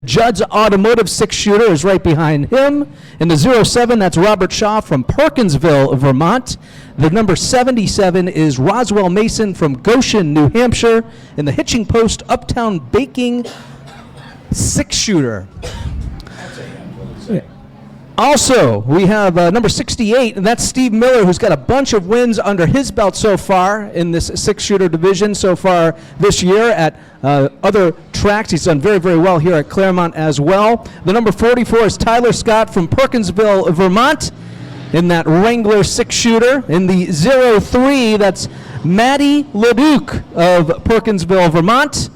Judd's Automotive six-shooter is right behind him. In the 07, that's Robert Shaw from Perkinsville, Vermont. The number 77 is Roswell Mason from Goshen, New Hampshire. In the hitching post, Uptown Baking six-shooter. Also, we have number 68, and that's Steve Miller, who's got a bunch of wins under his belt so far in this six-shooter division so far this year at other tracks. He's done very, very well here at Claremont as well. The number 44 is Tyler Scott from Perkinsville, Vermont, in that Wrangler six-shooter. In the 03, that's Maddie Leduc of Perkinsville, Vermont.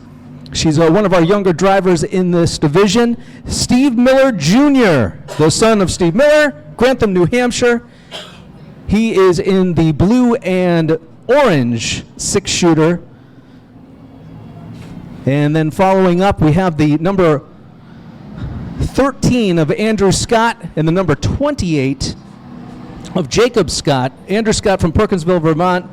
She's one of our younger drivers in this division. Steve Miller Jr., the son of Steve Miller, Grantham, New Hampshire. He is in the blue and orange six-shooter. And then following up, we have the number 13 of Andrew Scott and the number 28 of Jacob Scott. Andrew Scott from Perkinsville, Vermont.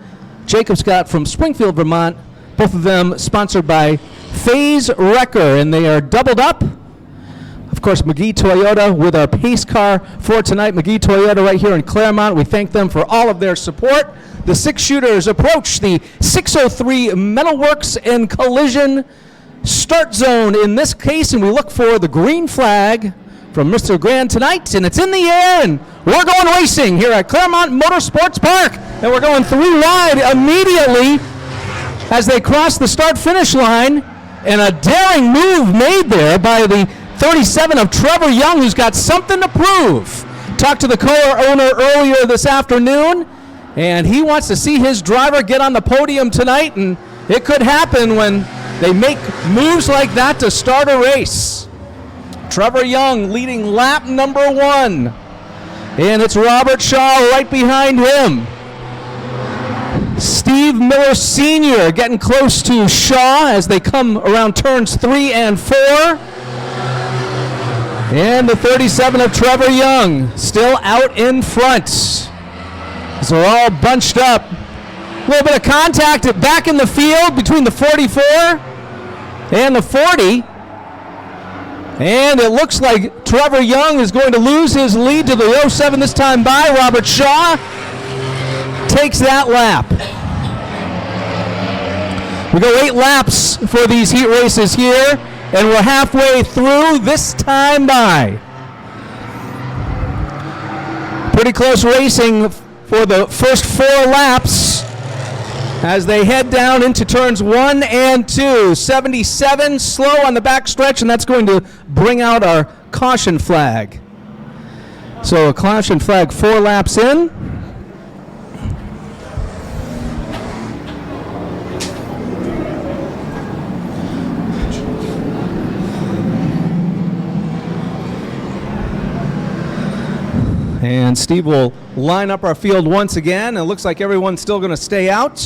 Jacob Scott from Springfield, Vermont. Both of them sponsored by Phase Wrecker, and they are doubled up. Of course, McGee Toyota with our pace car for tonight. McGee Toyota right here in Claremont. We thank them for all of their support. The six-shooters approach the 603 Metalworks and Collision start zone in this case, and we look for the green flag from Mr. Grand tonight, and it's in the air, and we're going racing here at Claremont Motorsports Park, and we're going three wide immediately as they cross the start-finish line, and a daring move made there by the 37 of Trevor Young, who's got something to prove. Talked to the co-owner earlier this afternoon, and he wants to see his driver get on the podium tonight, and it could happen when they make moves like that to start a race. Trevor Young leading lap number 1, and it's Robert Shaw right behind him. Steve Miller Sr. getting close to Shaw as they come around turns 3 and 4. And the 37 of Trevor Young still out in front. So they're all bunched up. A little bit of contact back in the field between the 44 and the 40. And it looks like Trevor Young is going to lose his lead to the 07 this time by. Robert Shaw takes that lap. We go 8 laps for these heat races here, and we're halfway through this time by. Pretty close racing for the first 4 laps as they head down into turns 1 and 2. 77 slow on the back stretch, and that's going to bring out our caution flag. So a caution flag 4 laps in. And Steve will line up our field once again. It looks like everyone's still going to stay out.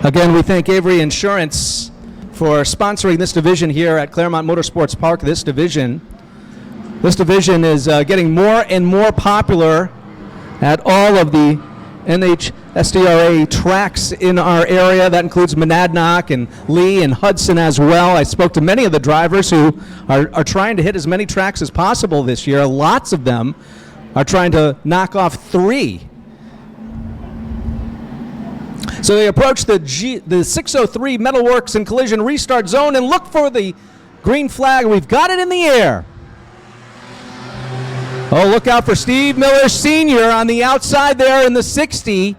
Again, we thank Avery Insurance for sponsoring this division here at Claremont Motorsports Park. This division is getting more and more popular at all of the NHSDRA tracks in our area. That includes Monadnock and Lee and Hudson as well. I spoke to many of the drivers who are trying to hit as many tracks as possible this year. Lots of them are trying to knock off 3. So they approach the 603 Metalworks and Collision restart zone and look for the green flag. We've got it in the air. Oh, look out for Steve Miller Sr. on the outside there in the 60.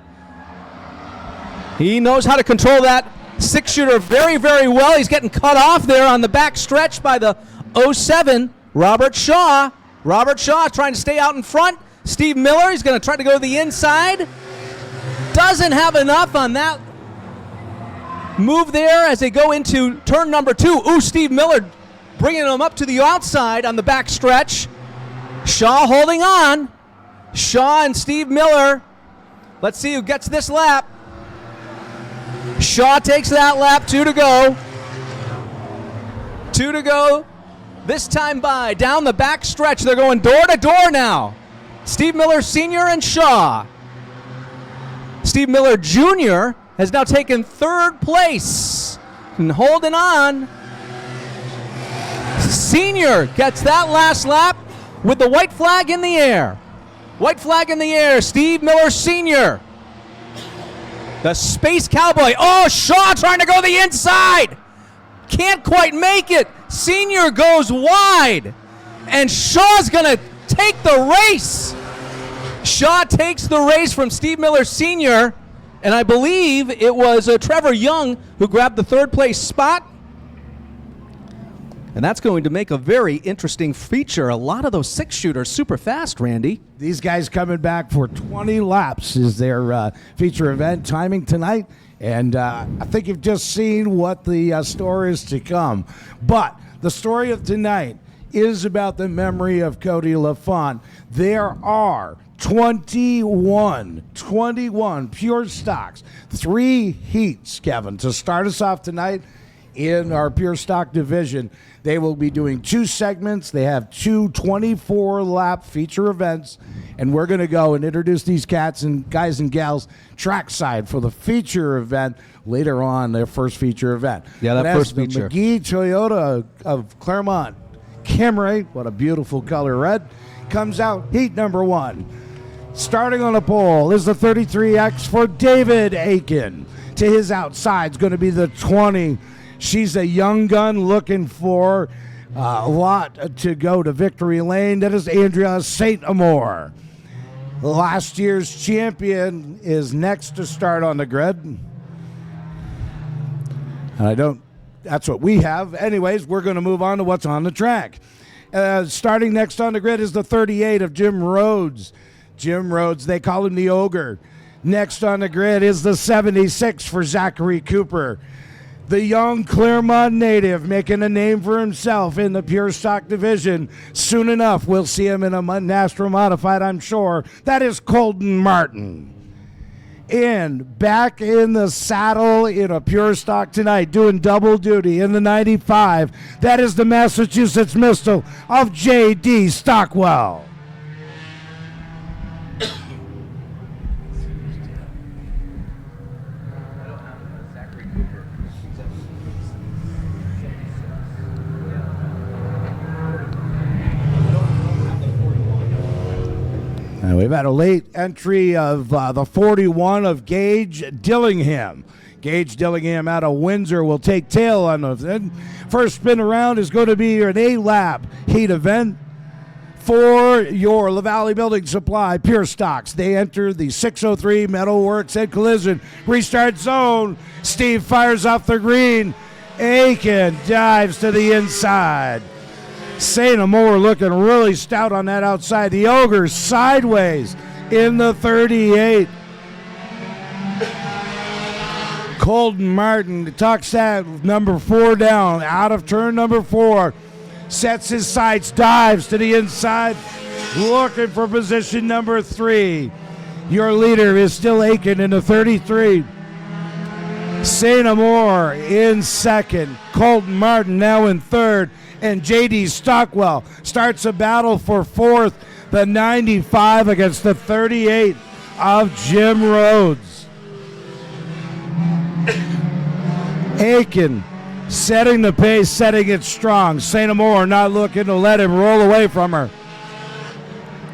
He knows how to control that six-shooter very, very well. He's getting cut off there on the back stretch by the 07, Robert Shaw. Robert Shaw trying to stay out in front. Steve Miller, he's going to try to go to the inside. Doesn't have enough on that move there as they go into turn number 2. Ooh, Steve Miller bringing him up to the outside on the back stretch. Shaw holding on. Shaw and Steve Miller. Let's see who gets this lap. Shaw takes that lap. 2 to go. 2 to go. This time by down the back stretch. They're going door to door now. Steve Miller Sr. and Shaw. Steve Miller Jr. has now taken third place and holding on. Senior gets that last lap with the white flag in the air. White flag in the air, Steve Miller Sr. The Space Cowboy. Oh, Shaw trying to go the inside. Can't quite make it. Senior goes wide. And Shaw's going to take the race. Shaw takes the race from Steve Miller Sr. And I believe it was Trevor Young who grabbed the third place spot. And that's going to make a very interesting feature. A lot of those six-shooters super fast, Randy. These guys coming back for 20 laps is their feature event timing tonight. And I think you've just seen what the story is to come. But the story of tonight is about the memory of Cody LaFont. There are 21 pure stocks, 3 heats, Kevin, to start us off tonight in our pure stock division. They will be doing 2 segments. They have 2 24-lap feature events, and we're going to go and introduce these cats and guys and gals trackside for the feature event later on, their first feature event. Yeah, that first feature. McGee Toyota of Claremont Camry, what a beautiful color red, comes out heat number 1. Starting on the pole is the 33X for David Aiken. To his outside is going to be the 20. She's a young gun looking for a lot to go to victory lane. That is Andrea St. Amour. Last year's champion is next to start on the grid. That's what we have. Anyways, we're going to move on to what's on the track. Starting next on the grid is the 38 of Jim Rhodes. Jim Rhodes, they call him the Ogre. Next on the grid is the 76 for Zachary Cooper. The young Claremont native making a name for himself in the pure stock division. Soon enough, we'll see him in a NASCAR modified, I'm sure. That is Colton Martin. And back in the saddle in a pure stock tonight, doing double duty in the 95. That is the Massachusetts Missile of J.D. Stockwell. We've had a late entry of the 41 of Gage Dillingham. Gage Dillingham out of Windsor will take tail on the first spin around is going to be an 8-lap heat event for your LaValle Building Supply Pure Stocks. They enter the 603 Metalworks and Collision restart zone. Steve fires off the green. Aiken dives to the inside. St. Amour looking really stout on that outside. The Ogre sideways in the 38. Colton Martin tucks that number 4 down out of turn number 4. Sets his sights, dives to the inside, looking for position number 3. Your leader is still Aiken in the 33. St. Amour in second. Colton Martin now in third. And J.D. Stockwell starts a battle for 4th, the 95 against the 38 of Jim Rhodes. Aiken setting the pace, setting it strong. St. Amour not looking to let him roll away from her.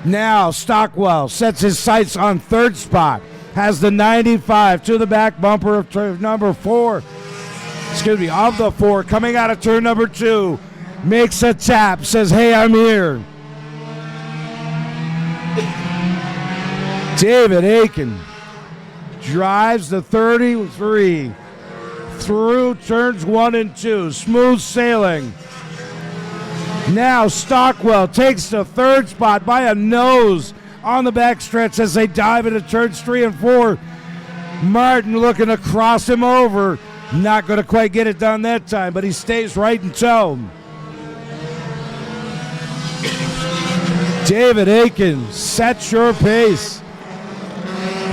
Now Stockwell sets his sights on 3rd spot, has the 95 to the back bumper of turn number 4. Excuse me, of the 4, coming out of turn number 2. Makes a tap, says, hey, I'm here. David Aiken drives the 33 through turns 1 and 2. Smooth sailing. Now Stockwell takes the 3rd spot by a nose on the backstretch as they dive into turns 3 and 4. Martin looking to cross him over. Not going to quite get it done that time, but he stays right in tow. David Aiken, set your pace.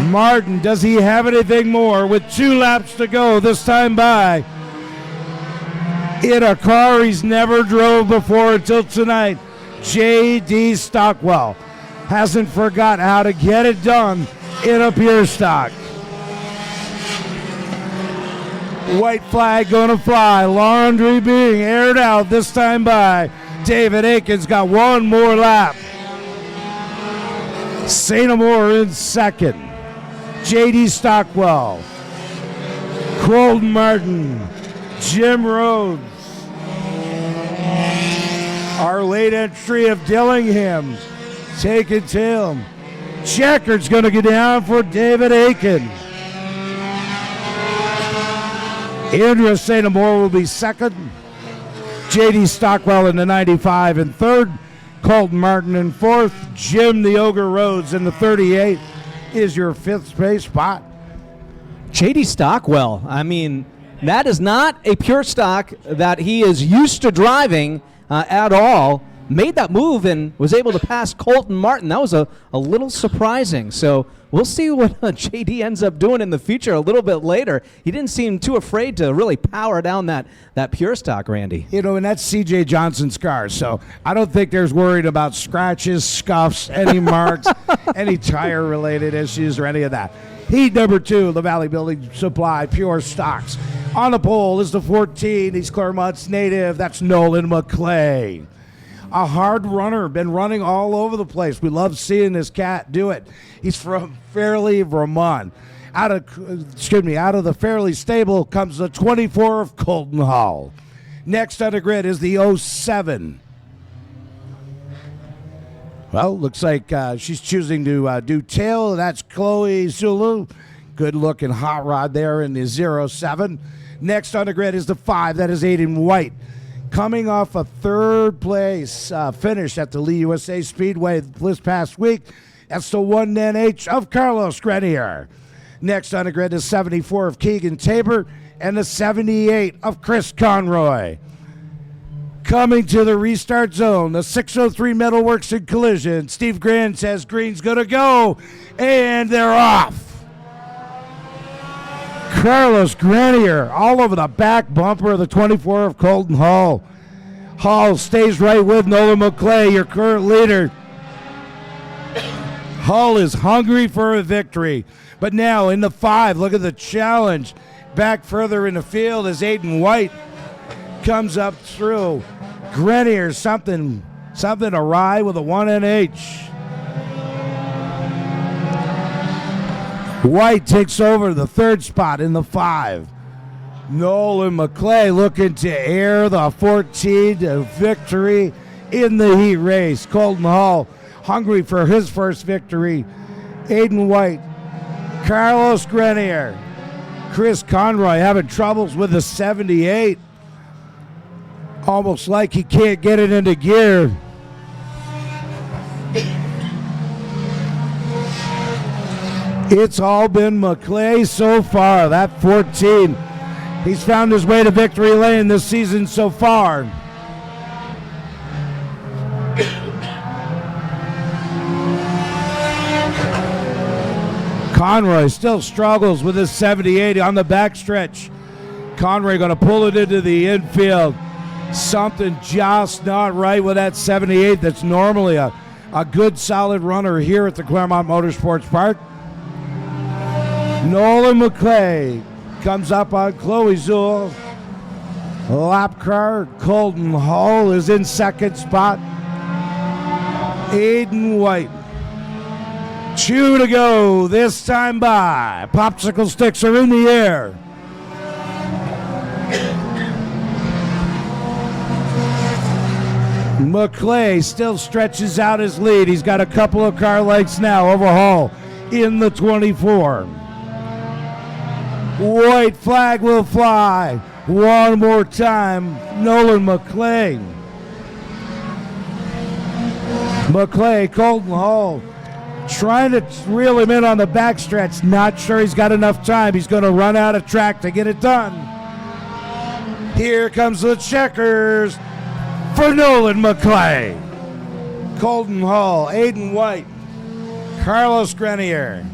Martin, does he have anything more with 2 laps to go this time by? in a car he's never drove before until tonight. J.D. Stockwell hasn't forgot how to get it done in a pure stock. White flag gonna fly. Laundry being aired out, this time by David Aikens. Got one more lap. St. Amour in second. J.D. Stockwell, Colton Martin, Jim Rhodes. Our late entry of Dillingham taking tail. Checkered's going to get down for David Aiken. Andrea St. Amour will be second. J.D. Stockwell in the 95 in third. Colton Martin in fourth. Jim the Ogre Rhodes in the 38 is your fifth place spot. J.D. Stockwell, I mean, that is not a pure stock that he is used to driving at all. Made that move and was able to pass Colton Martin. That was a little surprising. So we'll see what JD ends up doing in the future a little bit later. He didn't seem too afraid to really power down that pure stock, Randy. You know, and that's C.J. Johnson's car. So I don't think there's worried about scratches, scuffs, any marks, any tire-related issues or any of that. Heat number 2, the Valley Building Supply Pure Stocks. On the pole is the 14. He's Clermont's native. That's Nolan McClay. A hard runner, been running all over the place. We love seeing this cat do it. He's from Fairleigh, Vermont. Out of the Fairleigh stable comes the 24 of Colton Hall. Next on the grid is the 07. Well, looks like she's choosing to do tail. That's Chloe Zulu. Good looking hot rod there in the 07. Next on the grid is the 5. That is Aiden White. Coming off a third place finish at the Lee USA Speedway this past week. That's the 1NH of Carlos Grenier. Next on the grid is 74 of Keegan Tabor and the 78 of Chris Conroy. Coming to the restart zone, the 603 Metalworks and Collision. Steve Grand says green's going to go, and they're off. Carlos Grenier all over the back bumper of the 24 of Colton Hall. Hall stays right with Nolan McClay, your current leader. Hall is hungry for a victory. But now in the 5, look at the challenge. Back further in the field as Aiden White comes up through. Grenier, something awry with a 1NH. White takes over the third spot in the 5. Nolan McClay looking to air the 14 to victory in the heat race. Colton Hall hungry for his first victory. Aiden White, Carlos Grenier, Chris Conroy having troubles with the 78. Almost like he can't get it into gear. It's all been McClay so far. That 14. He's found his way to victory lane this season so far. Conroy still struggles with his 78 on the backstretch. Conroy going to pull it into the infield. Something just not right with that 78 that's normally a good solid runner here at the Claremont Motorsports Park. Nolan McClay comes up on Chloe Zool. Lap car, Colton Hall is in second spot. Aiden White. 2 to go this time by. Popsicle sticks are in the air. McClay still stretches out his lead. He's got a couple of car lengths now over Hall in the 24. White flag will fly one more time. Nolan McClay. McClay, Colton Hall trying to reel him in on the backstretch. Not sure he's got enough time. He's going to run out of track to get it done. Here comes the checkers for Nolan McClay. Colton Hall, Aiden White, Carlos Grenier,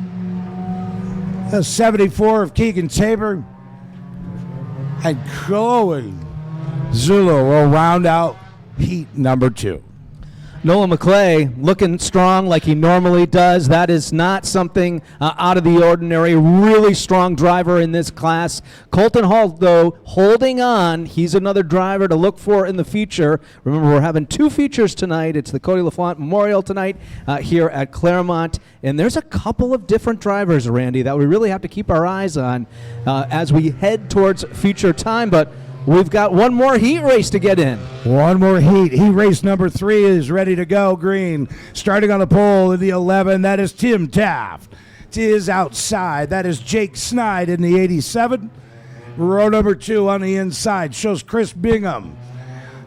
the 74 of Keegan Tabor, and Chloe Zulu will round out heat number 2. Nolan McClay looking strong like he normally does. That is not something out of the ordinary. Really strong driver in this class. Colton Hall, though, holding on. He's another driver to look for in the future. Remember, we're having 2 features tonight. It's the Cody LaFont Memorial tonight here at Claremont. And there's a couple of different drivers, Randy, that we really have to keep our eyes on as we head towards future time. But we've got one more heat race to get in. One more heat. Heat race number 3 is ready to go. Green starting on the pole in the 11. That is Tim Taft. To his outside, that is Jake Snide in the 87. Row number 2 on the inside shows Chris Bingham.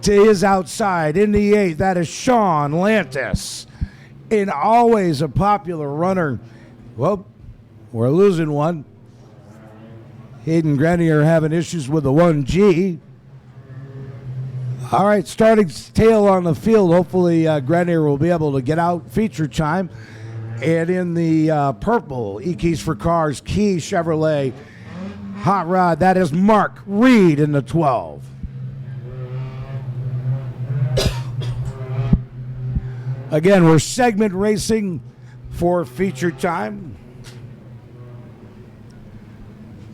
To his outside in the 8, that is Sean Lantis. And always a popular runner. Well, we're losing one. Hayden Grenier having issues with the 1G. All right, starting tail on the field. Hopefully Grenier will be able to get out feature time. And in the purple, E-Keys for Cars, Key Chevrolet Hot Rod, that is Mark Reed in the 12. Again, we're segment racing for feature time.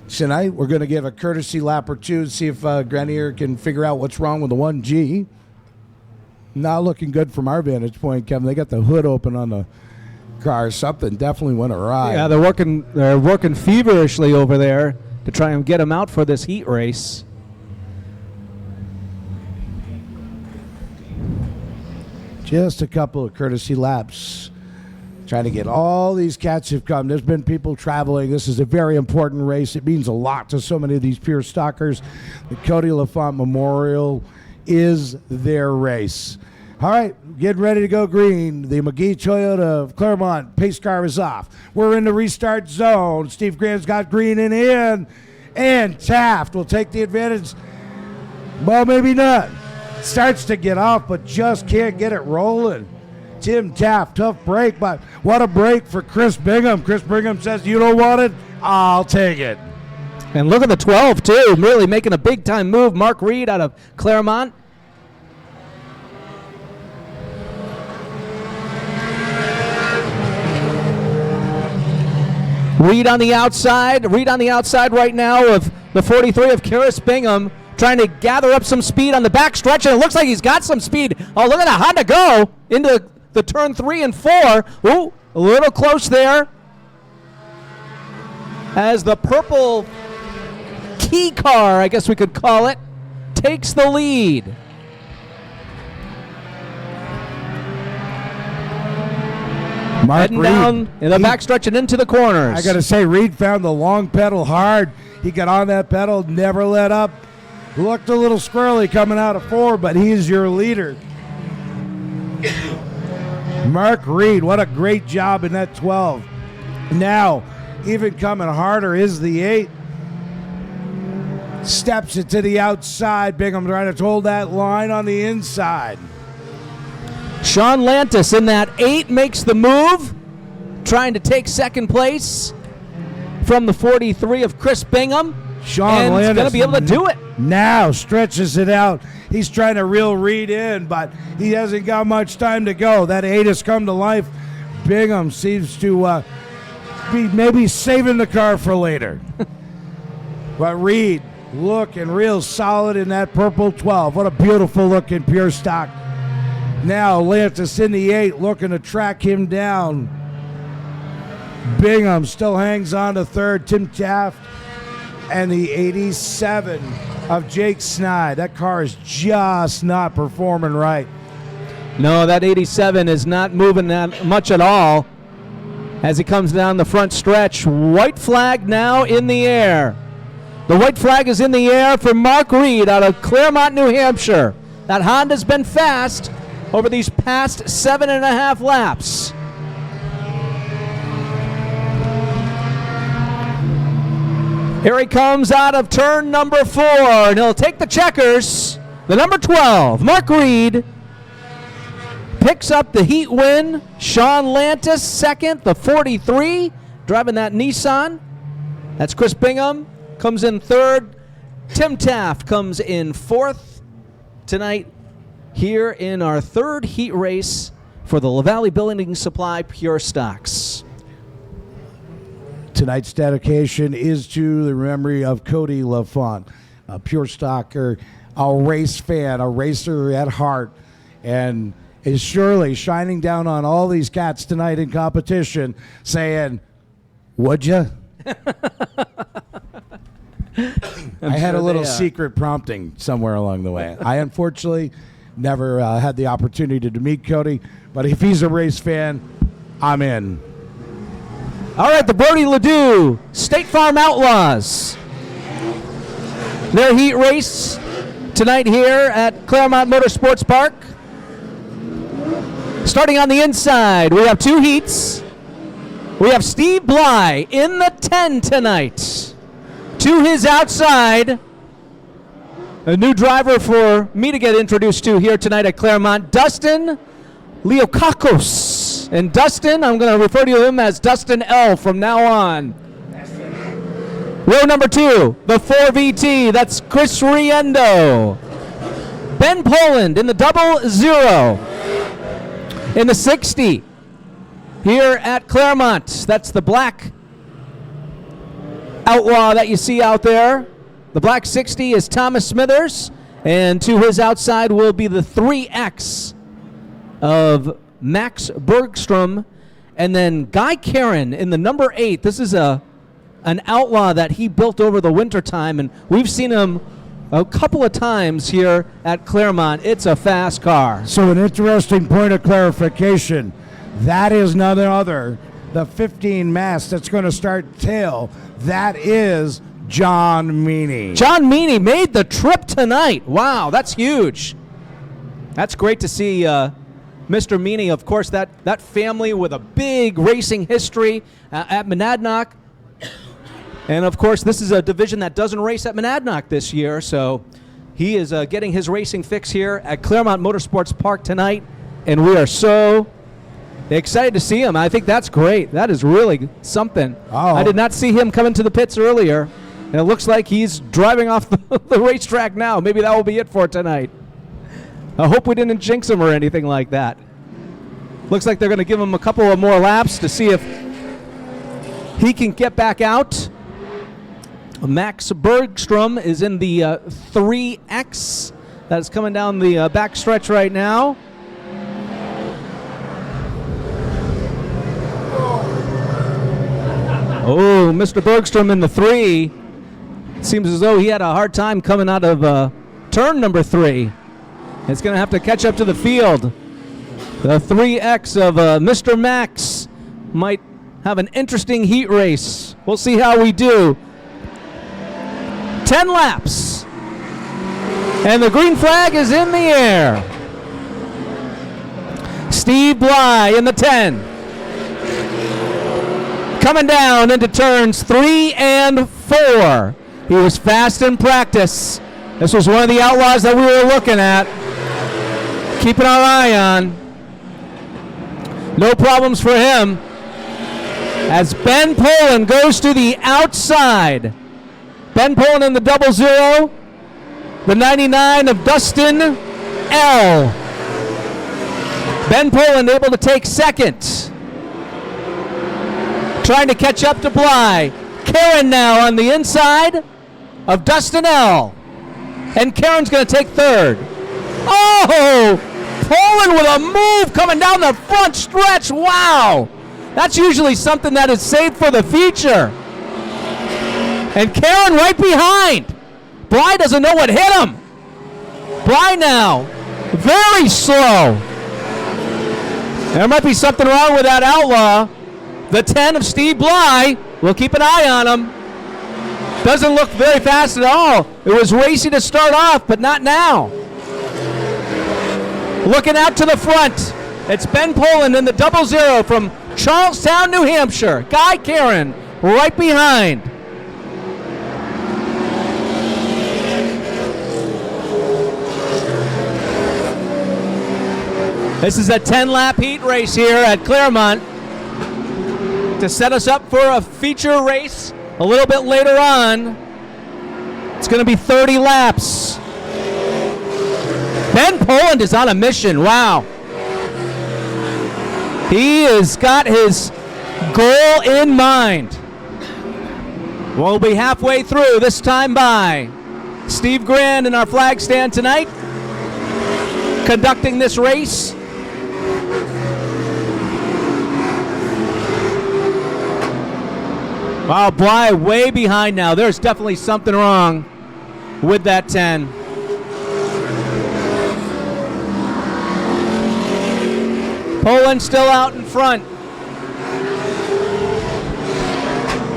Tonight, we're going to give a courtesy lap or 2 to see if Grenier can figure out what's wrong with the 1G. Not looking good from our vantage point, Kevin. They got the hood open on the car. Something definitely went awry. Yeah, they're working feverishly over there to try and get him out for this heat race. Just a couple of courtesy laps. Trying to get all these cats who've come. There's been people traveling. This is a very important race. It means a lot to so many of these pure stockers. The Cody LaFont Memorial is their race. All right, get ready to go green. The McGee Toyota of Claremont pace car is off. We're in the restart zone. Steve Graham's got green in. And Taft will take the advantage. Well, maybe not. Starts to get off, but just can't get it rolling. Tim Taft, tough break, but what a break for Chris Bingham. Chris Bingham says, you don't want it? I'll take it. And look at the 12, too, really making a big-time move. Mark Reed out of Claremont. Reed on the outside right now of the 43 of Chris Bingham, trying to gather up some speed on the back stretch, and it looks like he's got some speed. Oh, look at that Honda go into the turn 3 and 4. Ooh, a little close there. As the purple key car, I guess we could call it, takes the lead. Mark Heading Reed, down in the backstretch and into the corners. I got to say, Reed found the long pedal hard. He got on that pedal, never let up. Looked a little squirrely coming out of 4, but he's your leader. Mark Reed, what a great job in that 12. Now, even coming harder is the 8. Steps it to the outside. Bingham trying to hold that line on the inside. Sean Lantis in that 8 makes the move, trying to take second place from the 43 of Chris Bingham. Sean Landis going to be able to do it. Now stretches it out. He's trying to reel Reed in, but he hasn't got much time to go. That 8 has come to life. Bingham seems to be maybe saving the car for later. But Reed looking real solid in that purple 12. What a beautiful looking pure stock. Now Lantis in the 8 looking to track him down. Bingham still hangs on to 3rd. Tim Taft and the 87 of Jake Snide. That car is just not performing right. No, that 87 is not moving that much at all as he comes down the front stretch. White flag now in the air. The white flag is in the air for Mark Reed out of Claremont, New Hampshire. That Honda's been fast over these past 7.5 laps. Here he comes out of turn number 4, and he'll take the checkers. The number 12, Mark Reed, picks up the heat win. Sean Lantis second, the 43, driving that Nissan. That's Chris Bingham, comes in 3rd. Tim Taft comes in 4th. tonight here in our third heat race for the LaValle Building Supply Pure Stocks. Tonight's dedication is to the memory of Cody LaFont, a pure stocker, a race fan, a racer at heart, and is surely shining down on all these cats tonight in competition, saying, "Would ya?" I had a little secret prompting somewhere along the way. I unfortunately never had the opportunity to meet Cody, but if he's a race fan, I'm in. All right, the Brody Ledoux State Farm Outlaws. Their heat race tonight here at Claremont Motorsports Park. Starting on the inside, we have two heats. We have Steve Bly in the 10 tonight. To his outside, a new driver for me to get introduced to here tonight at Claremont, Dustin Leokakos. And Dustin, I'm going to refer to him as Dustin L from now on. Row number 2, the 4VT, that's Chris Riendo. Ben Poland in the 00. In the 60, here at Claremont, that's the black Outlaw that you see out there. The black 60 is Thomas Smithers, and to his outside will be the 3X of Max Bergstrom, and then Guy Karen in the number 8. This is an Outlaw that he built over the wintertime, and we've seen him a couple of times here at Claremont. It's a fast car. So an interesting point of clarification. That is none other, the 15 mass that's going to start tail. That is John Meany. John Meany made the trip tonight. Wow, that's huge. That's great to see Mr. Meany. Of course, that family with a big racing history at Monadnock. And, of course, this is a division that doesn't race at Monadnock this year, so he is getting his racing fix here at Claremont Motorsports Park tonight, and we are so excited to see him. I think that's great. That is really something. Oh. I did not see him coming to the pits earlier, and it looks like he's driving off the racetrack now. Maybe that will be it for tonight. I hope we didn't jinx him or anything like that. Looks like they're going to give him a couple of more laps to see if he can get back out. Max Bergstrom is in the 3X. That's coming down the back stretch right now. Oh, Mr. Bergstrom in the 3. Seems as though he had a hard time coming out of turn number 3. It's going to have to catch up to the field. The 3X of Mr. Max might have an interesting heat race. We'll see how we do. 10 laps. And the green flag is in the air. Steve Bly in the 10. Coming down into turns 3 and 4. He was fast in practice. This was one of the Outlaws that we were looking at. Keeping our eye on. No problems for him. As Ben Poland goes to the outside. Ben Poland in the 00. The 99 of Dustin L. Ben Poland able to take second. Trying to catch up to Bly. Karen now on the inside of Dustin L. And Karen's going to take third. Oh! Poland with a move coming down the front stretch. Wow! That's usually something that is saved for the future. And Karen right behind. Bly doesn't know what hit him. Bly now, very slow. There might be something wrong with that Outlaw. The 10 of Steve Bly, we'll keep an eye on him. Doesn't look very fast at all. It was racy to start off, but not now. Looking out to the front, it's Ben Poland in the 00 from Charlestown, New Hampshire. Guy Karen right behind. This is a 10-lap heat race here at Claremont to set us up for a feature race a little bit later on. It's going to be 30 laps. Ben Poland is on a mission. Wow. He has got his goal in mind. We'll be halfway through this time by. Steve Grand in our flag stand tonight, conducting this race. Wow, Bly way behind now. There's definitely something wrong with that 10. Poland still out in front.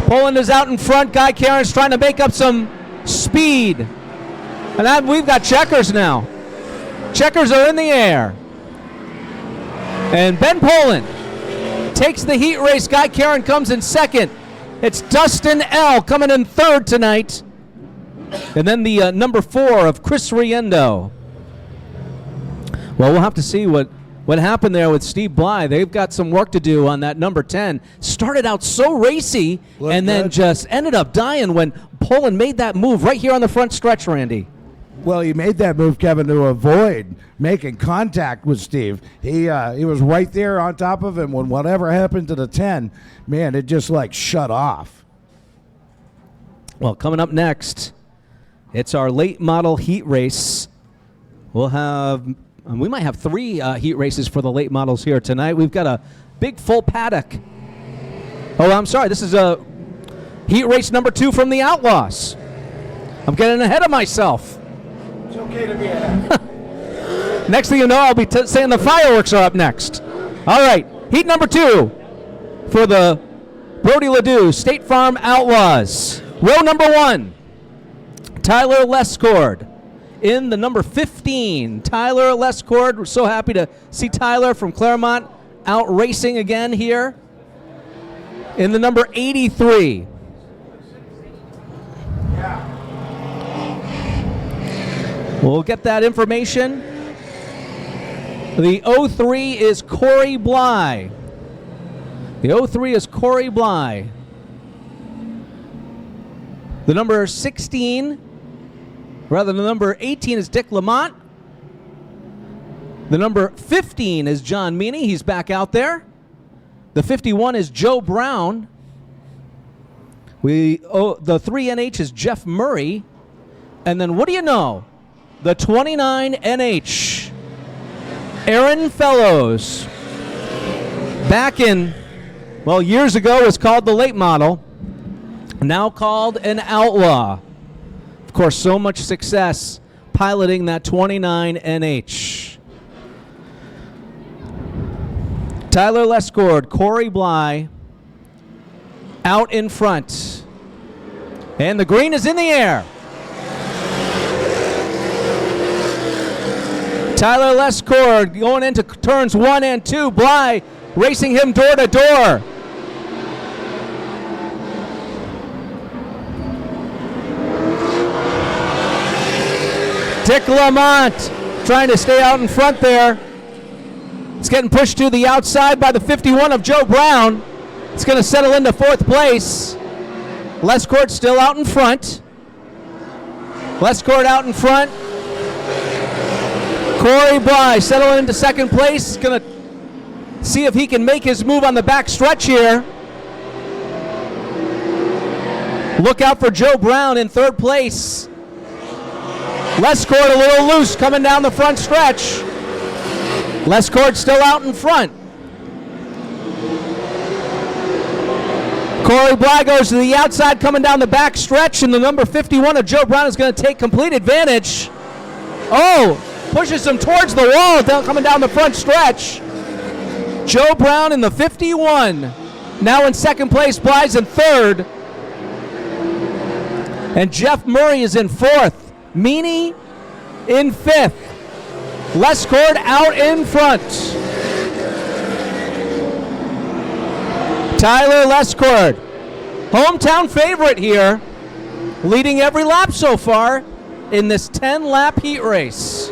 Poland is out in front. Guy Caron's trying to make up some speed. And we've got checkers now. Checkers are in the air. And Ben Poland takes the heat race. Guy Caron comes in second. It's Dustin L. coming in third tonight. And then the number 4 of Chris Riendo. Well, we'll have to see what happened there with Steve Bly. They've got some work to do on that number 10. Started out so racy and then just ended up dying when Poland made that move right here on the front stretch, Randy. Well, he made that move, Kevin, to avoid making contact with Steve. He was right there on top of him when whatever happened to the 10, man, it just like shut off. Well, coming up next, it's our late model heat race. We might have 3 heat races for the late models here tonight. We've got a big full paddock. Oh, I'm sorry. This is a heat race number 2 from the Outlaws. I'm getting ahead of myself. It's okay to be ahead. Next thing you know, I'll be saying the fireworks are up next. All right, heat number 2 for the Brody Ledoux State Farm Outlaws. Row number 1, Tyler Lescord. In the number 15, Tyler Lescord. We're so happy to see Tyler from Claremont out racing again here. In the number 83. We'll get that information. The 03 is Corey Bly. The 03 is Corey Bly. The number 16, rather the number 18 is Dick Lamont. The number 15 is John Meany. He's back out there. The 51 is Joe Brown. The 3NH is Jeff Murray. And then what do you know? The 29 NH, Aaron Fellows. Back in, well, years ago was called the late model, now called an outlaw. Of course, so much success piloting that 29 NH. Tyler Lescord, Corey Bly out in front. And the green is in the air. Tyler Lescord going into turns 1 and 2. Bly racing him door to door. Dick Lamont trying to stay out in front there. It's getting pushed to the outside by the 51 of Joe Brown. It's going to settle into 4th place. Lescord still out in front. Lescord out in front. Corey Bly settling into 2nd place. He's going to see if he can make his move on the back stretch here. Look out for Joe Brown in 3rd place. Lescord a little loose coming down the front stretch. Lescord still out in front. Corey Bly goes to the outside coming down the back stretch, and the number 51 of Joe Brown is going to take complete advantage. Oh! Pushes him towards the wall coming down the front stretch. Joe Brown in the 51. Now in 2nd place. Bly's in 3rd. And Jeff Murray is in 4th. Meany in 5th. Lescord out in front. Tyler Lescord, hometown favorite here, leading every lap so far in this 10-lap heat race.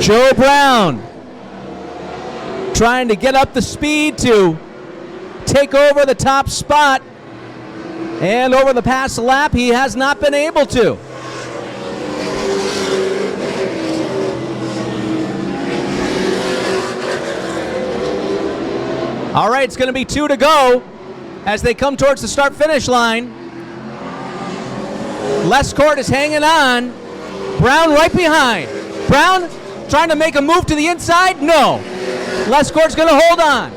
Joe Brown trying to get up the speed to take over the top spot. And over the past lap, he has not been able to. All right, it's going to be 2 to go as they come towards the start-finish line. Lescourt is hanging on. Brown right behind. Brown trying to make a move to the inside? No. Lescourt's going to hold on.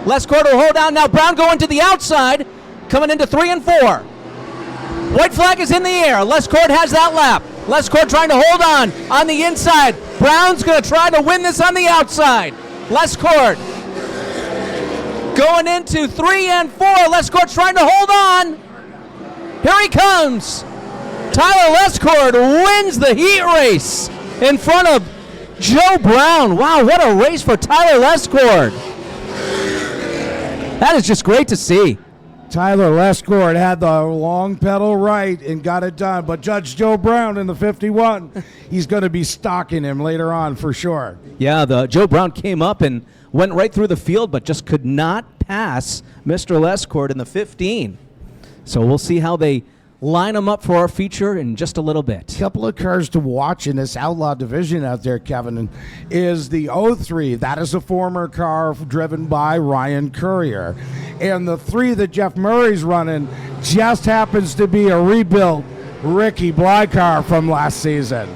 Lescourt will hold on. Now Brown going to the outside, coming into 3 and 4. White flag is in the air. Lescourt has that lap. Lescourt trying to hold on the inside. Brown's going to try to win this on the outside. Lescourt going into 3 and 4. Lescourt's trying to hold on. Here he comes. Tyler Lescourt wins the heat race in front of Joe Brown. Wow, what a race for Tyler Lescourt. That is just great to see. Tyler Lescourt had the long pedal right and got it done, but Judge Joe Brown in the 51, he's going to be stalking him later on for sure. Yeah, the Joe Brown came up and went right through the field, but just could not pass Mr. Lescourt in the 15. So we'll see how they line them up for our feature in just a little bit. Couple of cars to watch in this outlaw division out there, Kevin, and is the 03. That is a former car driven by Ryan Courier. And the 3 that Jeff Murray's running just happens to be a rebuilt Ricky Bly car from last season.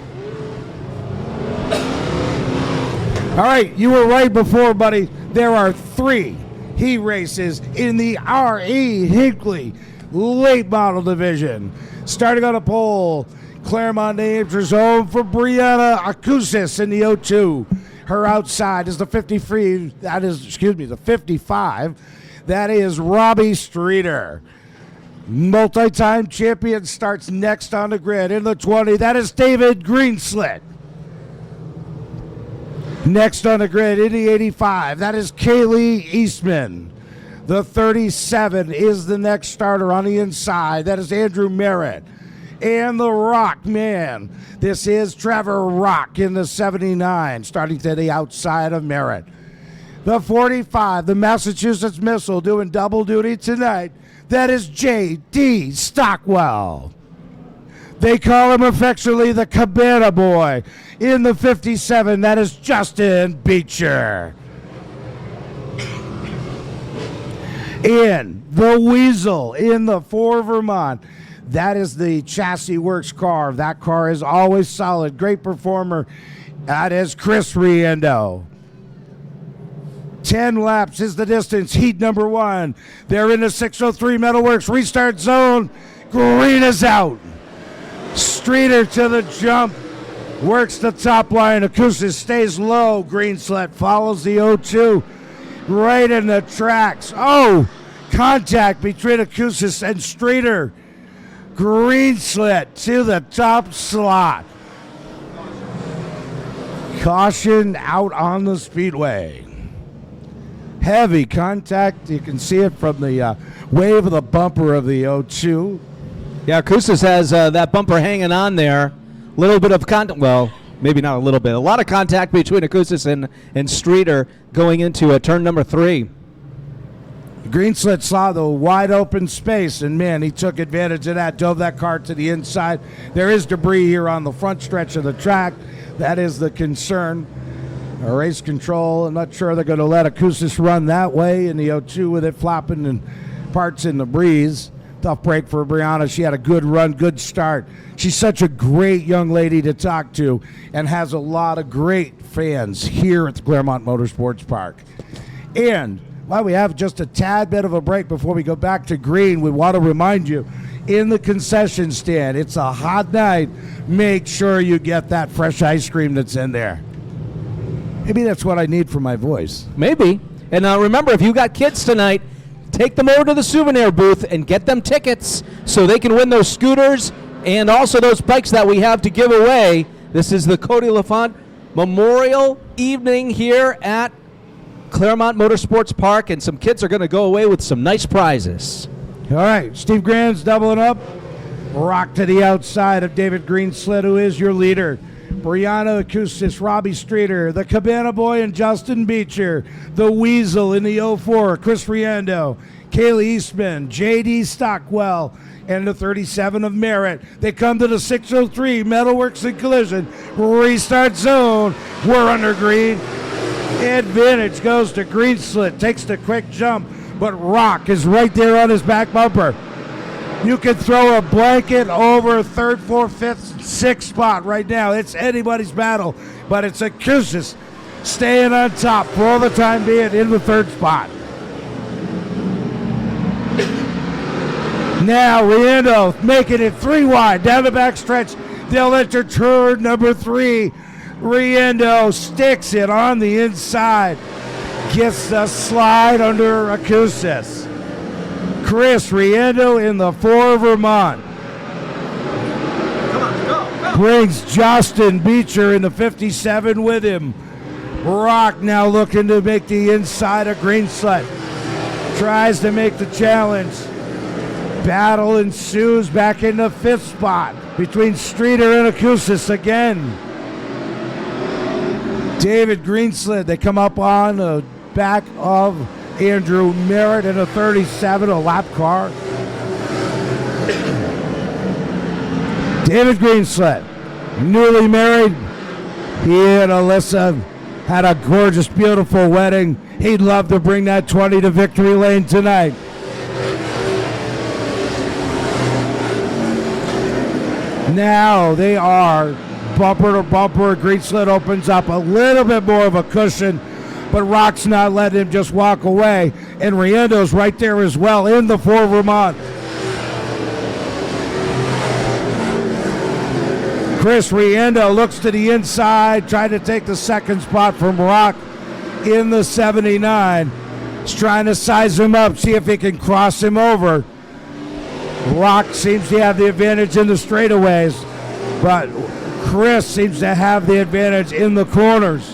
All right, you were right before, buddy. There are 3 heat races in the R.E. Hinckley late model division. Starting on a pole, Claremont enters home for Brianna Acusis in the 02. Her outside is the 53, the 55. That is Robbie Streeter. Multi-time champion starts next on the grid in the 20. That is David Greenslit. Next on the grid in the 85. That is Kaylee Eastman. The 37 is the next starter on the inside. That is Andrew Merritt. And the Rock Man. This is Trevor Rock in the 79, starting to the outside of Merritt. The 45, the Massachusetts Missile, doing double duty tonight. That is J.D. Stockwell. They call him affectionately the Cabana Boy. In the 57, that is Justin Beecher. In the Weasel, in the 4 Vermont, that is the Chassis Works car. That car is always solid. Great performer. That is Chris Riendo. 10 laps is the distance. Heat number 1. They're in the 603 Metalworks restart zone. Green is out. Streeter to the jump. Works the top line. Acusis stays low. Greenslet follows the 0-2. Right in the tracks. Oh, contact between Acusis and Streeter. Greenslet to the top slot. Caution out on the speedway. Heavy contact. You can see it from the wave of the bumper of the 0-2. Yeah, Acusis has that bumper hanging on there. A little bit of contact. Well, maybe not a little bit. A lot of contact between Acusis and Streeter going into turn number 3. Greenslet saw the wide open space, and man, he took advantage of that, dove that car to the inside. There is debris here on the front stretch of the track. That is the concern. Race control, I'm not sure they're going to let Acusis run that way in the 0-2 with it flopping and parts in the breeze. Tough break for Brianna. She had a good run, good start. She's such a great young lady to talk to and has a lot of great fans here at the Claremont Motorsports Park. And while we have just a tad bit of a break before we go back to green, we want to remind you, in the concession stand, it's a hot night. Make sure you get that fresh ice cream that's in there. Maybe that's what I need for my voice. Maybe. And remember, if you got kids tonight, take them over to the souvenir booth and get them tickets so they can win those scooters and also those bikes that we have to give away. This is the Cody LaFont Memorial Evening here at Claremont Motorsports Park, and some kids are going to go away with some nice prizes. All right, Steve Grand's doubling up. Rock to the outside of David Greenslet, who is your leader. Brianna Akustis, Robbie Streeter, the Cabana Boy and Justin Beecher, the Weasel in the 04, Chris Riendo, Kaylee Eastman, J.D. Stockwell, and the 37 of Merritt. They come to the 603, Metalworks and Collision, restart zone. We're under green. Advantage goes to Greenslit, takes the quick jump, but Rock is right there on his back bumper. You can throw a blanket over third, fourth, fifth, sixth spot right now. It's anybody's battle, but it's Akustis staying on top for all the time being in the third spot. Now Riendo making it 3 wide down the back stretch. They'll enter turn number 3. Riendo sticks it on the inside. Gets the slide under Akustis. Chris Riendo in the 4 Vermont. Come on, go. Brings Justin Beecher in the 57 with him. Rock now looking to make the inside of Greenslet. Tries to make the challenge. Battle ensues back in the 5th spot between Streeter and Akustis again. David Greenslet, they come up on the back of Andrew Merritt in a 37, a lap car. David Greenslet, newly married. He and Alyssa had a gorgeous, beautiful wedding. He'd love to bring that 20 to victory lane tonight. Now they are bumper to bumper. Greenslet opens up a little bit more of a cushion, but Rock's not letting him just walk away. And Riendo's right there as well in the 4 Vermont. Chris Riendo looks to the inside, trying to take the 2nd spot from Rock in the 79. He's trying to size him up, see if he can cross him over. Rock seems to have the advantage in the straightaways, but Chris seems to have the advantage in the corners.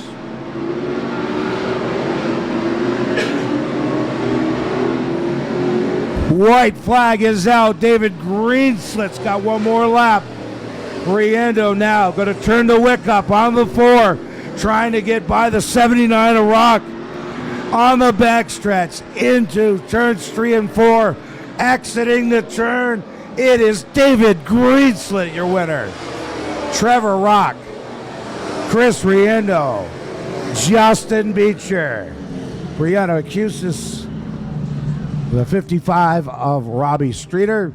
White flag is out. David Greenslet's got one more lap. Riendo now going to turn the wick up on the 4, trying to get by the 79 of Rock on the backstretch into turns 3 and 4. Exiting the turn, it is David Greenslet, your winner. Trevor Rock, Chris Riendo, Justin Beecher, Brianna Akustis, the 55 of Robbie Streeter,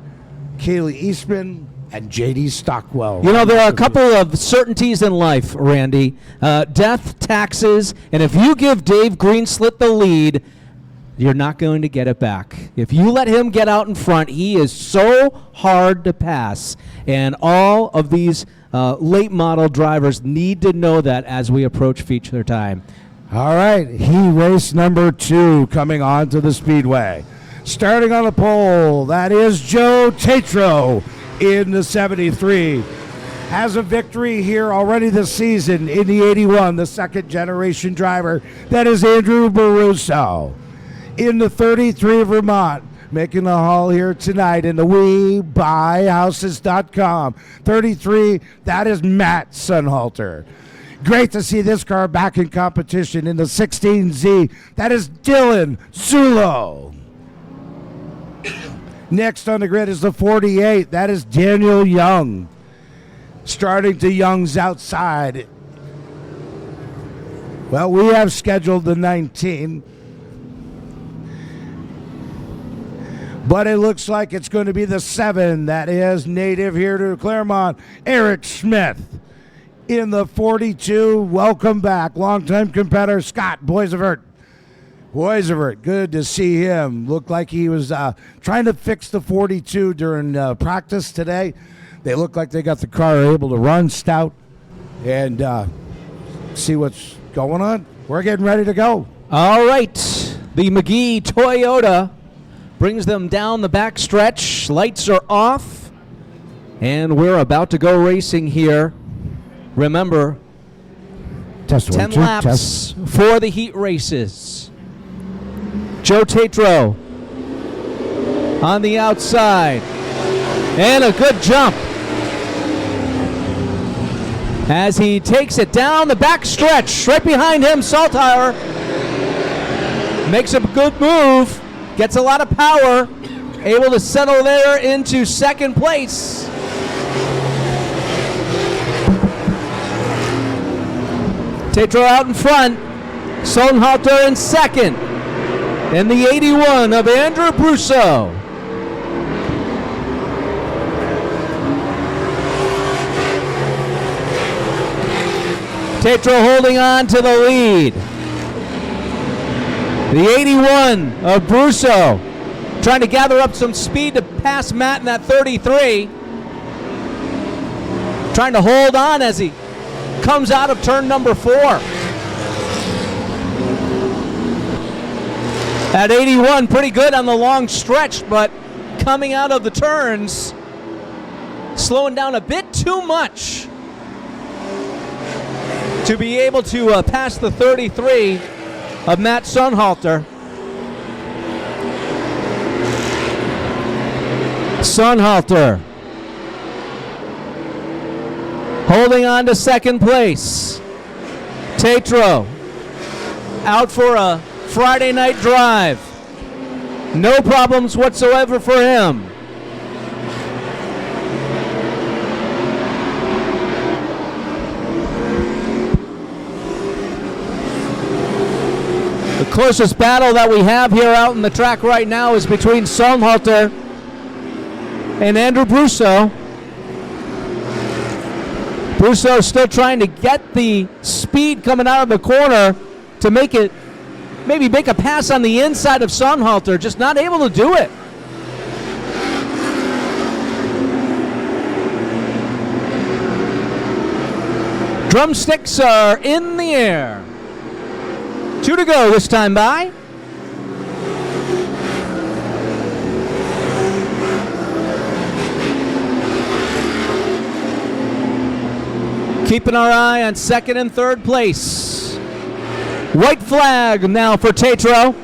Kaylee Eastman, and J.D. Stockwell. You know, there are a couple of certainties in life, Randy. Death, taxes, and if you give Dave Greenslet the lead, you're not going to get it back. If you let him get out in front, he is so hard to pass. And all of these late model drivers need to know that as we approach feature time. All right, race number 2 coming on to the Speedway. Starting on the pole, that is Joe Tatro in the 73. Has a victory here already this season in the 81, the 2nd generation driver. That is Andrew Baruso. In the 33 Vermont, making the haul here tonight in the WeBuyHouses.com. 33, that is Matt Sunhalter. Great to see this car back in competition in the 16Z. That is Dylan Zulo. Next on the grid is the 48. That is Daniel Young. Starting to Young's outside. Well, we have scheduled the 19. But it looks like it's going to be the 7. That is native here to Claremont, Eric Smith. In the 42, welcome back, longtime competitor Scott Boisevert. Boisevert, good to see him. Looked like he was trying to fix the 42 during practice today. They look like they got the car able to run stout and see what's going on. We're getting ready to go. All right, the McGee Toyota brings them down the back stretch. Lights are off, and we're about to go racing here. Remember, Test 10 laps for the heat races. Joe Tatro on the outside, and a good jump. as he takes it down the back stretch. Right behind him, Saltire makes a good move, gets a lot of power, able to settle there into second place. Tetro out in front, Sohnhalter in second, and the 81 of Andrew Brusso. Tetro holding on to the lead. The 81 of Brusso trying to gather up some speed to pass Matt in that 33. Trying to hold on as he comes out of turn number 4. At 81, pretty good on the long stretch, but coming out of the turns, slowing down a bit too much to be able to pass the 33 of Matt Sohnhalter. Sohnhalter holding on to second place. Tetro out for a Friday night drive. No problems whatsoever for him. The closest battle that we have here out in the track right now is between Sohnhalter and Andrew Brusso. Brusso still trying to get the speed coming out of the corner to make it, maybe make a pass on the inside of Sohnhalter, just not able to do it. Drumsticks are in the air. 2 to go this time by. Keeping our eye on second and third place. White flag now for Tetro,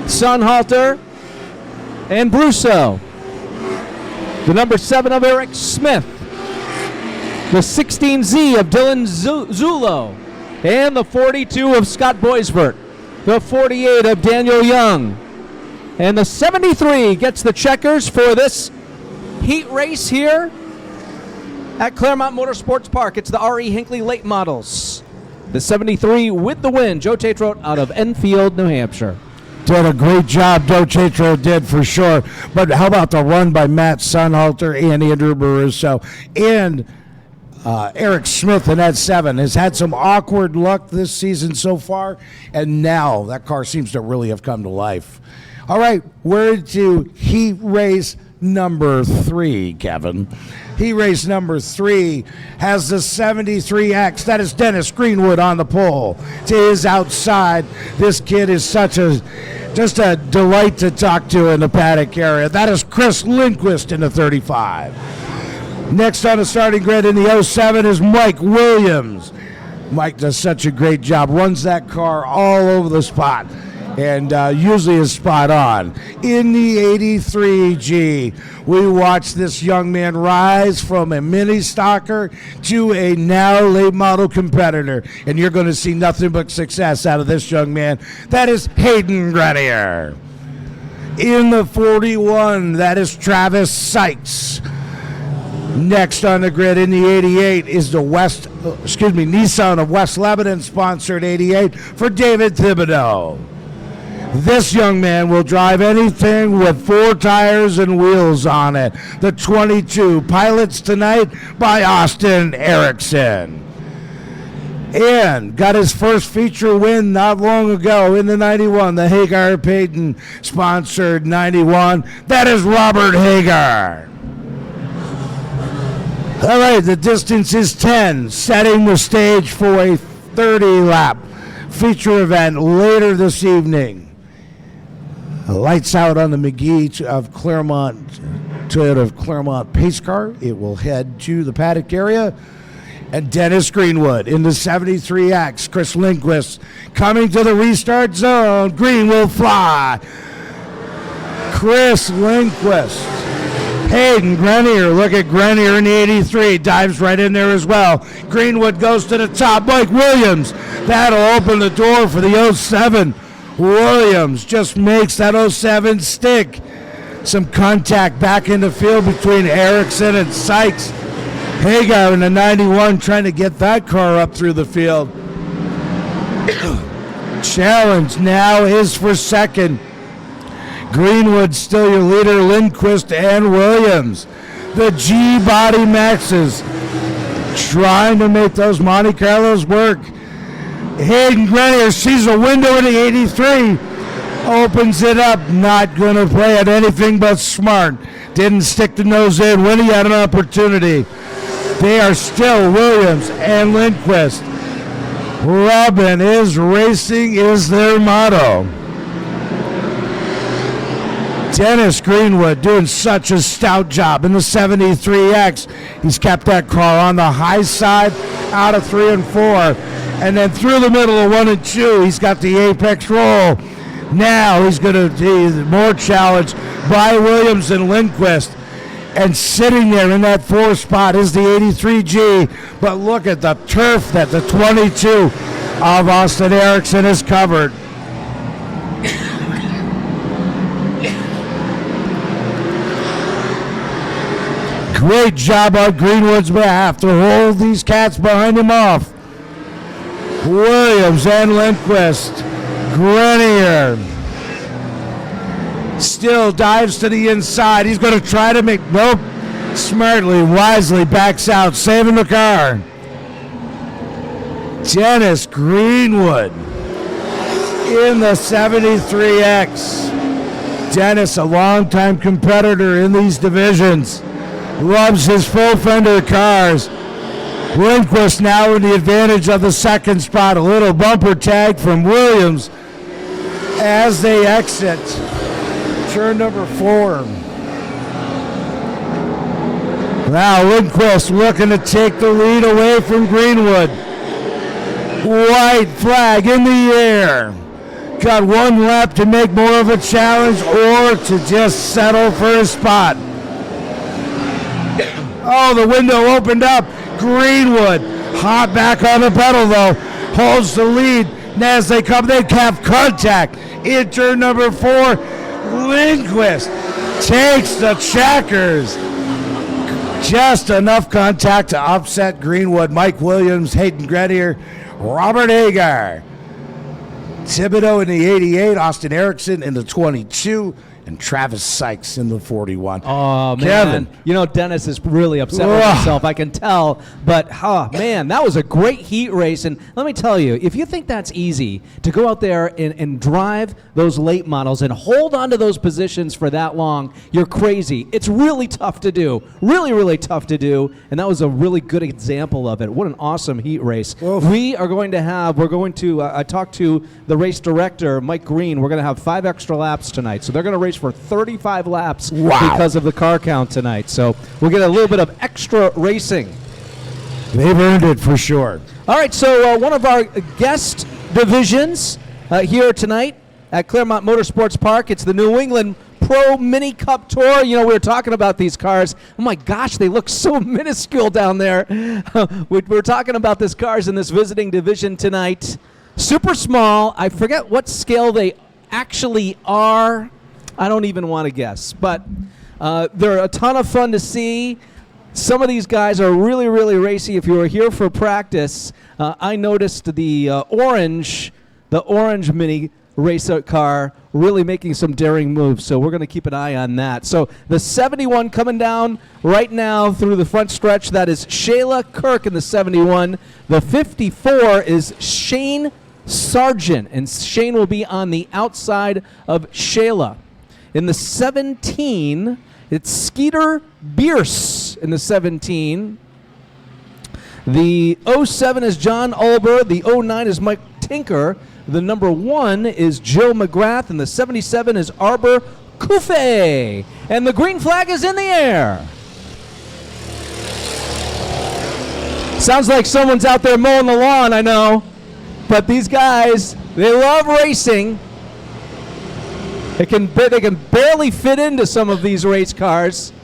Sohnhalter, and Brusso. The number 7 of Eric Smith. The 16Z of Dylan Zulo. And the 42 of Scott Boisvert. The 48 of Daniel Young. And the 73 gets the checkers for this heat race here at Claremont Motorsports Park. It's the R.E. Hinckley late models. The 73 with the win. Joe Tetro out of Enfield, New Hampshire. Did a great job, Joe Tetro did for sure. But how about the run by Matt Sohnhalter and Andrew Brusso and Eric Smith in that 7 has had some awkward luck this season so far, and now that car seems to really have come to life. All right, we're to heat race number 3, Kevin. Heat race number 3 has the 73X. That is Dennis Greenwood on the pole. To his outside, this kid is just a delight to talk to in the paddock area. That is Chris Lindquist in the 35. Next on the starting grid in the 07 is Mike Williams. Mike does such a great job, runs that car all over the spot, and usually is spot on. In the 83G, we watch this young man rise from a mini stalker to a now late model competitor, and you're going to see nothing but success out of this young man. That is Hayden Grenier. In the 41, that is Travis Sykes. Next on the grid in the 88 is the Nissan of West Lebanon sponsored 88 for David Thibodeau. This young man will drive anything with 4 tires and wheels on it. The 22 Pilots Tonight by Austin Erickson. And got his first feature win not long ago in the 91, the Hagar Payton sponsored 91. That is Robert Hagar. All right, the distance is 10, setting the stage for a 30-lap feature event later this evening. Lights out on the McGee of Claremont, Toyota of Claremont pace car. It will head to the paddock area. And Dennis Greenwood in the 73X. Chris Lindquist coming to the restart zone. Green will fly. Chris Lindquist Hayden Grenier, look at Grenier in the 83, dives right in there as well. Greenwood goes to the top. Mike Williams, that'll open the door for the 07. Williams just makes that 07 stick. Some contact back in the field between Erickson and Sykes. Hagar in the 91 trying to get that car up through the field. Challenge now is for second. Greenwood still your leader, Lindquist and Williams. The G-Body Maxes trying to make those Monte Carlos work. Hayden Grenier sees a window in the 83. Opens it up, not going to play it anything but smart. Didn't stick the nose in when he had an opportunity. They are still Williams and Lindquist. Robin is racing is their motto. Dennis Greenwood doing such a stout job in the 73X. He's kept that car on the high side out of 3 and 4. And then through the middle of 1 and 2, he's got the apex roll. Now he's going to be more challenged by Williams and Lindquist. And sitting there in that 4 spot is the 83G. But look at the turf that the 22 of Austin Erickson has covered. Great job on Greenwood's behalf to hold these cats behind him off. Williams and Lindquist. Grenier still dives to the inside. He's going to try to make, nope. Smartly, wisely backs out, saving the car. Dennis Greenwood in the 73X. Dennis, a longtime competitor in these divisions. Loves his full fender cars. Lindquist now in the advantage of the second spot. A little bumper tag from Williams as they exit turn number 4. Now Lindquist looking to take the lead away from Greenwood. White flag in the air. Got 1 lap to make more of a challenge or to just settle for a spot. Oh, the window opened up. Greenwood, hot back on the pedal though, holds the lead. And as they come, they have contact in turn number 4. Lindquist takes the checkers. Just enough contact to upset Greenwood. Mike Williams, Hayden Grenier, Robert Hagar. Thibodeau in the 88, Austin Erickson in the 22, and Travis Sykes in the 41. Oh, man. Kevin. You know, Dennis is really upset with himself, I can tell. But, man, that was a great heat race. And let me tell you, if you think that's easy to go out there and drive those late models and hold on to those positions for that long, you're crazy. It's really tough to do. Really, really tough to do. And that was a really good example of it. What an awesome heat race. Oof. I talked to the race director, Mike Green. We're going to have 5 extra laps tonight. So they're going to race for 35 laps because of the car count tonight. So we'll get a little bit of extra racing. They've earned it for sure. All right, so one of our guest divisions here tonight at Claremont Motorsports Park, it's the New England Pro Mini Cup Tour. You know, we were talking about these cars. Oh my gosh, they look so minuscule down there. We're talking about these cars in this visiting division tonight. Super small. I forget what scale they actually are. I don't even want to guess, but they're a ton of fun to see. Some of these guys are really, really racy. If you were here for practice, I noticed the orange mini racer car really making some daring moves, so we're going to keep an eye on that. So the 71 coming down right now through the front stretch, that is Shayla Kirk in the 71. The 54 is Shane Sargent, and Shane will be on the outside of Shayla. In the 17, it's Skeeter Bierce in the 17. The 07 is John Ulber. The 09 is Mike Tinker. The number 1 is Joe McGrath. And the 77 is Arbor Kufe. And the green flag is in the air. Sounds like someone's out there mowing the lawn, I know. But these guys, they love racing. They can barely fit into some of these race cars,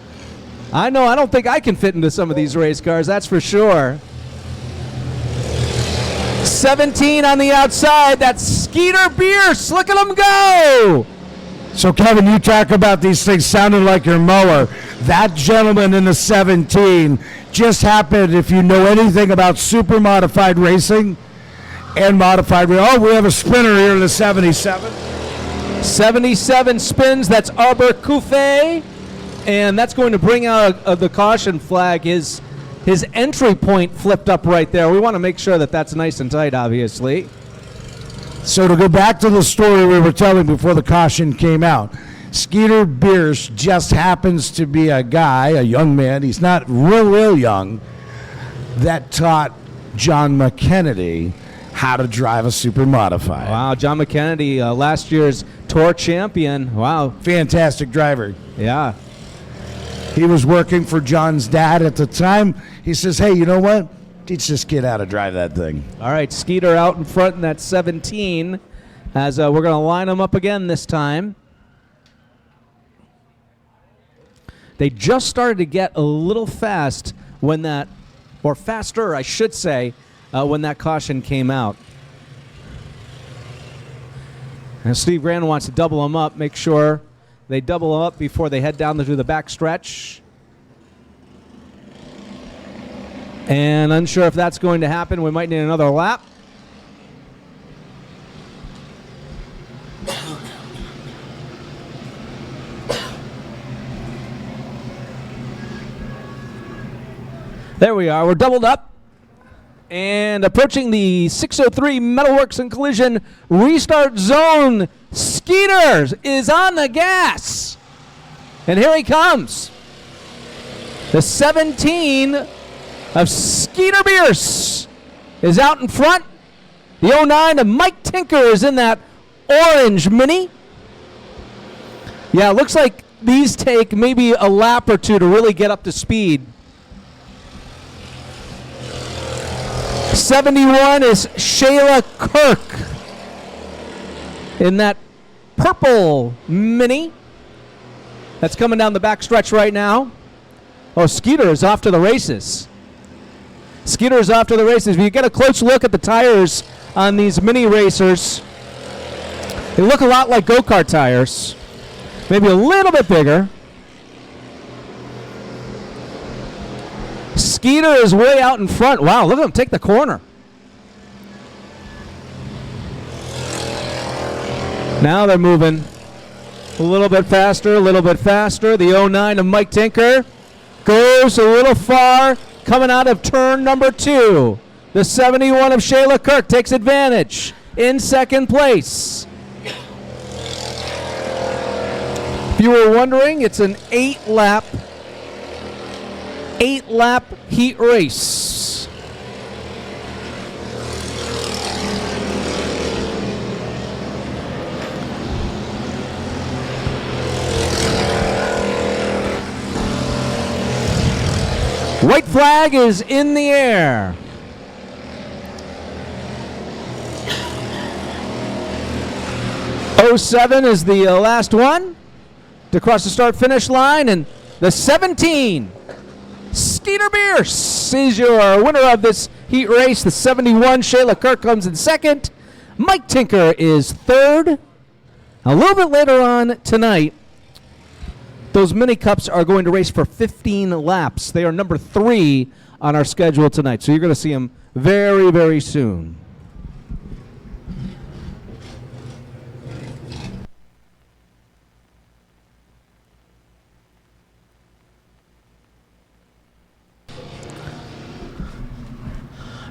I know, I don't think I can fit into some of these race cars, that's for sure. 17 on the outside, that's Skeeter Bierce. Look at him go! So, Kevin, you talk about these things sounding like your mower. That gentleman in the 17 just happened, if you know anything about super modified racing and modified. Oh, we have a spinner here in the 77. 77 spins, that's Arbor Couffet. And that's going to bring out the caution flag. His entry point flipped up right there. We want to make sure that that's nice and tight, obviously. So to go back to the story we were telling before the caution came out, Skeeter Bierce just happens to be a guy, a young man, he's not real young, that taught John McKennedy how to drive a super modified. Wow, John McKennedy, last year's tour champion. Wow. Fantastic driver. Yeah. He was working for John's dad at the time. He says, hey, you know what? Teach this kid how to drive that thing. All right, Skeeter out in front in that 17 as we're going to line them up again this time. They just started to get a little fast when that, or faster, I should say, when that caution came out. And Steve Grand wants to double them up, make sure they double them up before they head down to the back stretch. And unsure if that's going to happen. We might need another lap. There we are. We're doubled up. And approaching the 603 Metalworks and Collision restart zone. Skeeter is on the gas. And here he comes. The 17 of Skeeter Bierce is out in front. The 09 of Mike Tinker is in that orange Mini. Yeah, it looks like these take maybe a lap or two to really get up to speed. 71 is Shayla Kirk in that purple Mini. That's coming down the back stretch right now. Oh, Skeeter is off to the races. Skeeter is off to the races. If you get a close look at the tires on these Mini racers, they look a lot like go-kart tires. Maybe a little bit bigger. Skeeter is way out in front. Wow, look at him take the corner. Now they're moving a little bit faster, a little bit faster. The 09 of Mike Tinker goes a little far, coming out of turn number 2. The 71 of Shayla Kirk takes advantage in second place. If you were wondering, it's an 8-lap heat race. White flag is in the air. '07 is the last one to cross the start-finish line, and the 17, Skeeter Bierce, is your winner of this heat race. The 71, Shayla Kirk, comes in second. Mike Tinker is third. A little bit later on tonight, those mini cups are going to race for 15 laps. They are number 3 on our schedule tonight, so you're going to see them very, very soon.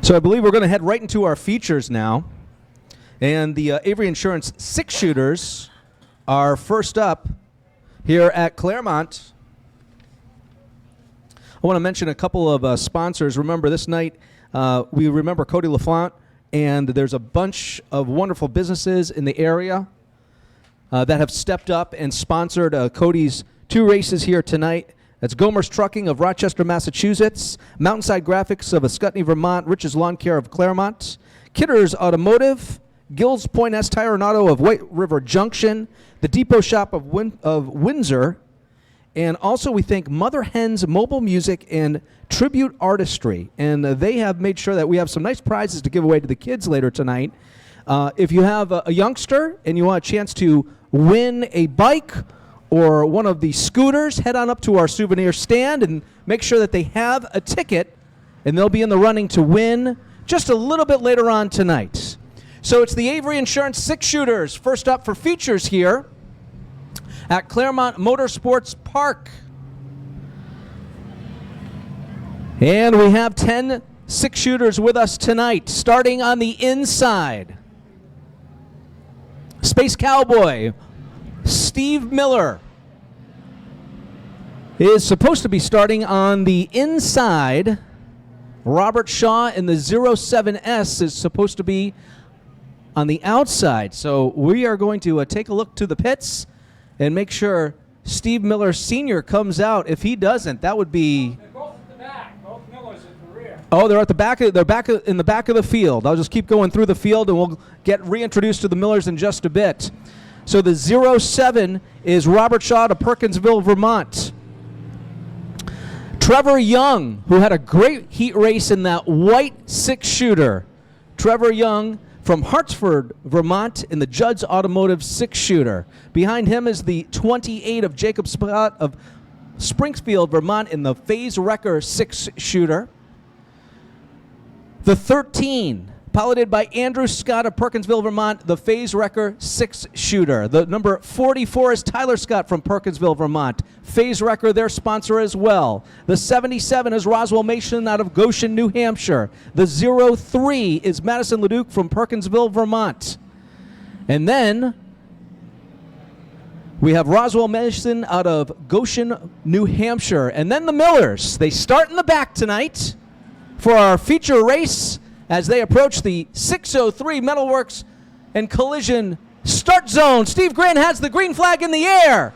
So I believe we're going to head right into our features now. And the Avery Insurance 6-shooters are first up here at Claremont. I want to mention a couple of sponsors. Remember, this night we remember Cody LaFont, and there's a bunch of wonderful businesses in the area that have stepped up and sponsored Cody's 2 races here tonight. That's Gomer's Trucking of Rochester, Massachusetts, Mountainside Graphics of Ascutney, Vermont, Rich's Lawn Care of Claremont, Kidder's Automotive, Gill's Point S Tire and Auto of White River Junction, the Depot Shop of Windsor, And also we thank Mother Hen's Mobile Music and Tribute Artistry. And they have made sure that we have some nice prizes to give away to the kids later tonight. If you have a youngster and you want a chance to win a bike or one of the scooters, head on up to our souvenir stand and make sure that they have a ticket, and they'll be in the running to win just a little bit later on tonight. So it's the Avery Insurance six-shooters. First up for features here at Claremont Motorsports Park. And we have 10 six-shooters with us tonight, starting on the inside. Space Cowboy Steve Miller is supposed to be starting on the inside. Robert Shaw in the 07S is supposed to be on the outside. So we are going to take a look to the pits and make sure Steve Miller Sr. comes out. If he doesn't, that would be... They're both at the back. Both Millers at the rear. Oh, they're at the back. In the back of the field. I'll just keep going through the field, and we'll get reintroduced to the Millers in just a bit. So the 07 is Robert Shaw to Perkinsville, Vermont. Trevor Young, who had a great heat race in that white six-shooter. Trevor Young from Hartsford, Vermont, in the Judd's Automotive six-shooter. Behind him is the 28 of Jacob Scott of Springfield, Vermont, in the Phase Wrecker six-shooter. The 13, piloted by Andrew Scott of Perkinsville, Vermont, the Phase Wrecker six-shooter. The number 44 is Tyler Scott from Perkinsville, Vermont. Phase Wrecker, their sponsor as well. The 77 is Roswell Mason out of Goshen, New Hampshire. The 03 is Madison Leduc from Perkinsville, Vermont. And then we have Roswell Mason out of Goshen, New Hampshire. And then the Millers. They start in the back tonight for our feature race as they approach the 603 Metalworks and Collision start zone. Steve Grant has the green flag in the air.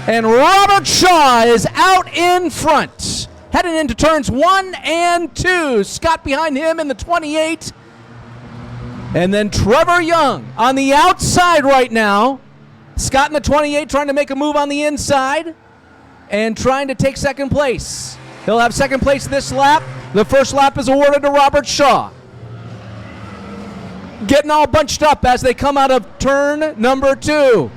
And Robert Shaw is out in front, heading into turns 1 and 2. Scott behind him in the 28. And then Trevor Young on the outside right now. Scott in the 28 trying to make a move on the inside and trying to take second place. He'll have second place this lap. The first lap is awarded to Robert Shaw. Getting all bunched up as they come out of turn number 2.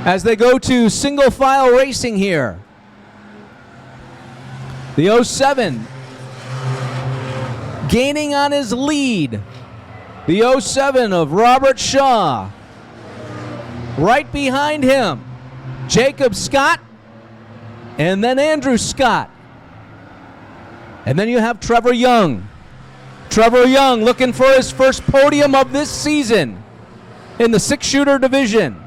As they go to single file racing here. The 07 gaining on his lead. The 07 of Robert Shaw. Right behind him, Jacob Scott, and then Andrew Scott. And then you have Trevor Young. Trevor Young looking for his first podium of this season in the six-shooter division.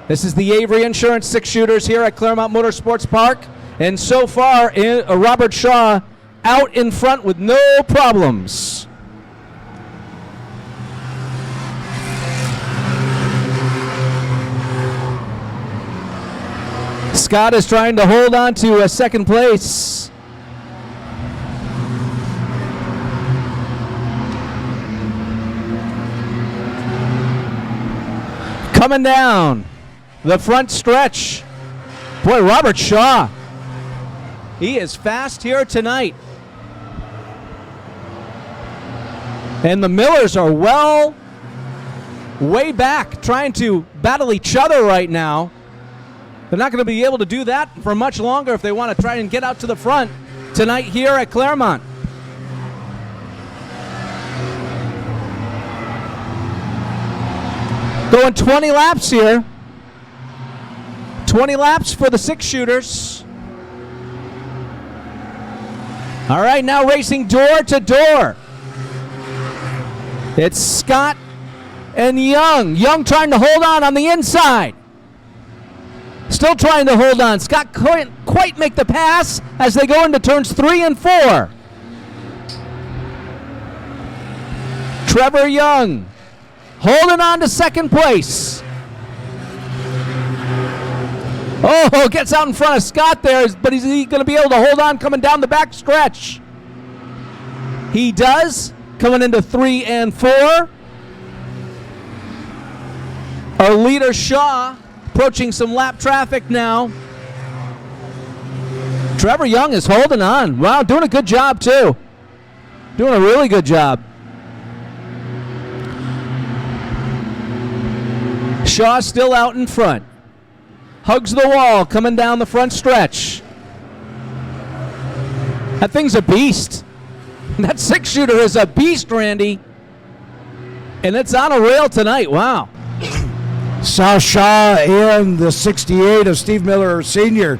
This is the Avery Insurance six-shooters here at Claremont Motorsports Park. And so far, Robert Shaw out in front with no problems. Scott is trying to hold on to a second place. Coming down the front stretch. Boy, Robert Shaw. He is fast here tonight. And the Millers are way back, trying to battle each other right now. They're not going to be able to do that for much longer if they want to try and get out to the front tonight here at Claremont. Going 20 laps here. 20 laps for the six-shooters. All right, now racing door to door. It's Scott and Young. Young trying to hold on the inside. Still trying to hold on. Scott couldn't quite make the pass as they go into turns 3 and 4. Trevor Young holding on to second place. Oh, gets out in front of Scott there, but is he going to be able to hold on coming down the back stretch? He does, coming into 3 and 4. Our leader, Shaw, approaching some lap traffic now. Trevor Young is holding on. Wow, doing a good job, too. Doing a really good job. Shaw still out in front. Hugs the wall coming down the front stretch. That thing's a beast. That six-shooter is a beast, Randy. And it's on a rail tonight. Wow. Saw Shaw and the 68 of Steve Miller Sr.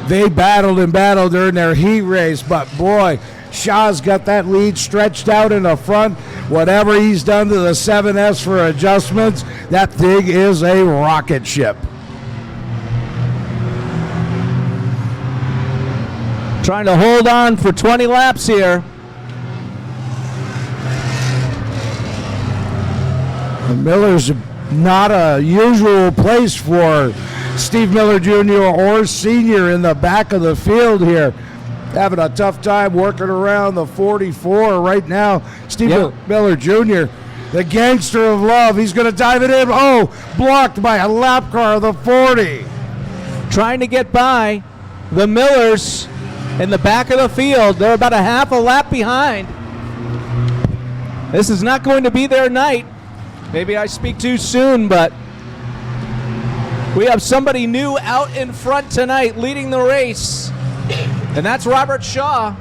They battled and battled during their heat race, but boy, Shaw's got that lead stretched out in the front. Whatever he's done to the 7S for adjustments, that thing is a rocket ship. Trying to hold on for 20 laps here. And Miller's not a usual place for Steve Miller Jr. or Sr. in the back of the field here. Having a tough time working around the 44 right now. Steve Miller Jr., the gangster of love. He's going to dive it in. Oh, blocked by a lap car of the 40. Trying to get by the Millers in the back of the field. They're about a half a lap behind. This is not going to be their night. Maybe I speak too soon, but we have somebody new out in front tonight leading the race, and that's Robert Shaw.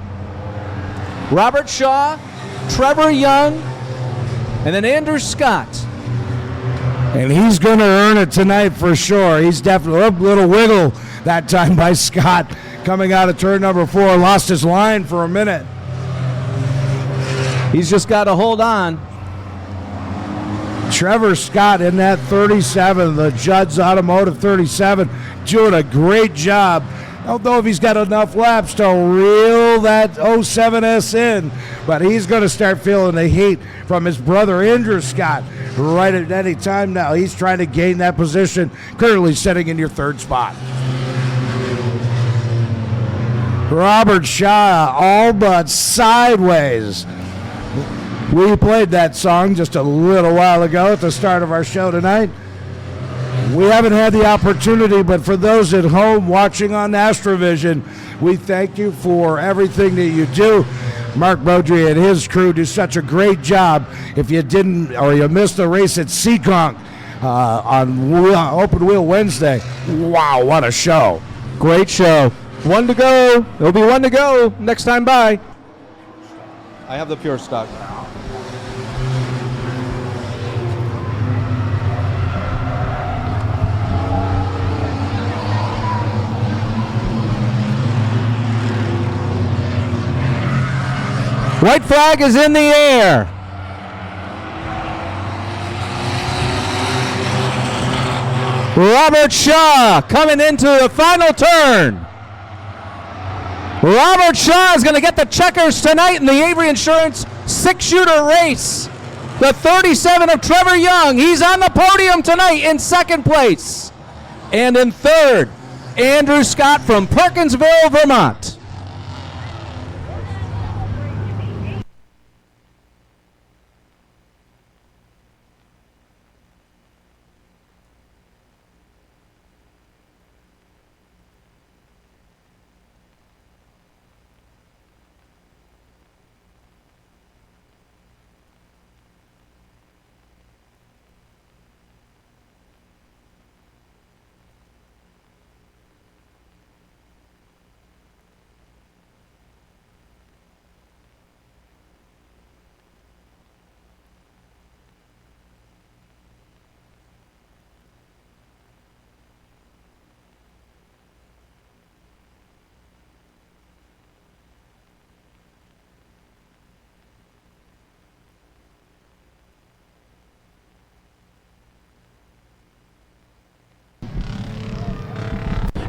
Robert Shaw, Trevor Young, and then Andrew Scott. And he's going to earn it tonight for sure. He's definitely a little wiggle that time by Scott coming out of turn number 4. Lost his line for a minute. He's just got to hold on. Trevor Scott in that 37, the Judd's Automotive 37, doing a great job. I don't know if he's got enough laps to reel that 07S in, but he's going to start feeling the heat from his brother Andrew Scott right at any time now. He's trying to gain that position, currently sitting in your third spot. Robert Shaw all but sideways. We played that song just a little while ago at the start of our show tonight. We haven't had the opportunity, but for those at home watching on Astrovision, we thank you for everything that you do. Mark Beaudry and his crew do such a great job. If you didn't or you missed the race at Seekonk on Open Wheel Wednesday, wow, what a show. Great show. One to go. There'll be one to go next time by. I have the pure stock. White flag is in the air. Robert Shaw coming into the final turn. Robert Shaw is going to get the checkers tonight in the Avery Insurance six-shooter race. The 37 of Trevor Young, he's on the podium tonight in second place. And in third, Andrew Scott from Perkinsville, Vermont.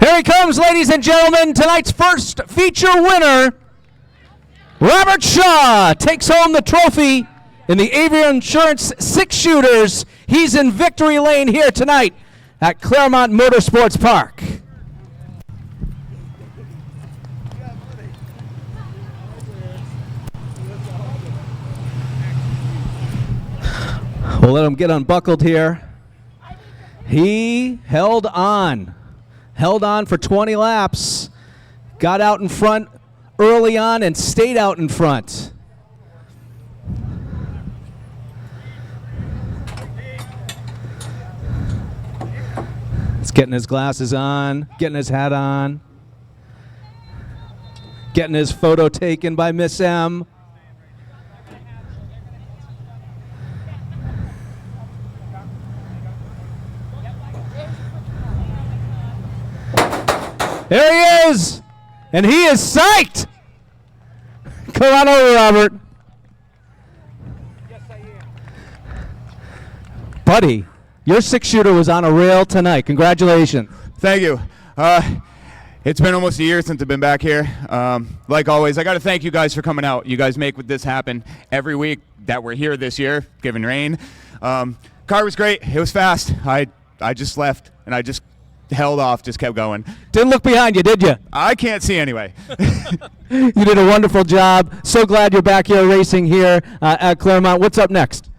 Here he comes, ladies and gentlemen, tonight's first feature winner. Robert Shaw takes home the trophy in the Avery Insurance six-shooters. He's in victory lane here tonight at Claremont Motorsports Park. We'll let him get unbuckled here. He held on for 20 laps, got out in front early on and stayed out in front. He's getting his glasses on, getting his hat on, getting his photo taken by Miss M. There he is, and he is psyched. Come on over, Robert. Yes, I am. Buddy, your six-shooter was on a rail tonight. Congratulations. Thank you. It's been almost a year since I've been back here. Like always, I got to thank you guys for coming out. You guys make this happen every week that we're here this year, given rain. Car was great. It was fast. I just left, and I just held off, just kept going. Didn't look behind you, did you? I can't see anyway. You did a wonderful job. So glad you're back here racing here at Claremont. What's up next?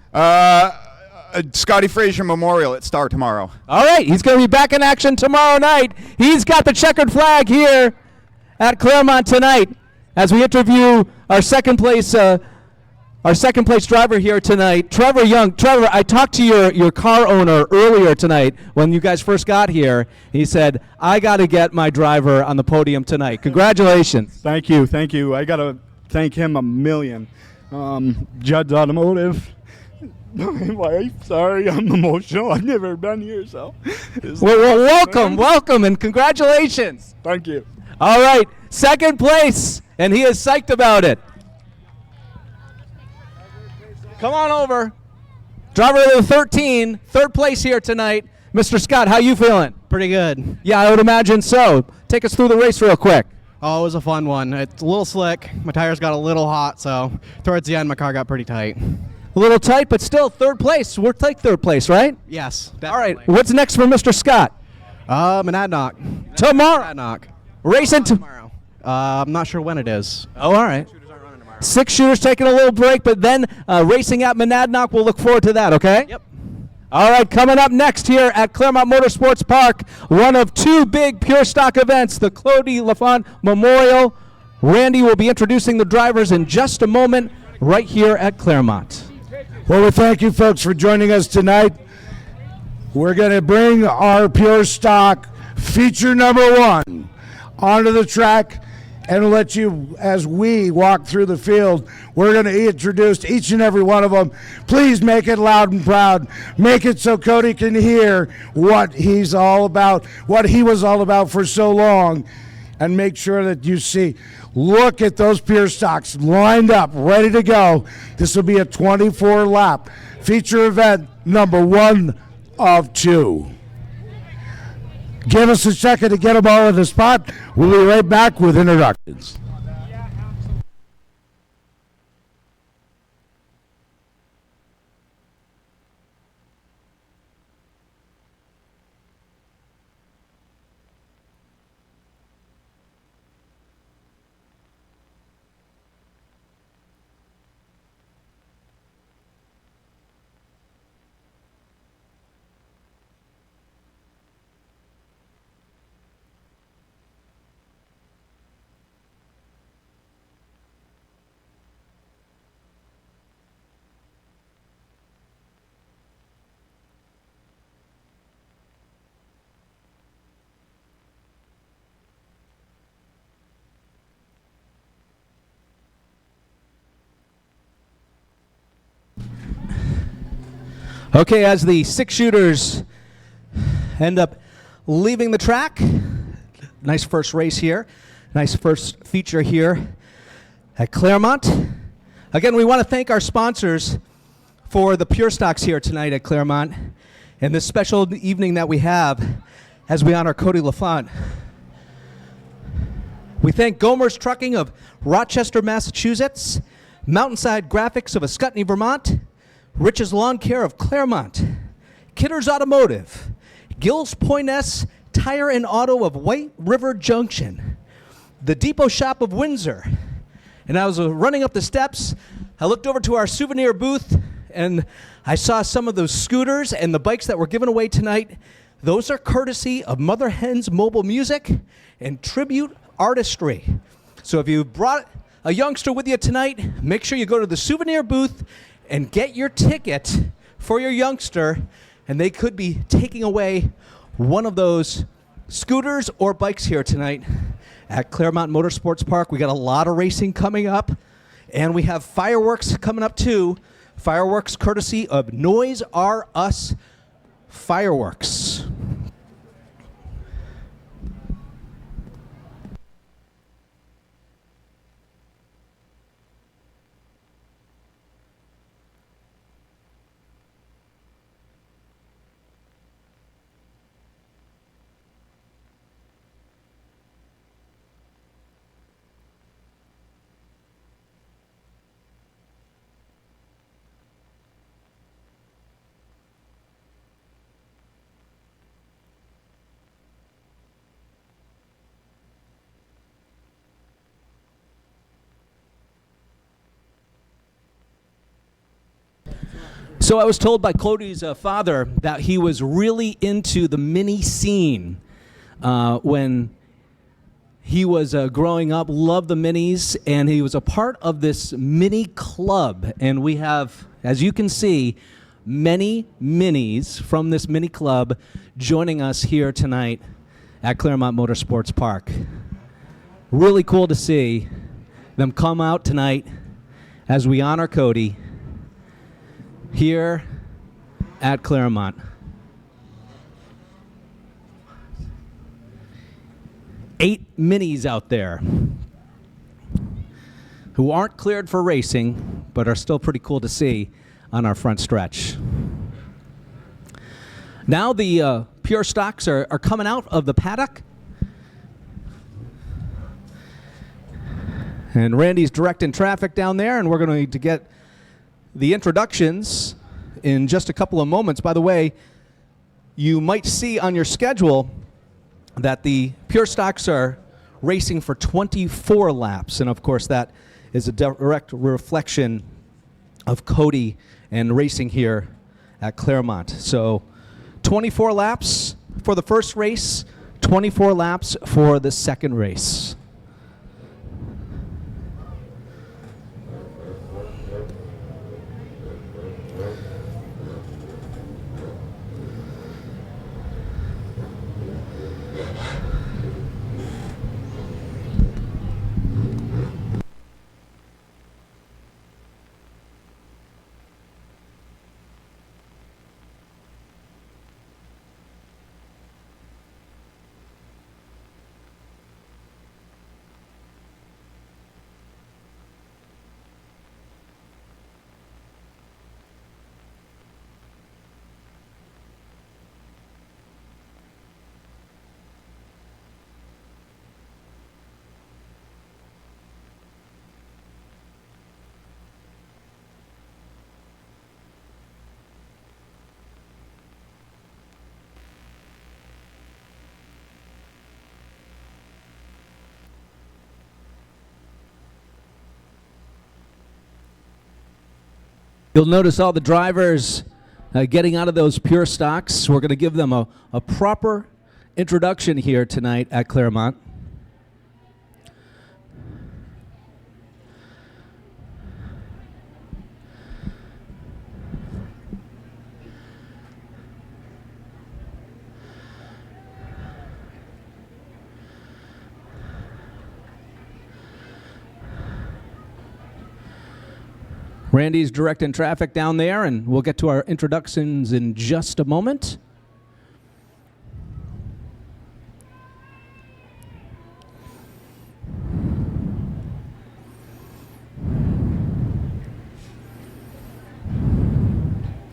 Scotty Frazier Memorial at Star tomorrow. All right, he's going to be back in action tomorrow night. He's got the checkered flag here at Claremont tonight as we interview our second place driver here tonight, Trevor Young. Trevor, I talked to your car owner earlier tonight when you guys first got here. He said, I got to get my driver on the podium tonight. Congratulations. Thank you. I got to thank him a million. Judd's Automotive. My wife, sorry, I'm emotional. I've never been here, so. Well, welcome, and congratulations. Thank you. All right, second place, and he is psyched about it. Come on over. Driver of the 13, third place here tonight. Mr. Scott, how you feeling? Pretty good. Yeah, I would imagine so. Take us through the race real quick. Oh, it was a fun one. It's a little slick. My tires got a little hot, so towards the end, my car got pretty tight. A little tight, but still third place. We'll take third place, right? Yes, definitely. All right, what's next for Mr. Scott? Monadnock. Tomorrow. Monadnock. Racing Tomorrow. I'm not sure when it is. Oh, all right. Six shooters taking a little break, but then racing at Monadnock. We'll look forward to that, okay? Yep. All right, coming up next here at Claremont Motorsports Park, one of two big pure stock events, the Cody LaFont Memorial. Randy will be introducing the drivers in just a moment right here at Claremont. Well, we thank you folks for joining us tonight. We're going to bring our pure stock feature number one onto the track and let you, as we walk through the field, we're going to introduce each and every one of them. Please make it loud and proud. Make it so Cody can hear what he's all about, what he was all about for so long, and make sure that you see. Look at those pure stocks lined up, ready to go. This will be a 24-lap feature event number one of two. Give us a second to get them all in the spot. We'll be right back with introductions. Okay, as the six shooters end up leaving the track, nice first race here, nice first feature here at Claremont. Again, we want to thank our sponsors for the pure stocks here tonight at Claremont and this special evening that we have as we honor Cody LaFont. We thank Gomer's Trucking of Rochester, Massachusetts, Mountainside Graphics of Ascutney, Vermont, Rich's Lawn Care of Claremont, Kidder's Automotive, Gills Poyness Tire and Auto of White River Junction, the Depot Shop of Windsor. And I was running up the steps, I looked over to our souvenir booth, And I saw some of those scooters and the bikes that were given away tonight. Those are courtesy of Mother Hen's Mobile Music and Tribute Artistry. So if you brought a youngster with you tonight, make sure you go to the souvenir booth and get your ticket for your youngster, and they could be taking away one of those scooters or bikes here tonight at Claremont Motorsports Park. We got a lot of racing coming up, and we have fireworks coming up too. Fireworks courtesy of Noise R Us Fireworks. So I was told by Cody's father that he was really into the mini scene when he was growing up, loved the minis, and he was a part of this mini club. And we have, as you can see, many minis from this mini club joining us here tonight at Claremont Motorsports Park. Really cool to see them come out tonight as we honor Cody here at Claremont. 8 minis out there who aren't cleared for racing, but are still pretty cool to see on our front stretch. Now the pure stocks are coming out of the paddock. And Randy's directing traffic down there, and we're going to get the introductions in just a couple of moments. By the way, you might see on your schedule that the pure stocks are racing for 24 laps, and of course that is a direct reflection of Cody and racing here at Claremont. So 24 laps for the first race, 24 laps for the second race. You'll notice all the drivers getting out of those pure stocks. We're going to give them a proper introduction here tonight at Claremont. Randy's directing traffic down there, and we'll get to our introductions in just a moment.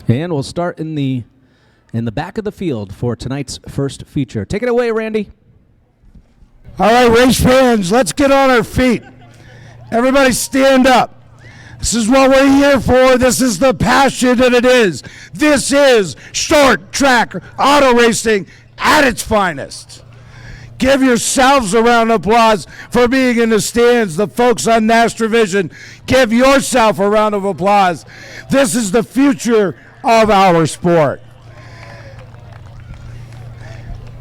And we'll start in the back of the field for tonight's first feature. Take it away, Randy. All right, race fans, let's get on our feet. Everybody stand up. This is what we're here for. This is the passion that it is. This is short track auto racing at its finest. Give yourselves a round of applause for being in the stands. The folks on Nastrovision, give yourself a round of applause. This is the future of our sport.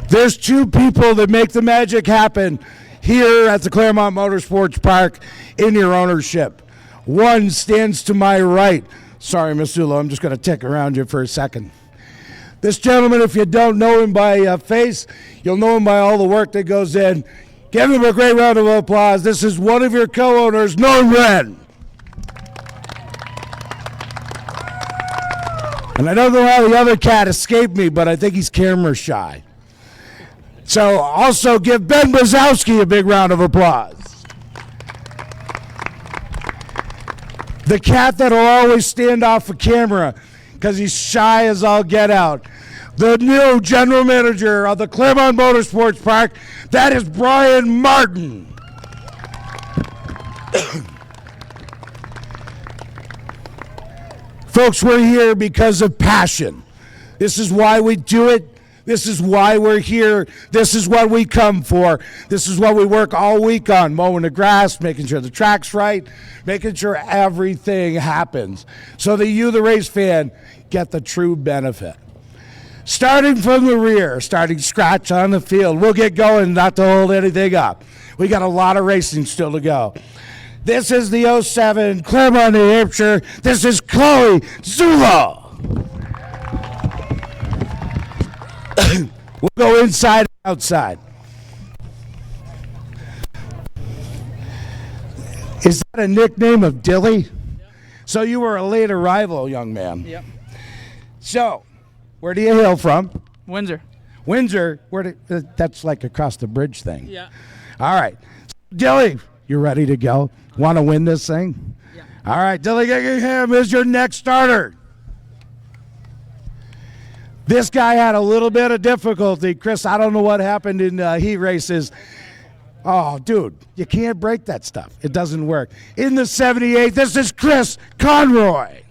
There's two people that make the magic happen here at the Claremont Motorsports Park in your ownership. One stands to my right. Sorry, Miss Zula, I'm just going to tick around you for a second. This gentleman, if you don't know him by face, you'll know him by all the work that goes in. Give him a great round of applause. This is one of your co-owners, Norm Wren. And I don't know how the other cat escaped me, but I think he's camera shy. So also give Ben Brzezowski a big round of applause. The cat that'll always stand off of camera because he's shy as all get out. The new general manager of the Claremont Motorsports Park, that is Brian Martin. Folks, we're here because of passion. This is why we do it. This is why we're here. This is what we come for. This is what we work all week on, mowing the grass, making sure the track's right, making sure everything happens so that you, the race fan, get the true benefit. Starting from the rear, starting scratch on the field. We'll get going, not to hold anything up. We got a lot of racing still to go. This is the 07 Claremont, New Hampshire. This is Chloe Zula. We'll go inside and outside. Is that a nickname of Dilly? Yep. So you were a late arrival, young man. Yep. So, where do you hail from? Windsor. Windsor. That's like across the bridge thing. Yeah. All right. Dilly, you ready to go? Want to win this thing? Yeah. All right. Dilly Giggingham is your next starter. This guy had a little bit of difficulty. Chris, I don't know what happened in heat races. Oh, dude, you can't break that stuff. It doesn't work. In the 78, this is Chris Conroy.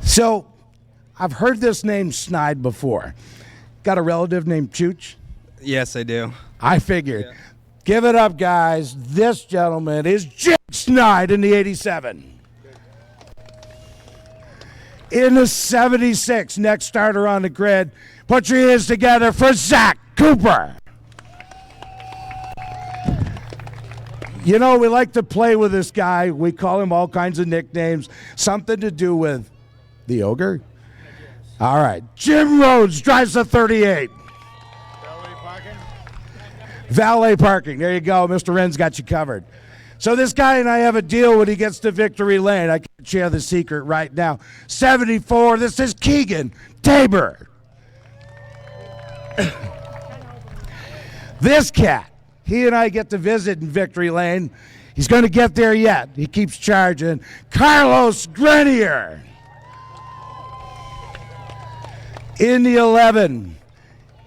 So, I've heard this name snide before. Got a relative named Chooch? Yes, I do. I figured. Yeah. Give it up, guys. This gentleman is Jake Snide in the 87. In the 76, next starter on the grid. Put your hands together for Zach Cooper. You know, we like to play with this guy. We call him all kinds of nicknames. Something to do with the ogre? All right. Jim Rhodes drives a 38. Valet parking. There you go. Mr. Wren's got you covered. So this guy and I have a deal when he gets to victory lane. I can't share the secret right now. 74. This is Keegan Tabor. This cat, he and I get to visit in victory lane. He's going to get there yet. He keeps charging. Carlos Grenier. In the 11.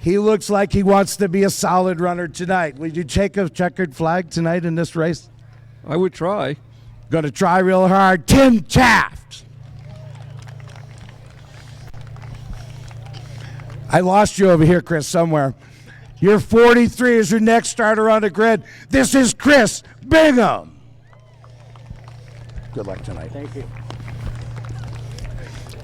He looks like he wants to be a solid runner tonight. Would you take a checkered flag tonight in this race? I would try. Going to try real hard. Tim Taft. I lost you over here, Chris, somewhere. Your 43 is your next starter on the grid. This is Chris Bingham. Good luck tonight. Thank you.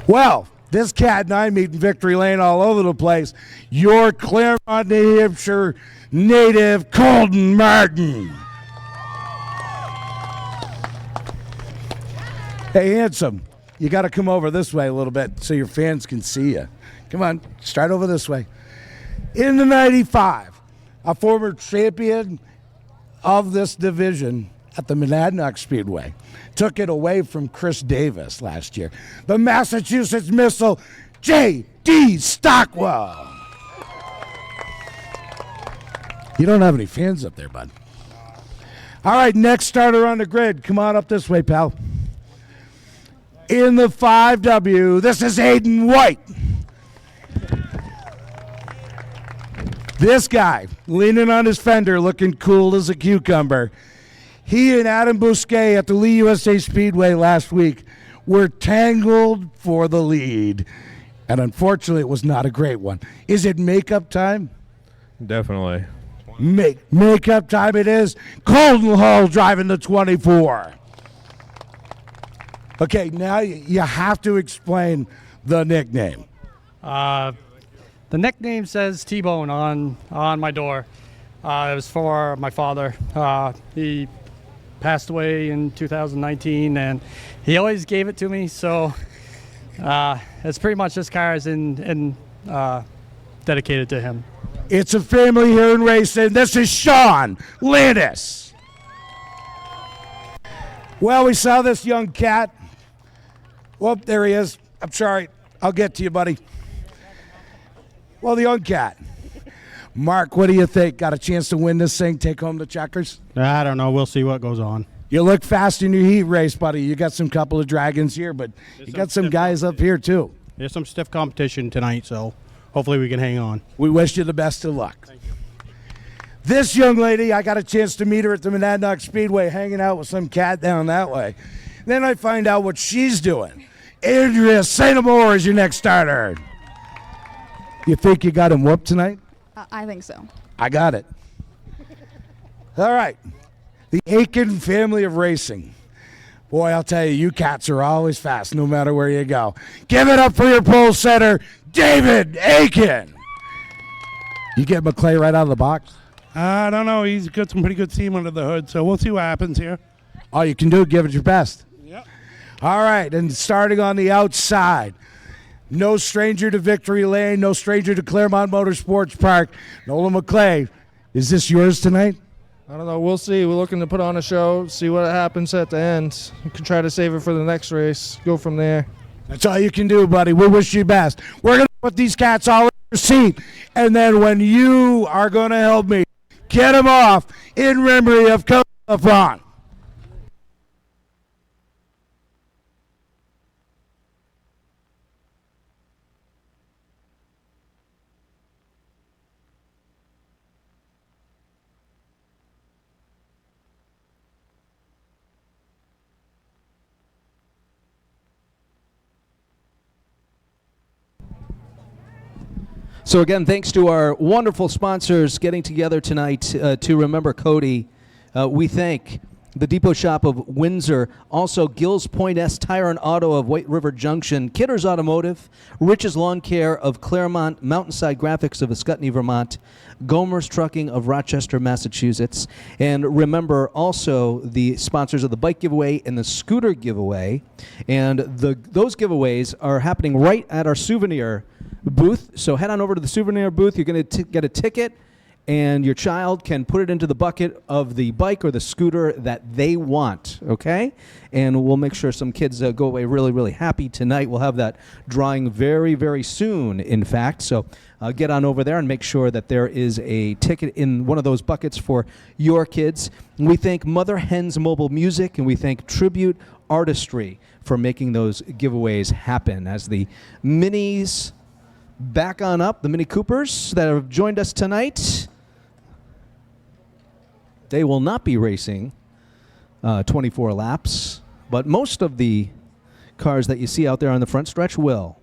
Well, this cat and I meet in victory lane all over the place. Your Claremont, New Hampshire native, Colton Martin. Hey, handsome, you got to come over this way a little bit so your fans can see you. Come on, start over this way. In the 95, a former champion of this division at the Monadnock Speedway. Took it away from Chris Davis last year. The Massachusetts Missile, J.D. Stockwell. You don't have any fans up there, bud. All right, next starter on the grid. Come on up this way, pal. In the 5W, this is Aiden White. This guy, leaning on his fender, looking cool as a cucumber. He and Adam Bousquet at the Lee USA Speedway last week were tangled for the lead. And unfortunately, it was not a great one. Is it makeup time? Definitely. Makeup time it is. Colton Hall driving the 24. Okay, now you have to explain the nickname. The nickname says T-Bone on my door. It was for my father. He passed away in 2019, and he always gave it to me. So it's pretty much this car is dedicated to him. It's a family here in racing. This is Sean Landis. Well, we saw this young cat. Well, there he is. I'm sorry. I'll get to you, buddy. Well, the young cat. Mark, what do you think? Got a chance to win this thing, take home the checkers? I don't know. We'll see what goes on. You look fast in your heat race, buddy. You got some couple of dragons here, but you got some guys up here, too. There's some stiff competition tonight, so hopefully we can hang on. We wish you the best of luck. Thank you. This young lady, I got a chance to meet her at the Monadnock Speedway, hanging out with some cat down that way. Then I find out what she's doing. Andrea St. Amour is your next starter. You think you got him whooped tonight? I think so. I got it. All right. The Aiken family of racing. Boy, I'll tell you, you cats are always fast no matter where you go. Give it up for your pole setter, David Aiken. You get McClay right out of the box? I don't know. He's got some pretty good team under the hood, so we'll see what happens here. All you can do is give it your best. Yep. All right, and starting on the outside, no stranger to Victory Lane, no stranger to Claremont Motorsports Park. Nolan McClay, is this yours tonight? I don't know. We'll see. We're looking to put on a show, see what happens at the end. We can try to save it for the next race. Go from there. That's all you can do, buddy. We wish you best. We're going to put these cats all in your seat, and then when you are going to help me get them off in memory of Cody LaFont. So again, thanks to our wonderful sponsors getting together tonight to remember Cody. We thank the Depot Shop of Windsor, also Gills Point S Tire and Auto of White River Junction, Kidder's Automotive, Rich's Lawn Care of Claremont, Mountainside Graphics of Ascutney, Vermont, Gomer's Trucking of Rochester, Massachusetts, and remember also the sponsors of the bike giveaway and the scooter giveaway. And those giveaways are happening right at our souvenir booth. So head on over to the souvenir booth. You're going to get a ticket, and your child can put it into the bucket of the bike or the scooter that they want, okay? And we'll make sure some kids go away really, really happy tonight. We'll have that drawing very, very soon, in fact. So get on over there and make sure that there is a ticket in one of those buckets for your kids. We thank Mother Hen's Mobile Music, and we thank Tribute Artistry for making those giveaways happen. As the minis back on up, the Mini Coopers that have joined us tonight, they will not be racing 24 laps, but most of the cars that you see out there on the front stretch will.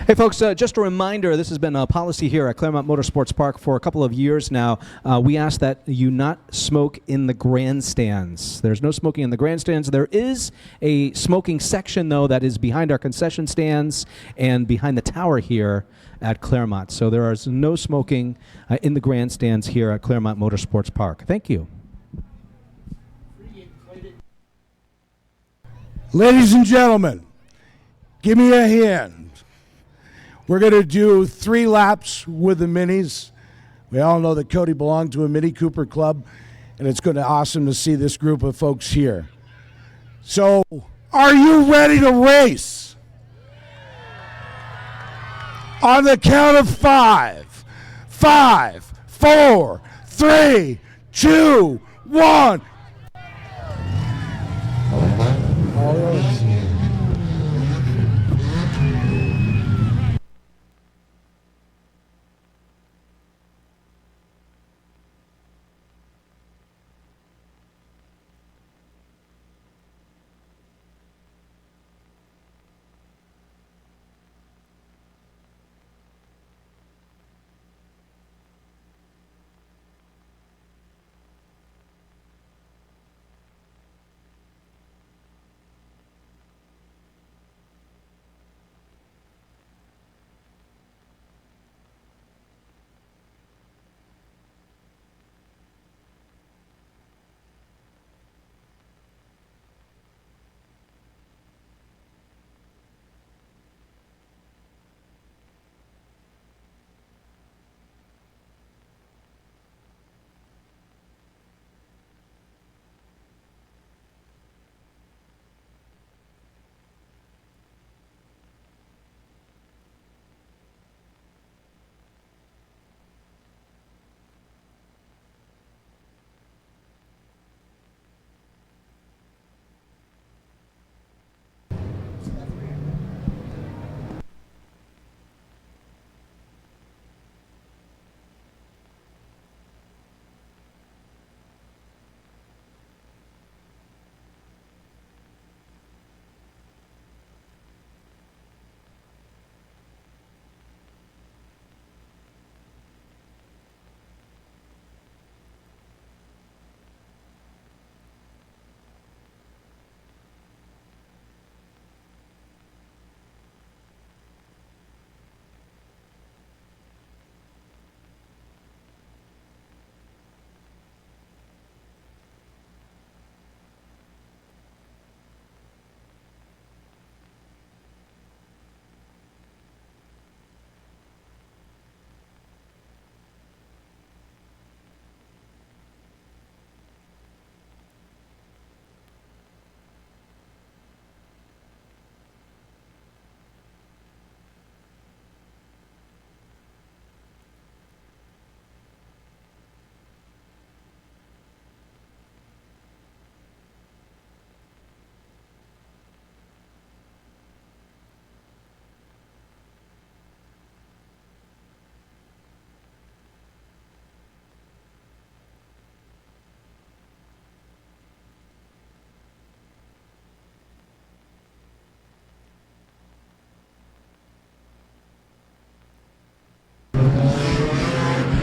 Hey, folks, just a reminder, this has been a policy here at Claremont Motorsports Park for a couple of years now. We ask that you not smoke in the grandstands. There's no smoking in the grandstands. There is a smoking section, though, that is behind our concession stands and behind the tower here at Claremont. So there is no smoking in the grandstands here at Claremont Motorsports Park. Thank you. Ladies and gentlemen, give me a hand. We're going to do 3 laps with the minis. We all know that Cody belonged to a Mini Cooper club, and it's going to be awesome to see this group of folks here. So, are you ready to race? On the count of 5. 5, 4, 3, 2, 1. All right.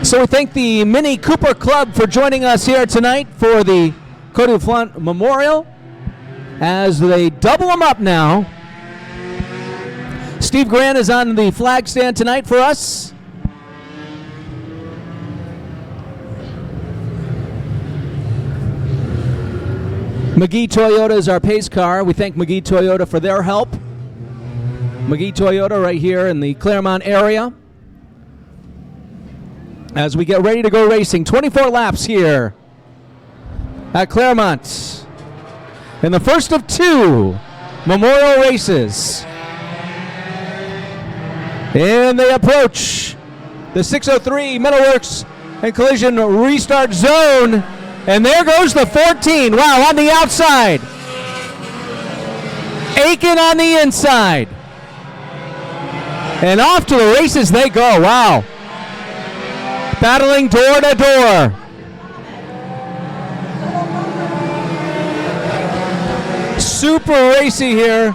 So we thank the Mini Cooper Club for joining us here tonight for the Cody LaFont Memorial as they double them up now. Steve Grant is on the flag stand tonight for us. McGee Toyota is our pace car. We thank McGee Toyota for their help. McGee Toyota right here in the Claremont area. As we get ready to go racing, 24 laps here at Claremont in the first of 2 memorial races. And they approach the 603 Metalworks and Collision restart zone. And there goes the 14. Wow, on the outside. Aiken on the inside. And off to the races they go. Wow. Battling door to door. Super racy here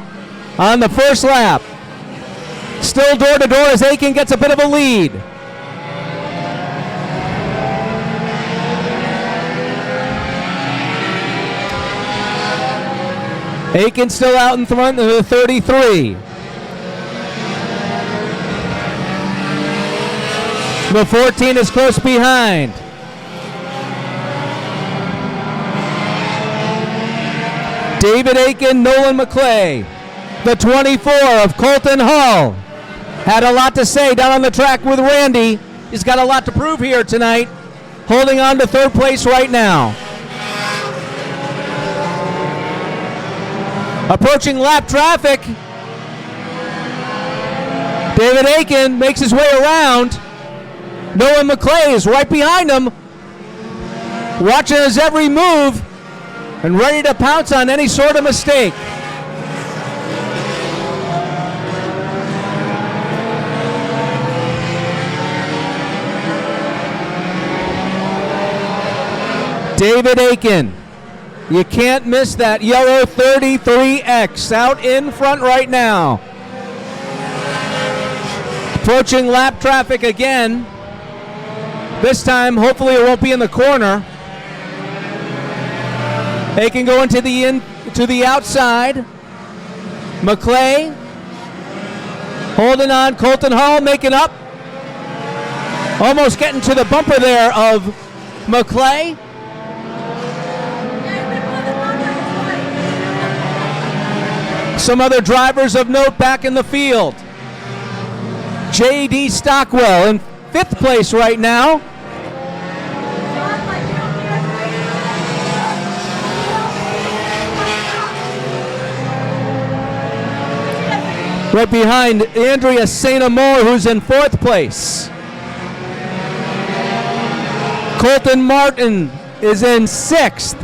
on the first lap. Still door to door as Aiken gets a bit of a lead. Aiken still out in front of the 33. The 14 is close behind. David Aiken, Nolan McClay. The 24 of Colton Hall. Had a lot to say down on the track with Randy. He's got a lot to prove here tonight. Holding on to third place right now. Approaching lap traffic. David Aiken makes his way around. Nolan McClay is right behind him, watching his every move and ready to pounce on any sort of mistake. David Aiken, you can't miss that yellow 33X out in front right now. Approaching lap traffic again. This time, hopefully it won't be in the corner. Aiken going to the outside. McClay holding on. Colton Hall making up. Almost getting to the bumper there of McClay. Some other drivers of note back in the field. J.D. Stockwell in 5th place right now. Right behind Andrea St. Amour, who's in 4th place. Colton Martin is in 6th.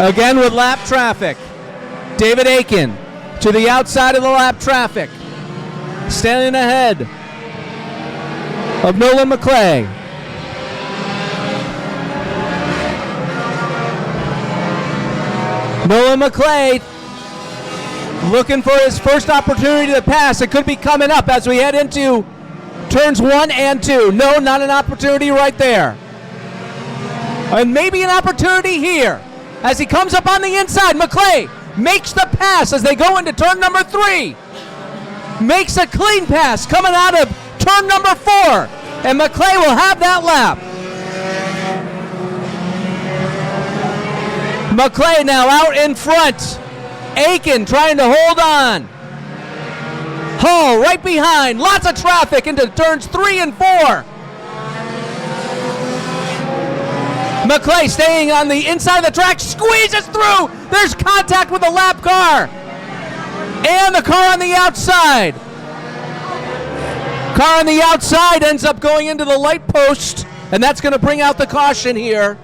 Again with lap traffic. David Aiken to the outside of the lap traffic. Standing ahead of Nolan McClay. Nolan McClay looking for his first opportunity to pass. It could be coming up as we head into turns 1 and 2. No, not an opportunity right there. And maybe an opportunity here. As he comes up on the inside, McClay makes the pass as they go into turn number 3. Makes a clean pass coming out of turn number 4. And McClay will have that lap. McClay now out in front. Aiken trying to hold on. Hall right behind. Lots of traffic into turns 3 and 4. McClay staying on the inside of the track, squeezes through. There's contact with the lap car. And the car on the outside. Car on the outside ends up going into the light post, and that's going to bring out the caution here.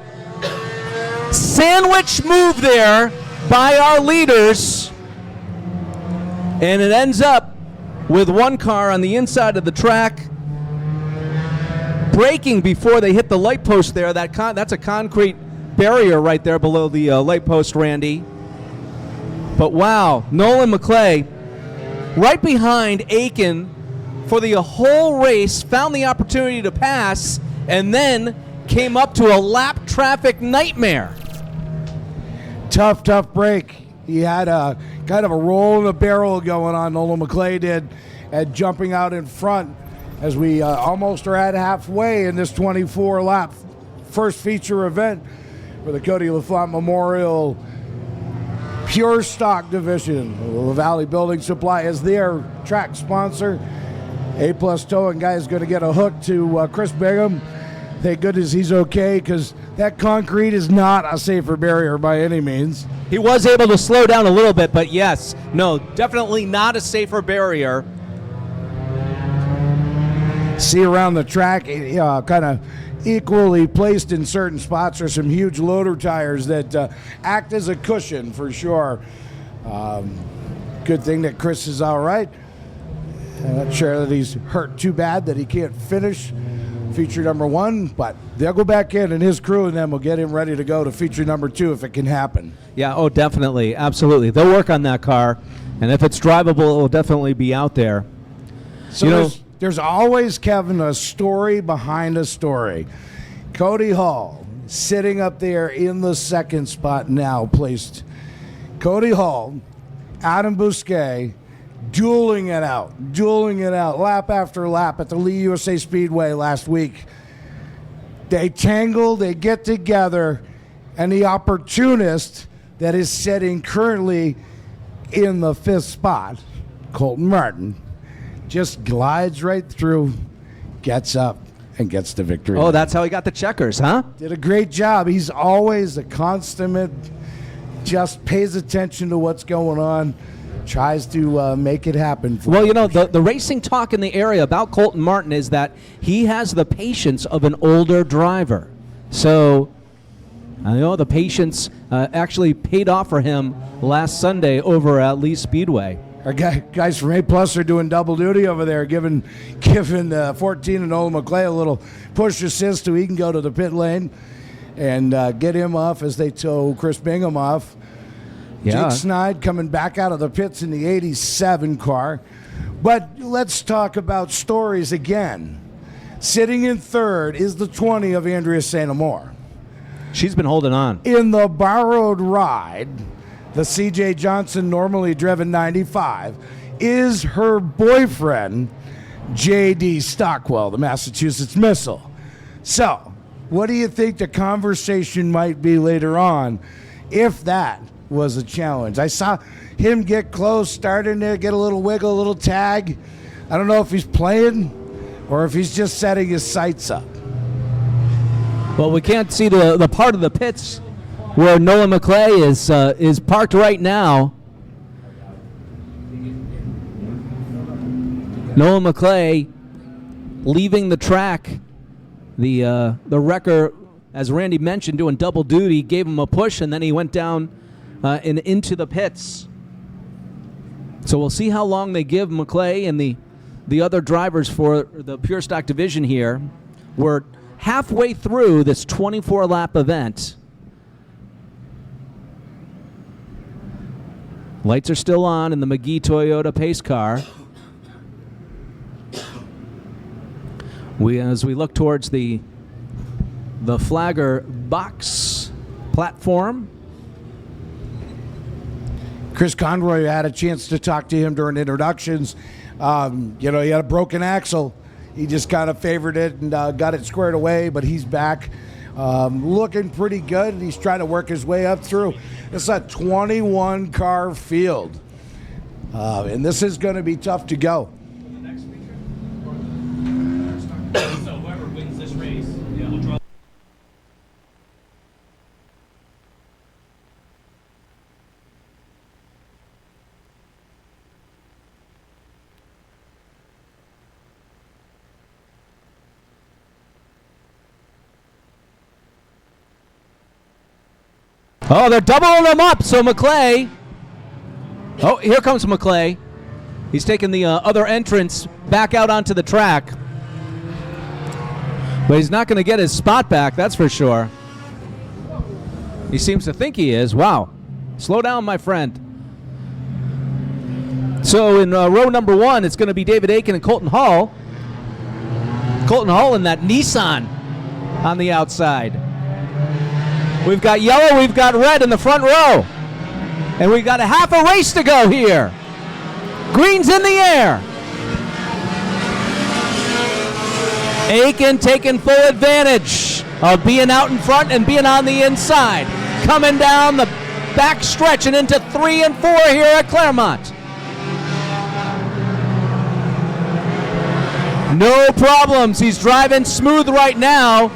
Sandwich move there by our leaders. And it ends up with one car on the inside of the track braking before they hit the light post there. That's a concrete barrier right there below the light post, Randy. But wow, Nolan McClay right behind Aiken for the whole race, found the opportunity to pass, and then came up to a lap traffic nightmare. Tough break. He had a kind of a roll in the barrel going on, Nolan McClay did, and jumping out in front as we almost are at halfway in this 24-lap first feature event for the Cody LaFont Memorial Pure Stock Division. La Valley Building Supply is their track sponsor. A-Plus Towing guy is going to get a hook to Chris Bingham. Thank goodness he's okay, because that concrete is not a safer barrier by any means. He was able to slow down a little bit, but yes, no, definitely not a safer barrier. See around the track, kind of equally placed in certain spots are some huge loader tires that act as a cushion for sure. Good thing that Chris is all right. I'm not sure that he's hurt too bad that he can't finish feature number 1, but they'll go back in and his crew and then we'll get him ready to go to feature number 2 if it can happen. Yeah, oh, definitely. Absolutely. They'll work on that car, and if it's drivable, it will definitely be out there. So there's always, Kevin, a story behind a story. Cody Hall sitting up there in the second spot now, placed. Cody Hall, Adam Bousquet, dueling it out, lap after lap at the Lee USA Speedway last week. They tangle, they get together, and the opportunist that is sitting currently in the 5th spot, Colton Martin, just glides right through, gets up, and gets the victory. Oh, that's how he got the checkers, huh? Did a great job. He's always a consummate, just pays attention to what's going on, tries to make it happen. Well, you know, the racing talk in the area about Colton Martin is that he has the patience of an older driver. So, I know the patience actually paid off for him last Sunday over at Lee Speedway. Our guys from A Plus are doing double duty over there, giving 14 and Nolan McClay a little push assist so he can go to the pit lane and get him off as they tow Chris Bingham off. Yeah. Jake Snide coming back out of the pits in the 87 car. But let's talk about stories again. Sitting in 3rd is the 20 of Andrea St. Amour. She's been holding on. In the borrowed ride, the C.J. Johnson normally driven 95, is her boyfriend, J.D. Stockwell, the Massachusetts Missile. So, what do you think the conversation might be later on if that was a challenge? I saw him get close, starting to get a little wiggle, a little tag. I don't know if he's playing or if he's just setting his sights up. Well, we can't see the part of the pits where Nolan McClay is parked right now. Nolan McClay leaving the track. The wrecker, as Randy mentioned, doing double duty, gave him a push, and then he went down and into the pits. So we'll see how long they give McClay and the other drivers for the Pure Stock division here. We're halfway through this 24-lap event. Lights are still on in the McGee Toyota pace car. As we look towards the flagger box platform. Chris Conroy had a chance to talk to him during introductions. He had a broken axle. He just kind of favored it and got it squared away, but he's back. Looking pretty good. He's trying to work his way up through. It's a 21-car field, and this is going to be tough to go. So whoever wins this race, will draw. Oh, they're doubling them up, so McClay. Oh, here comes McClay. He's taking the other entrance back out onto the track. But he's not going to get his spot back, that's for sure. He seems to think he is. Wow. Slow down, my friend. So in row number 1, it's going to be David Aiken and Colton Hall. Colton Hall in that Nissan on the outside. We've got yellow, we've got red in the front row. And we've got a half a race to go here. Green's in the air. Aiken taking full advantage of being out in front and being on the inside. Coming down the back stretch and into 3 and 4 here at Claremont. No problems. He's driving smooth right now.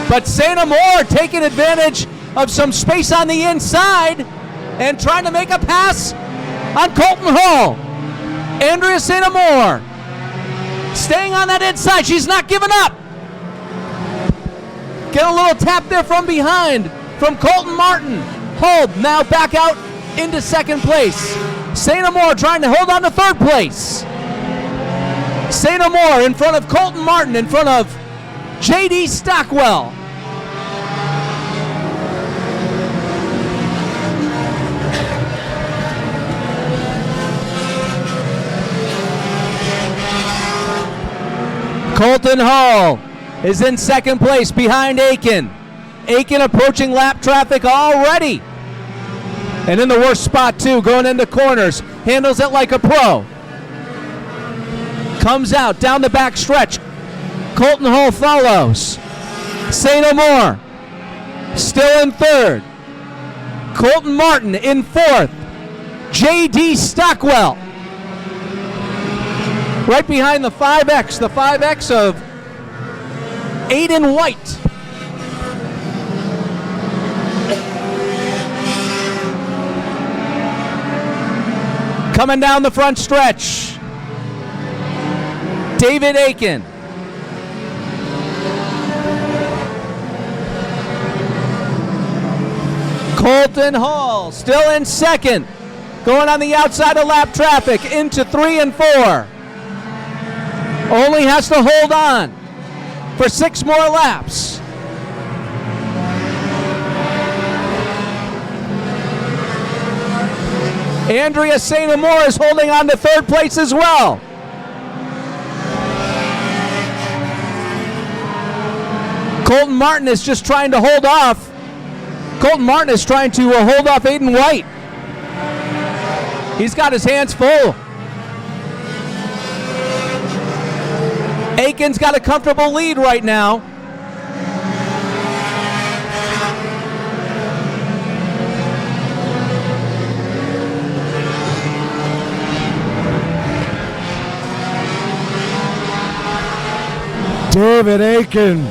But St. Amour taking advantage of some space on the inside and trying to make a pass on Colton Hall. Andrea St. Amour staying on that inside. She's not giving up. Get a little tap there from behind from Colton Martin. Hold now back out into second place. St. Amour trying to hold on to third place. St. Amour in front of Colton Martin, in front of J.D. Stockwell. Colton Hall is in second place behind Aiken. Aiken approaching lap traffic already. And in the worst spot too, going into corners. Handles it like a pro. Comes out down the back stretch. Colton Hall follows. St. Amour still in third. Colton Martin in fourth. J.D. Stockwell right behind the 5X of Aiden White. Coming down the front stretch, David Aiken. Colton Hall still in second, going on the outside of lap traffic into 3 and 4. Only has to hold on for 6 more laps. Andrea St. Amour is holding on to third place as well. Colton Martin is just trying to hold off. Colton Martin is trying to hold off Aiden White. He's got his hands full. Aiken's got a comfortable lead right now. David Aiken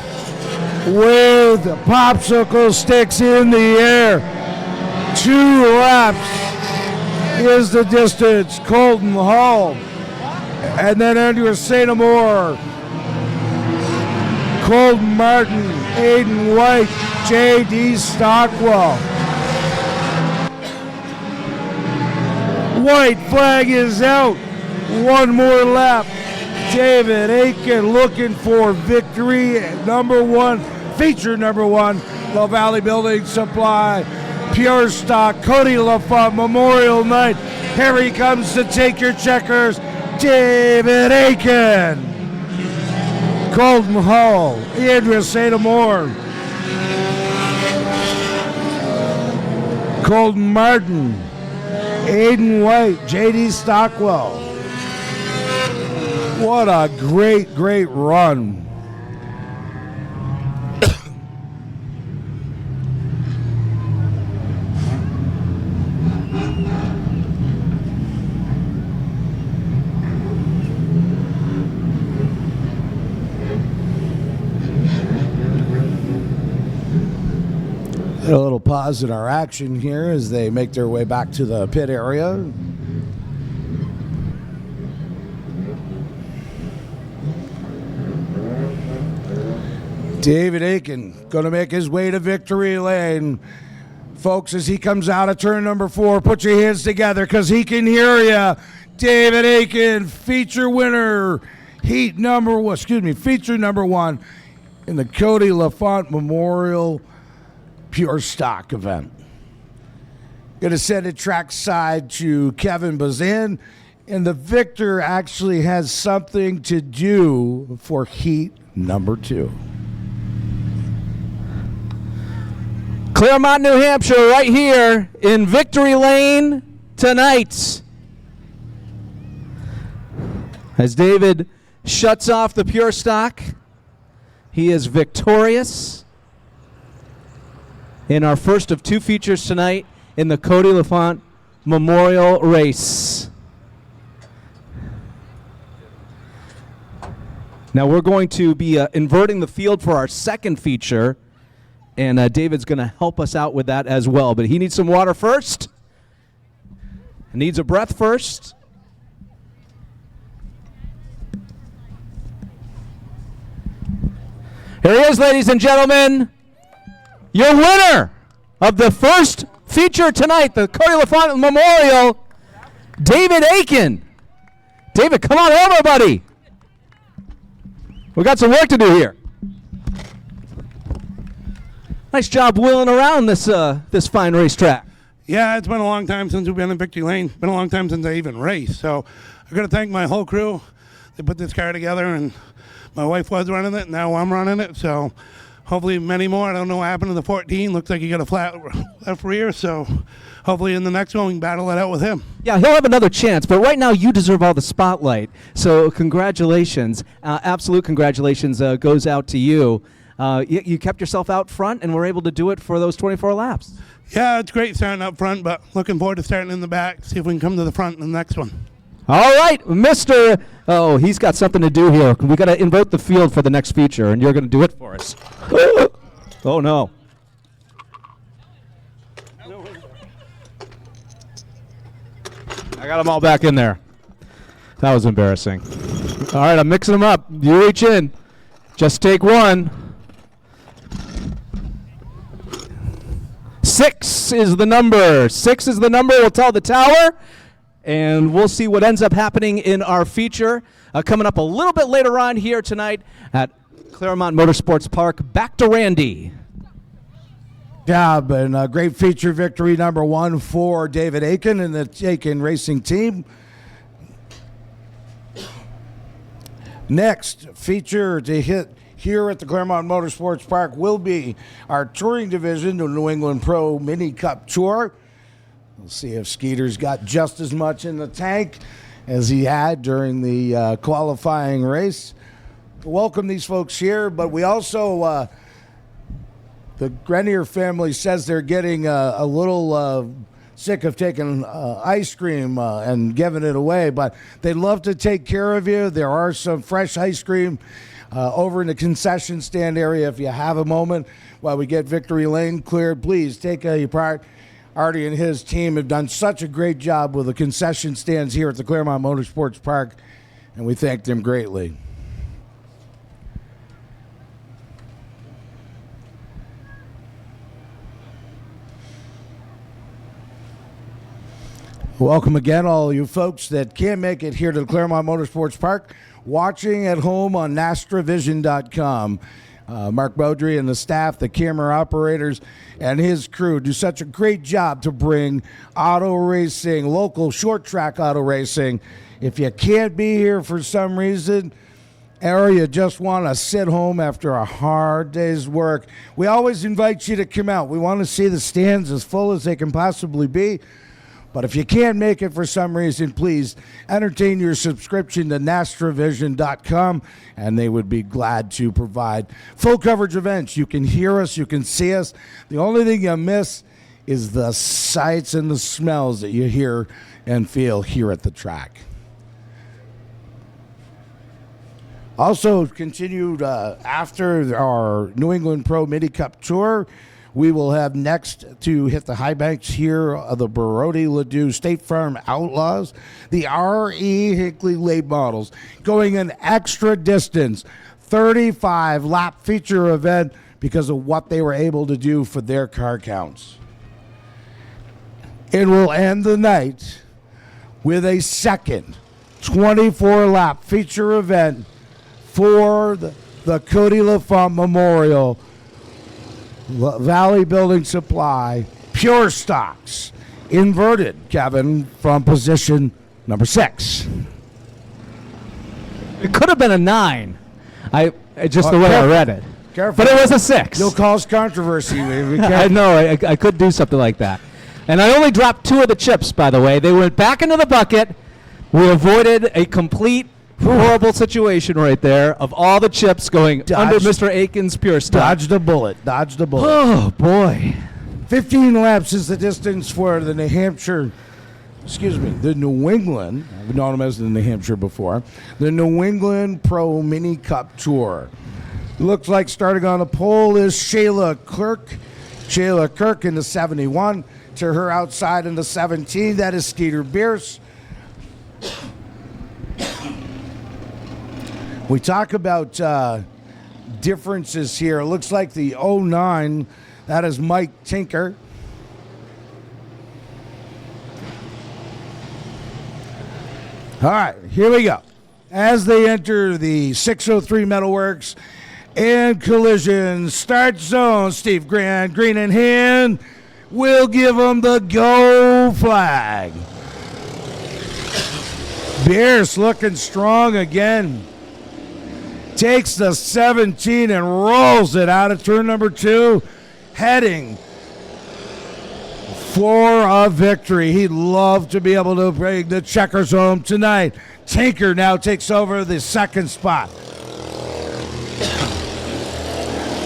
with popsicle sticks in the air. 2 laps is the distance. Colton Hall. And then Andrea St. Amour. Colton Martin, Aiden White, J.D. Stockwell. White flag is out. 1 more lap. David Aiken looking for victory. Number 1, feature number 1, Low Valley Building Supply, Pure Stock, Cody LaFont, Memorial Night. Here he comes to take your checkers. David Aiken. Colton Hall, Andrea St. Amour. Colton Martin, Aiden White, J.D. Stockwell. What a great, great run. A little pause in our action here as they make their way back to the pit area. David Aiken going to make his way to victory lane. Folks, as he comes out of turn number 4, put your hands together because he can hear you. David Aiken, feature winner, feature number 1 in the Cody LaFont Memorial Pure Stock event. Going to send it trackside to Kevin Bazin, and the victor actually has something to do for heat number 2. Claremont, New Hampshire, right here in Victory Lane tonight. As David shuts off the Pure Stock, he is victorious in our first of 2 features tonight in the Cody LaFont Memorial Race. Now we're going to be inverting the field for our second feature, and David's going to help us out with that as well. But he needs some water first. Needs a breath first. Here he is, ladies and gentlemen. Your winner of the first feature tonight, the Cody LaFont Memorial, David Aiken. David, come on over, buddy. We got some work to do here. Nice job wheeling around this fine racetrack. Yeah, it's been a long time since we've been in Victory Lane. Been a long time since I even raced. So I got to thank my whole crew. They put this car together, and my wife was running it. Now I'm running it. So hopefully many more. I don't know what happened to the 14. Looks like he got a flat left rear. So hopefully in the next one we can battle it out with him. Yeah, he'll have another chance, but right now you deserve all the spotlight. So congratulations, absolute congratulations goes out to you. You kept yourself out front and were able to do it for those 24 laps. Yeah, it's great starting up front, but looking forward to starting in the back, see if we can come to the front in the next one. All right, Mr. Oh, he's got something to do here. We got to invert the field for the next feature, and you're going to do it for us. Oh, no. I got them all back in there. That was embarrassing. All right, I'm mixing them up. You reach in. Just take one. 6 is the number. 6 is the number. We'll tell the tower, and we'll see what ends up happening in our feature. Coming up a little bit later on here tonight at Claremont Motorsports Park. Back to Randy. Job and a great feature victory number 1 for David Aiken and the Aiken Racing Team. Next feature to hit here at the Claremont Motorsports Park will be our touring division, the New England Pro Mini Cup Tour. We'll see if Skeeter's got just as much in the tank as he had during the qualifying race. Welcome these folks here, but we also, the Grenier family says they're getting a little sick of taking ice cream and giving it away, but they'd love to take care of you. There are some fresh ice cream over in the concession stand area. If you have a moment while we get Victory Lane cleared, please take a part. Artie and his team have done such a great job with the concession stands here at the Claremont Motorsports Park, and we thank them greatly. Welcome again, all you folks that can't make it here to the Claremont Motorsports Park, watching at home on NastraVision.com. Mark Beaudry and the staff, the camera operators, and his crew do such a great job to bring auto racing, local short track auto racing. If you can't be here for some reason, or you just want to sit home after a hard day's work, we always invite you to come out. We want to see the stands as full as they can possibly be. But if you can't make it for some reason, please entertain your subscription to NastraVision.com, and they would be glad to provide full coverage events. You can hear us, you can see us. The only thing you miss is the sights and the smells that you hear and feel here at the track. Also continued after our New England Pro Mini Cup Tour, we will have next to hit the high banks here of the Barodi Ladue State Farm Outlaws, the R.E. Hinckley late models, going an extra distance, 35 lap feature event because of what they were able to do for their car counts. And we'll end the night with a second 24 lap feature event for the Cody LaFont Memorial Valley Building Supply, Pure Stocks, inverted, Kevin, from position number 6. It could have been a 9. Just the way careful. I read it. Careful. But it was a 6. You'll cause controversy. I know, I could do something like that. And I only dropped 2 of the chips, by the way. They went back into the bucket. We avoided a complete horrible situation right there of all the chips going under Mr. Aiken's Pure Stock. Dodged a bullet. Oh, boy. 15 laps is the distance for the New England, I've known them as the New Hampshire before, the New England Pro Mini Cup Tour. Looks like starting on the pole is Shayla Kirk. Shayla Kirk in the 71. To her outside in the 17, that is Skeeter Bierce. We talk about differences here. It looks like the 09, that is Mike Tinker. All right, here we go. as they enter the 603 Metalworks and Collision start zone. Steve Grant, green in hand, will give them the go flag. Bierce looking strong again. Takes the 17 and rolls it out of turn number 2, heading for a victory. He'd love to be able to bring the checkers home tonight. Tinker now takes over the second spot.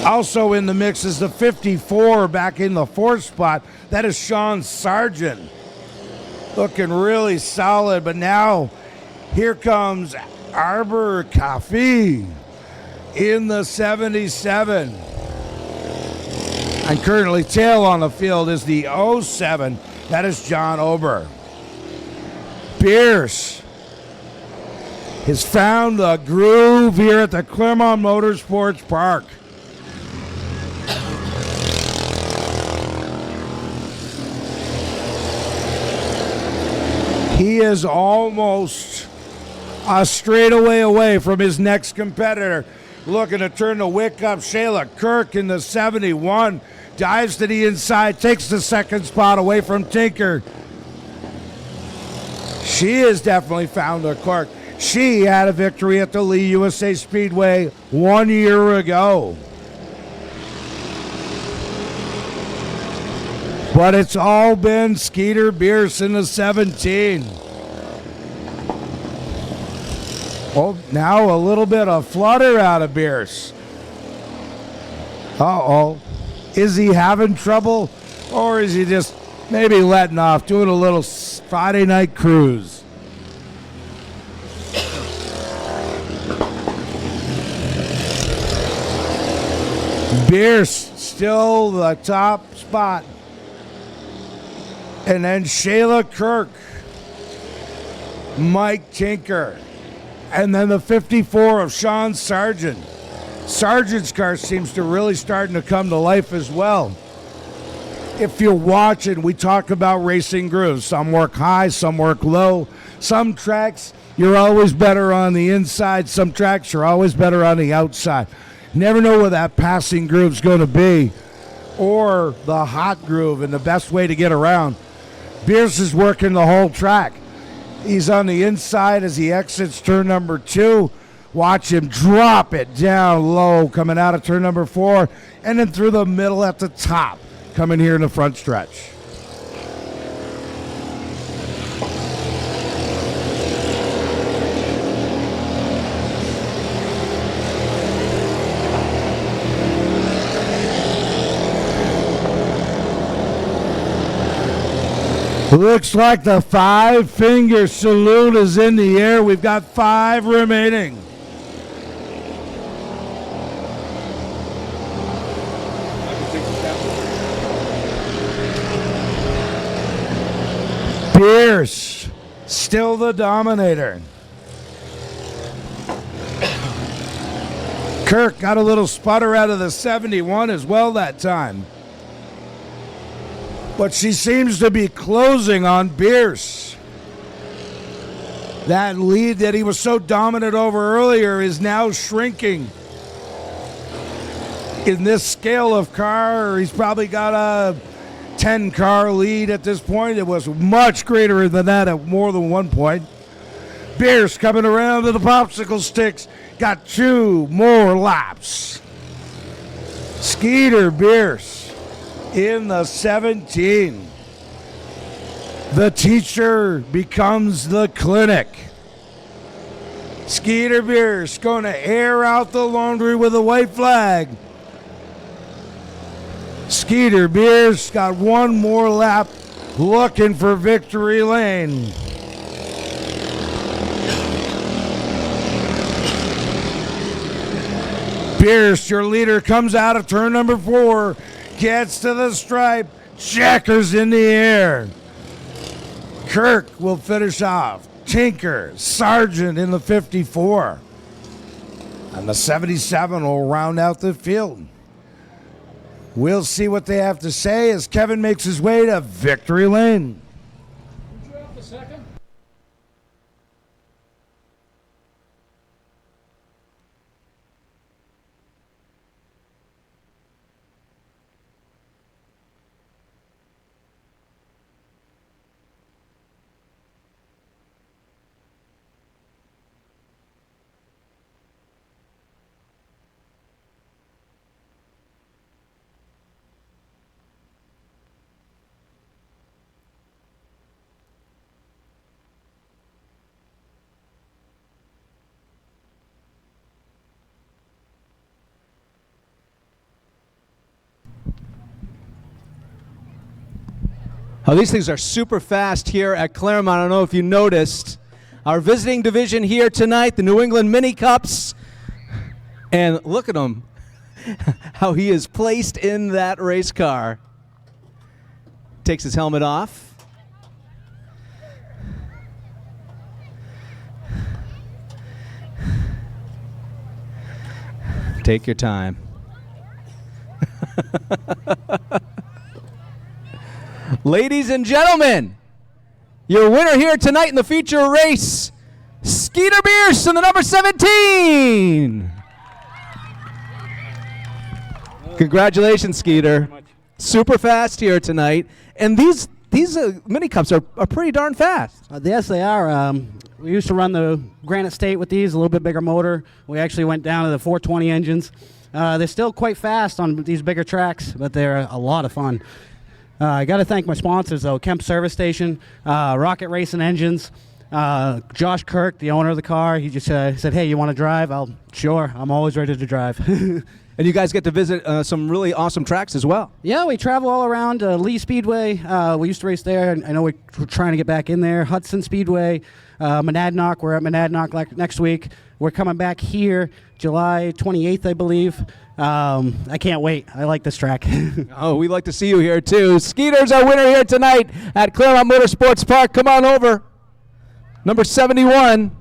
Also in the mix is the 54 back in the 4th spot. That is Sean Sargent. Looking really solid, but now here comes Arbor Coffee in the 77. And currently tail on the field is the 07. That is John Ober. Bierce has found the groove here at the Claremont Motorsports Park. He is almost a straightaway away from his next competitor. Looking to turn the wick up. Shayla Kirk in the 71. Dives to the inside. Takes the second spot away from Tinker. She has definitely found a cork. She had a victory at the Lee USA Speedway 1 year ago. But it's all been Skeeter Bierce in the 17. Oh, now a little bit of flutter out of Bierce. Uh-oh. Is he having trouble? Or is he just maybe letting off, doing a little Friday night cruise? Bierce still the top spot. And then Shayla Kirk, Mike Tinker, and then the 54 of Sean Sargent. Sargent's car seems to really starting to come to life as well. If you're watching, we talk about racing grooves. Some work high, some work low. Some tracks, you're always better on the inside. Some tracks, you're always better on the outside. Never know where that passing groove's going to be, or the hot groove and the best way to get around. Bierce is working the whole track. He's on the inside as he exits turn number 2. Watch him drop it down low coming out of turn number 4, and then through the middle at the top coming here in the front stretch. Looks like the 5-finger salute is in the air. We've got 5 remaining. Bierce, still the dominator. Kirk got a little sputter out of the 71 as well that time. But she seems to be closing on Bierce. That lead that he was so dominant over earlier is now shrinking. In this scale of car, he's probably got a 10-car lead at this point. It was much greater than that at more than one point. Bierce coming around to the popsicle sticks. Got 2 more laps. Skeeter Bierce in the 17. The teacher becomes the clinic. Skeeter Bierce going to air out the laundry with a white flag. Skeeter Bierce got 1 more lap looking for victory lane. Bierce, your leader, comes out of turn number 4. Gets to the stripe, checkers in the air. Kirk will finish off. Tinker, Sargent in the 54. And the 77 will round out the field. We'll see what they have to say as Kevin makes his way to victory lane. Oh, these things are super fast here at Claremont. I don't know if you noticed. Our visiting division here tonight, the New England Mini Cups. And look at him, how he is placed in that race car. Takes his helmet off. Take your time. Ladies and gentlemen, your winner here tonight in the feature race, Skeeter Bierce in the number 17. Congratulations, Skeeter. Super fast here tonight. And these mini cups are pretty darn fast. Yes, they are. We used to run the Granite State with these, a little bit bigger motor. We actually went down to the 420 engines. They're still quite fast on these bigger tracks, but they're a lot of fun. I got to thank my sponsors, though, Kemp Service Station, Rocket Racing Engines, Josh Kirk, the owner of the car. He just said, hey, you want to drive? Sure, I'm always ready to drive. And you guys get to visit some really awesome tracks as well. Yeah, we travel all around Lee Speedway. We used to race there. I know we're trying to get back in there. Hudson Speedway, Monadnock. We're at Monadnock next week. We're coming back here July 28th, I believe. I can't wait. I like this track. Oh, we'd like to see you here, too. Skeeter's our winner here tonight at Claremont Motorsports Park. Come on over. Number 71.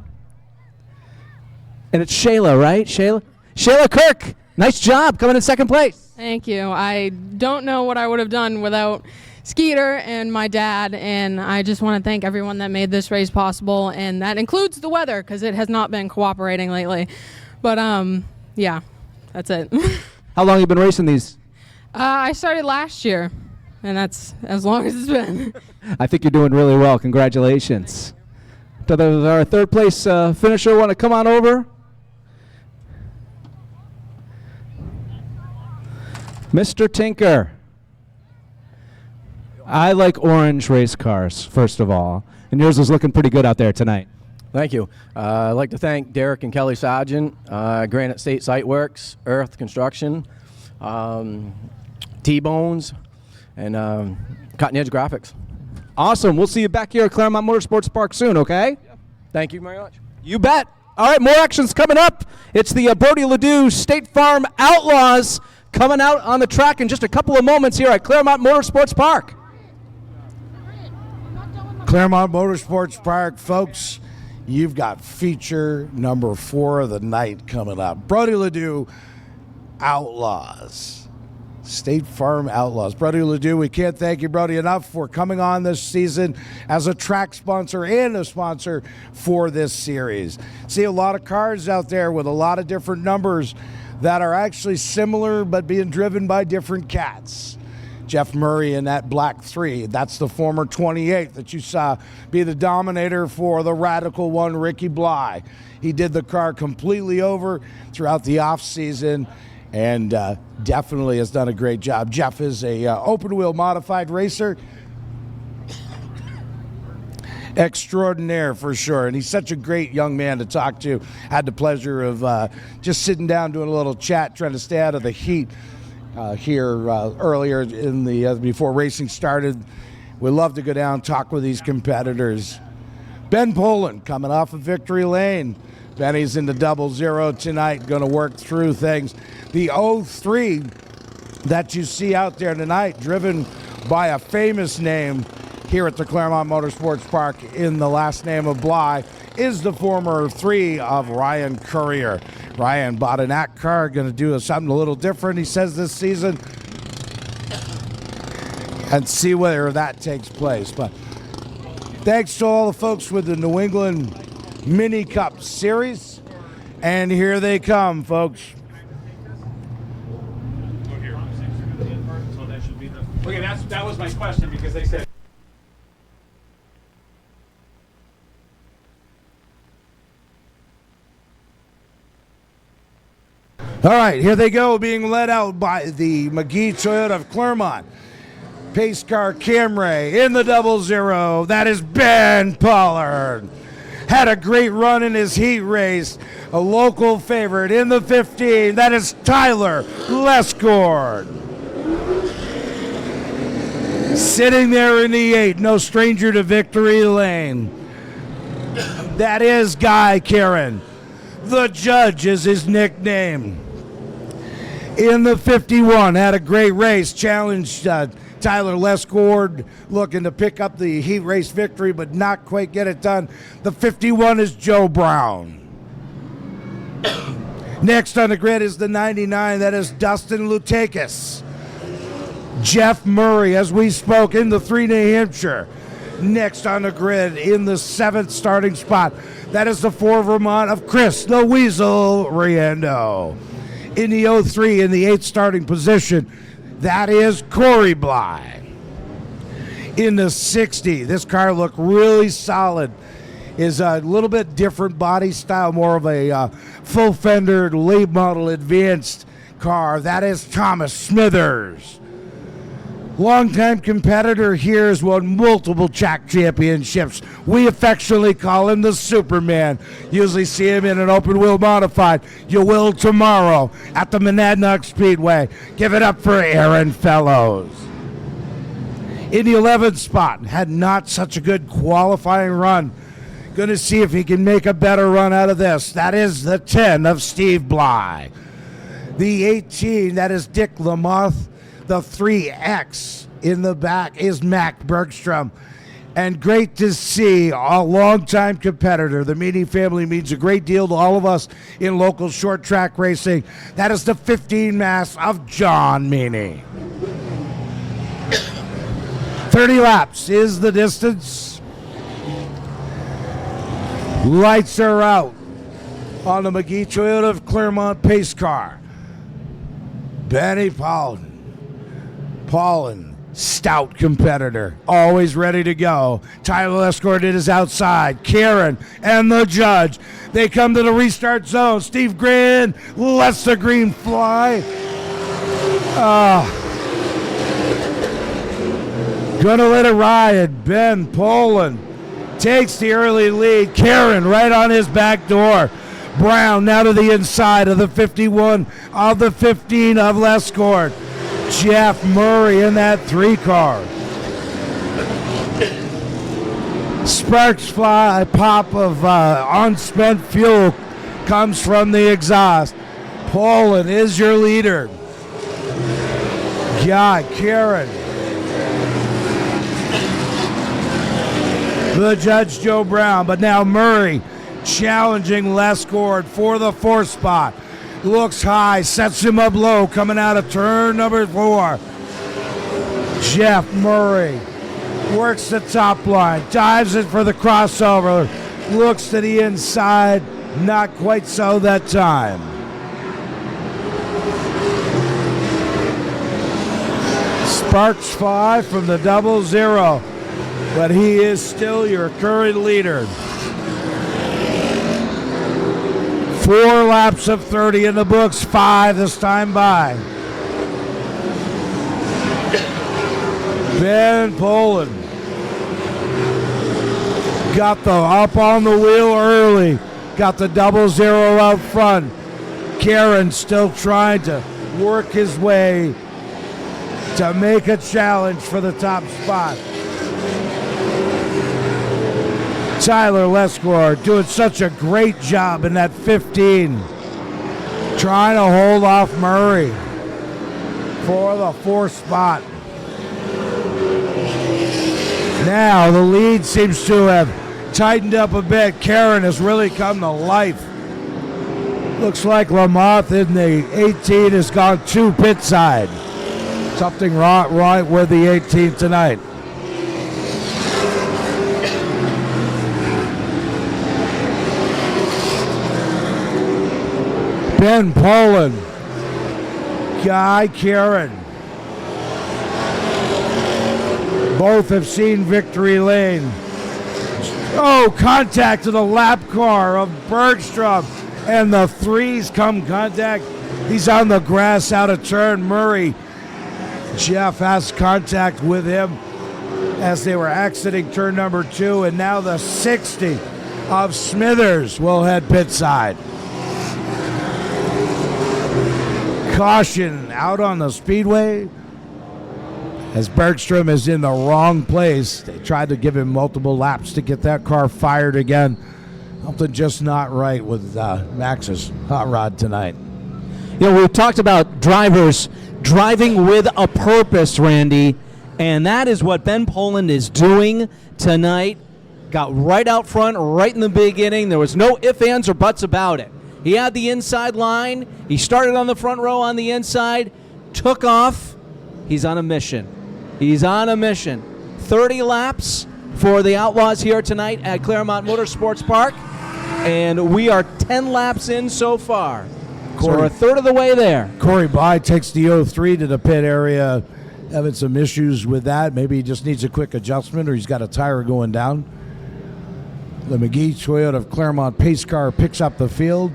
And it's Shayla, right? Shayla Kirk. Nice job coming in second place. Thank you. I don't know what I would have done without Skeeter and my dad, and I just want to thank everyone that made this race possible, and that includes the weather because it has not been cooperating lately. But, yeah, that's it. How long have you been racing these? I started last year, and that's as long as it's been. I think you're doing really well. Congratulations. Does our third place finisher want to come on over? Mr. Tinker. I like orange race cars, first of all. And yours is looking pretty good out there tonight. Thank you. I'd like to thank Derek and Kelly Sargent, Granite State Site Works, Earth Construction, T-Bones, and Cutting Edge Graphics. Awesome. We'll see you back here at Claremont Motorsports Park soon, okay? Thank you very much. You bet. All right, more action's coming up. It's the Brody Ledoux State Farm Outlaws coming out on the track in just a couple of moments here at Claremont Motorsports Park. Claremont Motorsports Park, folks, you've got feature number 4 of the night coming up. Brody Ledoux Outlaws. State Farm Outlaws. Brody Ledoux, we can't thank you, Brody, enough for coming on this season as a track sponsor and a sponsor for this series. See a lot of cars out there with a lot of different numbers that are actually similar but being driven by different cats. Jeff Murray in that black 3, that's the former 28 that you saw be the dominator for the Radical 1, Ricky Bly. He did the car completely over throughout the off season and definitely has done a great job. Jeff is a open wheel modified racer extraordinaire for sure, and he's such a great young man to talk to. Had the pleasure of just sitting down doing a little chat, trying to stay out of the heat here earlier in the before racing started. We love to go down and talk with these competitors. Ben Poland coming off of Victory Lane. Benny's in the 00 tonight, going to work through things. The 03 that you see out there tonight, driven by a famous name here at the Claremont Motorsports Park in the last name of Bly, is the former 3 of Ryan Courier. Ryan bought an ACT car, going to do something a little different, he says, this season, and see whether that takes place. But thanks to all the folks with the New England Mini Cup Series, and here they come, folks. Okay, that was my question because they said. All right, here they go, being led out by the McGee Toyota of Claremont. Pace car Camry in the 00. That is Ben Pollard. Had a great run in his heat race. A local favorite in the 15. That is Tyler Lescord. Sitting there in the 8, no stranger to victory lane. That is Guy Karen. The Judge is his nickname. In the 51, had a great race, challenged Tyler Lescord, looking to pick up the heat race victory, but not quite get it done. The 51 is Joe Brown. Next on the grid is the 99, that is Dustin Lutakis. Jeff Murray, as we spoke, in the 3 New Hampshire. Next on the grid in the 7th starting spot, that is the 4 Vermont of Chris the Weasel Riendo. In the 03, in the 8th starting position, that is Corey Bly. In the 60, this car looked really solid. Is a little bit different body style, more of a full fender late model advanced car. That is Thomas Smithers. Longtime competitor here has won multiple track championships. We affectionately call him the Superman. Usually see him in an open wheel modified. You will tomorrow at the Monadnock Speedway. Give it up for Aaron Fellows. In the 11th spot, had not such a good qualifying run. Going to see if he can make a better run out of this. That is the 10 of Steve Bly. The 18, that is Dick Lamoth. The 3X in the back is Mac Bergstrom. And great to see a longtime competitor. The Meany family means a great deal to all of us in local short track racing. That is the 15 mass of John Meany. 30 laps is the distance. Lights are out on the McGee Toyota Claremont pace car. Benny Paulin, stout competitor, always ready to go. Tyler Lescord is outside. Karen and the Judge, they come to the restart zone. Steve Green lets the green fly. Gonna let it ride. Ben Poland takes the early lead. Karen right on his back door. Brown now to the inside of the 51 of the 15 of Lescord. Jeff Murray in that 3 car. Sparks fly, a pop of unspent fuel comes from the exhaust. Poland is your leader. Guy Karen. The Judge Joe Brown, but now Murray challenging Lescord for the 4th spot. Looks high, sets him up low, coming out of turn number 4. Jeff Murray works the top line, dives it for the crossover, looks to the inside, not quite so that time. Sparks fly from the 00, but he is still your current leader. 4 laps of 30 in the books, 5 this time by. Ben Poland got the up on the wheel early, got the 00 out front. Karen still trying to work his way to make a challenge for the top spot. Tyler Lescord doing such a great job in that 15, trying to hold off Murray for the 4th spot. Now the lead seems to have tightened up a bit. Karen has really come to life. Looks like Lamoth in the 18 has gone to pit side. Something right with the 18 tonight. Ben Poland, Guy Karen, both have seen victory lane. Oh, contact to the lap car of Bergstrom, and the 3s come contact. He's on the grass out of turn. Murray, Jeff has contact with him as they were exiting turn number 2, and now the 60 of Smithers will head pit side. Caution out on the speedway. as Bergstrom is in the wrong place. They tried to give him multiple laps to get that car fired again. Something just not right with Max's hot rod tonight. You know, we've talked about drivers driving with a purpose, Randy, and that is what Ben Poland is doing tonight. Got right out front, right in the beginning. There was no ifs, ands, or buts about it. He had the inside line. He started on the front row on the inside, took off. He's on a mission. He's on a mission. 30 laps for the Outlaws here tonight at Claremont Motorsports Park, and we are 10 laps in so far. So we're a third of the way there. Corey Bly takes the 03 to the pit area, having some issues with that. Maybe he just needs a quick adjustment, or he's got a tire going down. The McGee Toyota Claremont pace car picks up the field.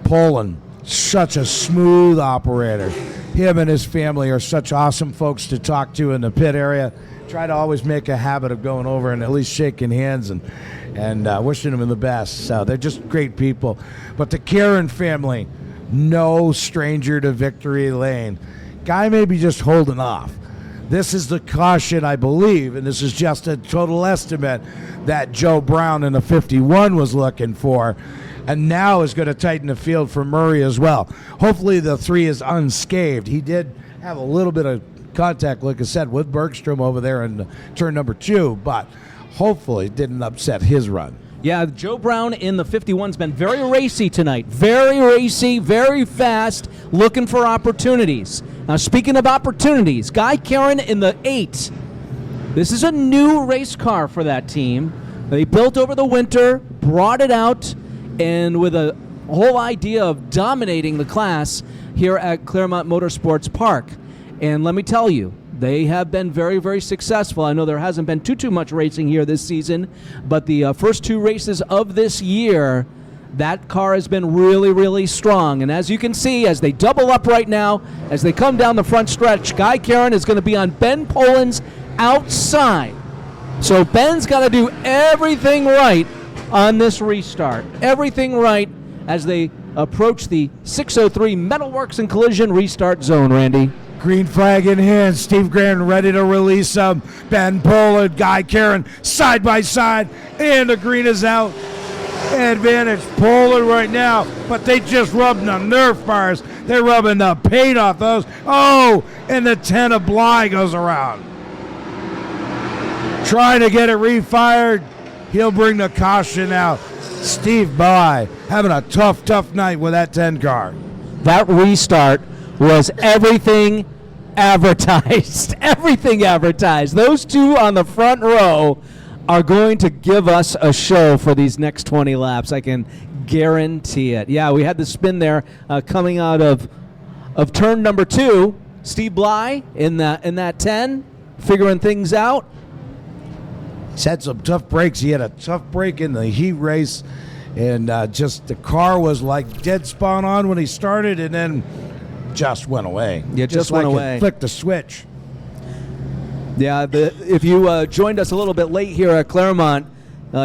Poland, such a smooth operator. Him and his family are such awesome folks to talk to in the pit area. Try to always make a habit of going over and at least shaking hands and wishing them the best. So they're just great people. But the Karen family, no stranger to victory lane. Guy may be just holding off. This is the caution, I believe, and this is just a total estimate, that Joe Brown in the 51 was looking for, and now is going to tighten the field for Murray as well. Hopefully the 3 is unscathed. He did have a little bit of contact, like I said, with Bergstrom over there in turn number 2, but hopefully it didn't upset his run. Yeah, Joe Brown in the 51's been very racy tonight. Very racy, very fast, looking for opportunities. Now, speaking of opportunities, Guy Karen in the 8. This is a new race car for that team. They built over the winter, brought it out, and with a whole idea of dominating the class here at Claremont Motorsports Park. And let me tell you, they have been very, very successful. I know there hasn't been too much racing here this season, but the first 2 races of this year, that car has been really, really strong. And as you can see, as they double up right now, as they come down the front stretch, Guy Karen is going to be on Ben Poland's outside. So Ben's got to do everything right on this restart. Everything right as they approach the 603 Metalworks and Collision restart zone, Randy. Green flag in hand. Steve Grant ready to release him. Ben Poland, Guy Karen, side by side, and the green is out. Advantage Poland right now, but they just rubbed the Nerf bars. They're rubbing the paint off those. Oh, and the 10 of Bly goes around. Trying to get it refired. He'll bring the caution out. Steve Bly having a tough night with that 10 car. That restart was everything advertised. Everything advertised. Those 2 on the front row are going to give us a show for these next 20 laps. I can guarantee it. Yeah, we had the spin there coming out of turn number 2. Steve Bly in that 10, figuring things out. He's had some tough breaks. He had a tough break in the heat race, and just the car was like dead spawn on when he started, and then just went away. Yeah, just went away. Flicked the switch. Yeah, if you joined us a little bit late here at Claremont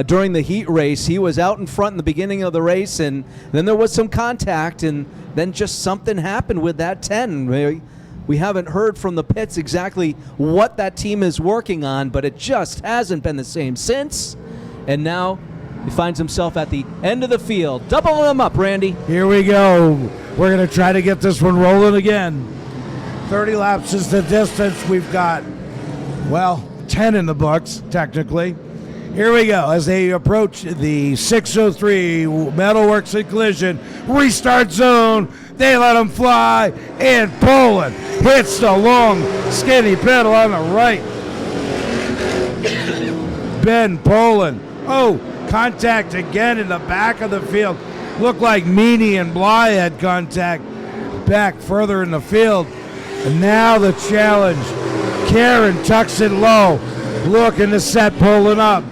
during the heat race, he was out in front in the beginning of the race, and then there was some contact, and then just something happened with that 10. We haven't heard from the pits exactly what that team is working on, but it just hasn't been the same since. And now he finds himself at the end of the field. Doubling him up, Randy. Here we go. We're going to try to get this one rolling again. 30 laps is the distance. We've got, 10 in the books, technically. Here we go as they approach the 603 Metalworks and Collision restart zone. They let them fly, and Poland hits the long, skinny pedal on the right. Ben Poland. Oh, contact again in the back of the field. Looked like Meany and Bly had contact back further in the field. And now the challenge. Karen tucks it low, looking to set Poland up.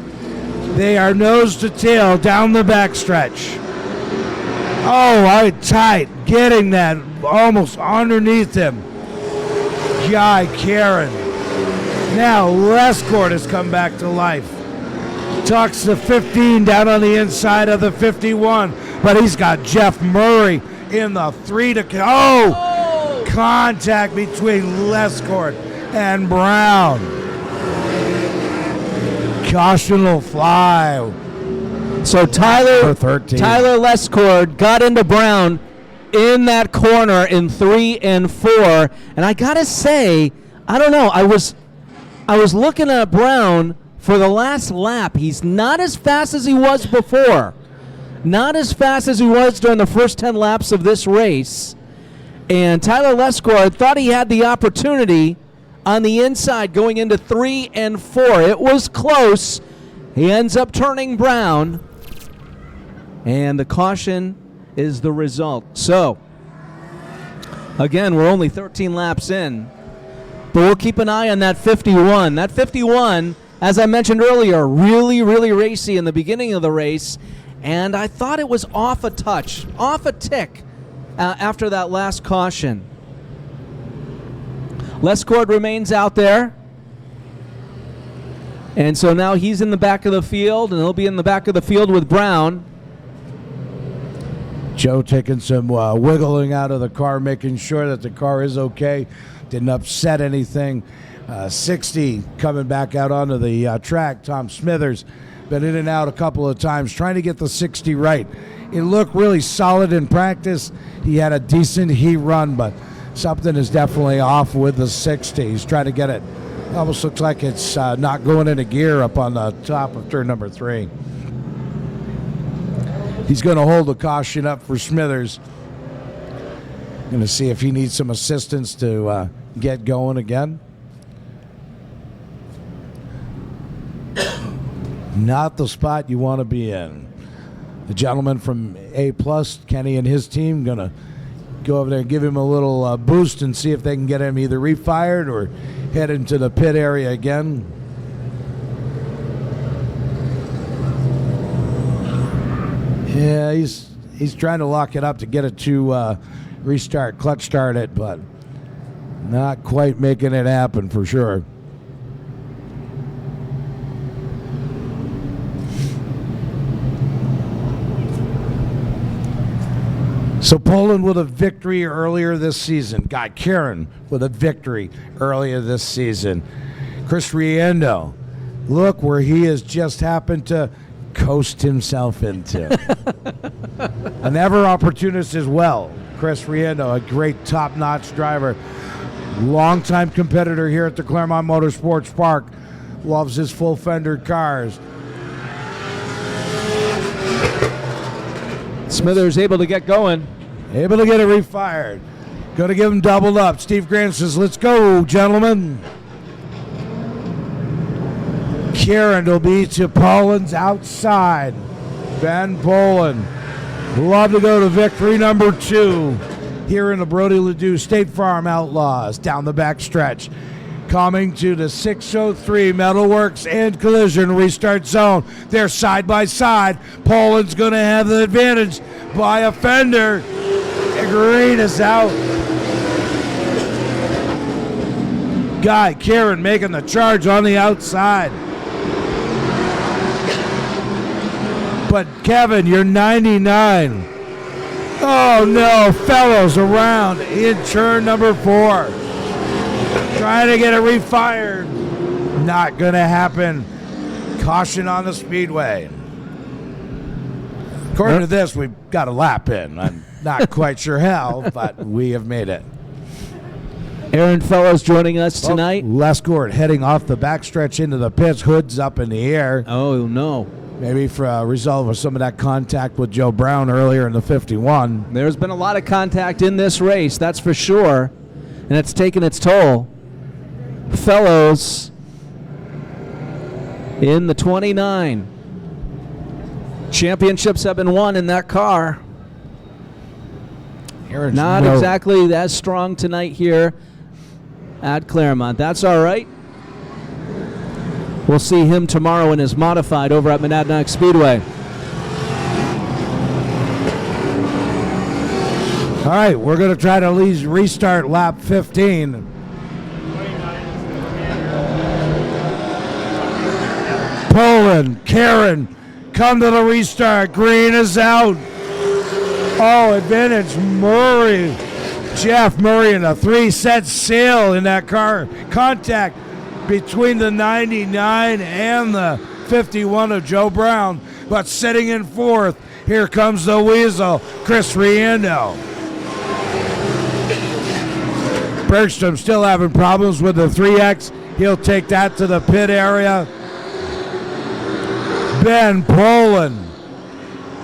They are nose to tail down the backstretch. Oh, tight, getting that almost underneath him. Guy Karen. Now Lescourt has come back to life. Tucks the 15 down on the inside of the 51, but he's got Jeff Murray in the 3 to... contact between Lescourt and Brown. Caution will fly. So Tyler For 13. Lescord got into Brown in that corner in 3 and 4, and I gotta say, I don't know. I was looking at Brown for the last lap. He's not as fast as he was before. Not as fast as he was during the first 10 laps of this race. And Tyler Lescord thought he had the opportunity on the inside going into 3 and 4. It was close. He ends up turning Brown. And the caution is the result. So, again, we're only 13 laps in. But we'll keep an eye on that 51. That 51, as I mentioned earlier, really, really racy in the beginning of the race. And I thought it was off a touch, off a tick after that last caution. Lescord remains out there. And so now he's in the back of the field, and he'll be in the back of the field with Brown. Joe taking some wiggling out of the car, making sure that the car is okay. Didn't upset anything. 60 coming back out onto the track. Tom Smithers been in and out a couple of times trying to get the 60 right. It looked really solid in practice. He had a decent heat run, but something is definitely off with the 60. He's trying to get it. Almost looks like it's not going into gear up on the top of turn number 3. He's going to hold the caution up for Smithers. Going to see if he needs some assistance to get going again. Not the spot you want to be in. The gentleman from A+, Kenny and his team, going to go over there and give him a little boost and see if they can get him either refired or head into the pit area again. Yeah, he's trying to lock it up to get it to restart, clutch start it, but not quite making it happen for sure. So Poland with a victory earlier this season. Guy Karen with a victory earlier this season. Chris Riendo, look where he has just happened to coast himself into. An ever opportunist as well. Chris Riendo, a great top-notch driver. Longtime competitor here at the Claremont Motorsports Park. Loves his full-fender cars. Smithers able to get going. Able to get it refired. Going to give him doubled up. Steve Grant says, let's go, gentlemen. Kieran will be to Poland's outside. Ben Poland. Love to go to victory number 2 here in the Brody Ledoux State Farm Outlaws. Down the back stretch. Coming to the 603 Metalworks and Collision restart zone. They're side by side. Poland's going to have the advantage by a fender. Green is out. Guy Kieran making the charge on the outside. But Kevin, you're 99. Oh no, Fellows around in turn number 4. Trying to get it refired. Not gonna happen. Caution on the speedway. According to this, we've got a lap in. I'm not quite sure how, but we have made it. Aaron Fellows joining us tonight. Lescord heading off the backstretch into the pits, hoods up in the air. Oh, no. Maybe for a result of some of that contact with Joe Brown earlier in the 51. There's been a lot of contact in this race, that's for sure, and it's taken its toll. Fellows in the 29. Championships have been won in that car. Not exactly as strong tonight here at Claremont. That's all right. We'll see him tomorrow in his modified over at Monadnock Speedway. All right, we're going to try to restart lap 15. Poland, Karen, come to the restart. Green is out. Oh, advantage Murray. Jeff Murray and a 3-set sail in that car. Contact between the 99 and the 51 of Joe Brown. But sitting in fourth, here comes the Weasel, Chris Riendo. Bergstrom still having problems with the 3X. He'll take that to the pit area. Ben Poland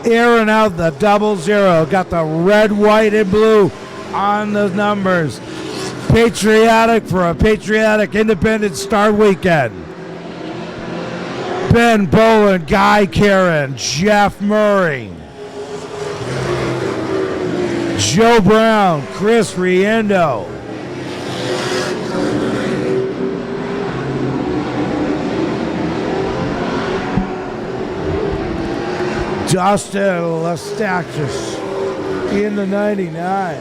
airing out the 00. Got the red, white, and blue on the numbers. Patriotic for a patriotic Independent Star weekend. Ben Poland, Guy Karen, Jeff Murray, Joe Brown, Chris Riendo. Dustin Lestachis in the 99.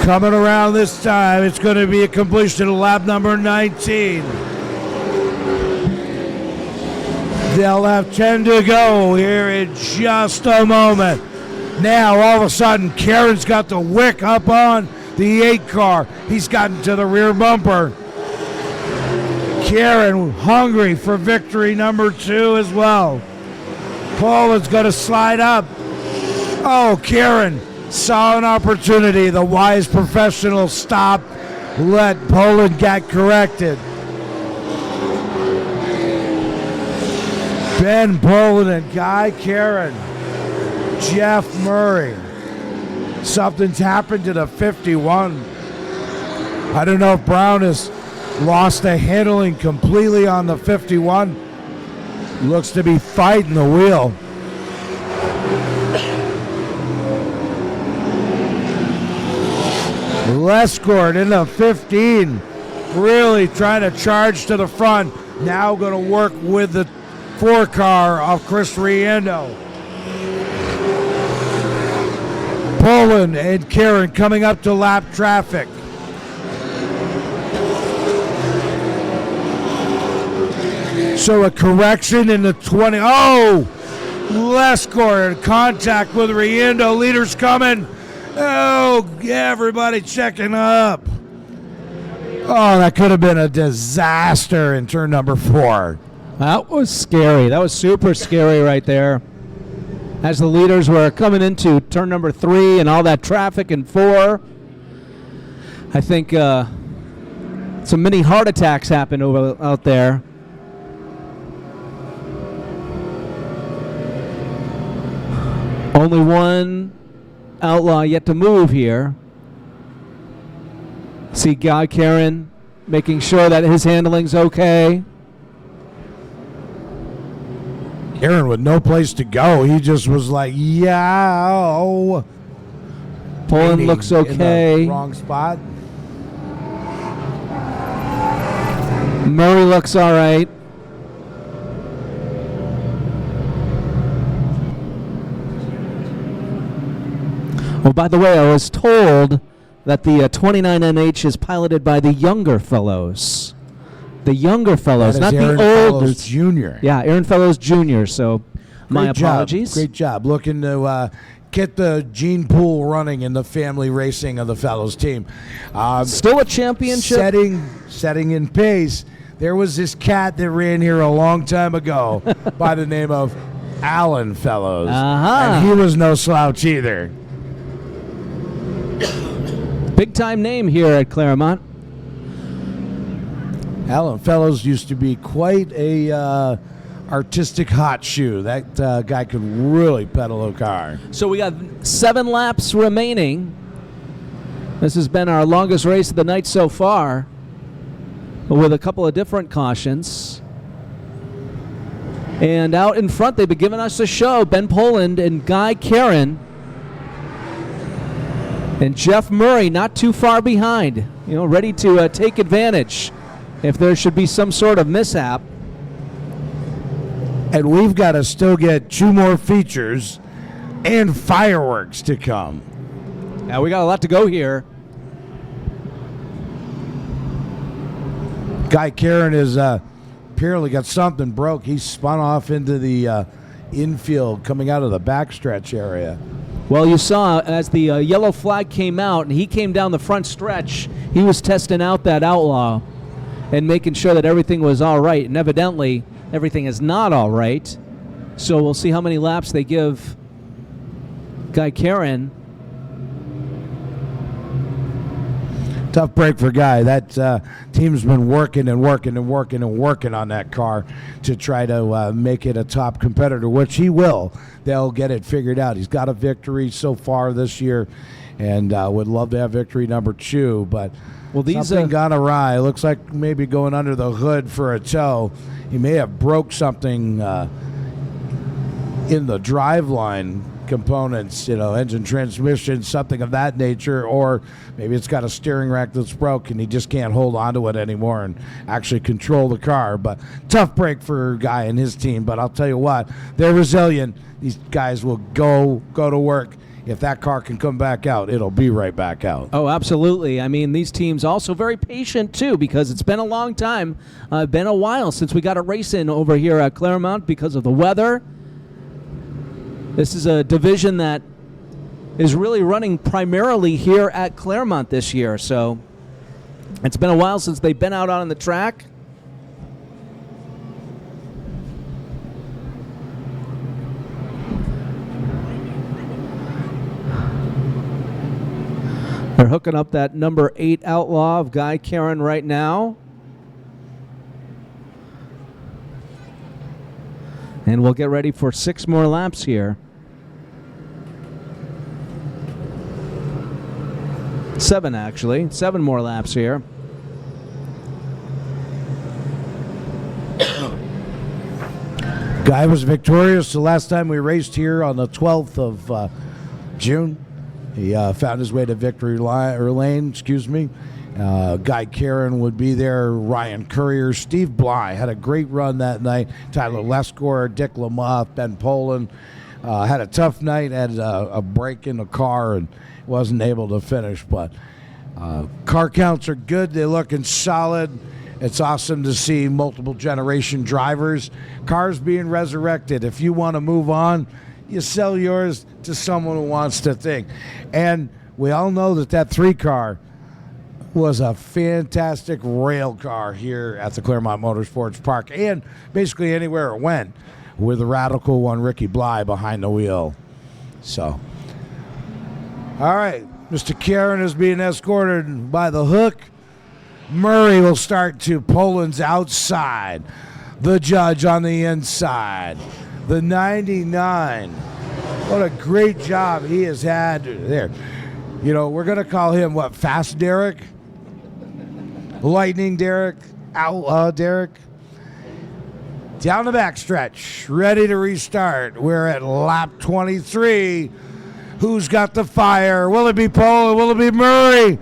Coming around this time, it's going to be a completion of lap number 19. They'll have 10 to go here in just a moment. Now, all of a sudden, Karen's got the wick up on the 8 car. He's gotten to the rear bumper. Karen hungry for victory number 2 as well. Poland's going to slide up. Oh, Karen saw an opportunity. The wise professional stopped, let Poland get corrected. Ben Poland and Guy Karen. Jeff Murray. Something's happened to the 51. I don't know if Brown has lost the handling completely on the 51. Looks to be fighting the wheel. Lescourt in the 15, really trying to charge to the front. Now going to work with the 4 car of Chris Riendo. Poland and Karen coming up to lap traffic. So a correction in the 20. Oh! Lescourt in contact with Riendo. Leaders coming. Oh, everybody checking up. Oh, that could have been a disaster in turn number 4. That was scary. That was super scary right there. As the leaders were coming into turn number 3 and all that traffic in 4, I think some mini heart attacks happened out there. Only one outlaw yet to move here. See Guy Karen making sure that his handling's okay. Karen with no place to go. He just was like, yow. Poland looks okay. In the wrong spot. Murray looks all right. Oh, by the way, I was told that the 29NH is piloted by the younger fellows. The younger fellows, not Aaron the older. Fellows Jr. Yeah, Aaron Fellows Jr. So my apologies. Great job. Looking to get the gene pool running in the family racing of the Fellows team. Still a championship. Setting in pace. There was this cat that ran here a long time ago by the name of Alan Fellows. And he was no slouch either. Big time name here at Claremont. Alan Fellows used to be quite a artistic hot shoe. That guy could really pedal a car. So we got 7 laps remaining. This has been our longest race of the night so far, with a couple of different cautions. And out in front, they've been giving us a show. Ben Poland and Guy Karen. And Jeff Murray not too far behind, ready to take advantage if there should be some sort of mishap. And we've got to still get 2 more features and fireworks to come. Yeah, we got a lot to go here. Guy Karen is apparently got something broke. He spun off into the infield coming out of the backstretch area. Well, you saw as the yellow flag came out and he came down the front stretch, he was testing out that Outlaw and making sure that everything was all right. And evidently, everything is not all right. So we'll see how many laps they give Guy Karen. Tough break for Guy. That team's been working and working and working and working on that car to try to make it a top competitor, which he will. They'll get it figured out. He's got a victory so far this year, and would love to have victory number 2. But something gone awry. Looks like maybe going under the hood for a tow. He may have broke something in the driveline components, engine, transmission, something of that nature, or maybe it's got a steering rack that's broke and he just can't hold onto it anymore and actually control the car. But tough break for Guy and his team, but I'll tell you what, they're resilient. These guys will go to work. If that car can come back out, it'll be right back out. Oh, absolutely. I mean, these teams also very patient, too, because it's been a long time, been a while since we got a race in over here at Claremont because of the weather. This is a division that is really running primarily here at Claremont this year. So it's been a while since they've been out on the track. They're hooking up that number 8 Outlaw of Guy Karen right now. And we'll get ready for 6 more laps here. 7, actually. 7 more laps here. Guy was victorious the last time we raced here on the 12th of June. He found his way to victory lane. Guy Karen would be there. Ryan Courier, Steve Bly had a great run that night. Tyler Lescore, Dick Lamoth, Ben Poland had a tough night. Had a break in the car and wasn't able to finish. But car counts are good. They're looking solid. It's awesome to see multiple generation drivers, cars being resurrected. If you want to move on, you sell yours to someone who wants to think. And we all know that 3 car was a fantastic rail car here at the Claremont Motorsports Park and basically anywhere it went with the radical one, Ricky Bly, behind the wheel. So, all right, Mr. Karen is being escorted by the hook. Murray will start to Poland's outside. The judge on the inside. The 99. What a great job he has had there. We're going to call him, Fast Derek? Lightning Derek? Outlaw Derek? Down the backstretch, ready to restart. We're at lap 23. Who's got the fire? Will it be Poland? Will it be Murray?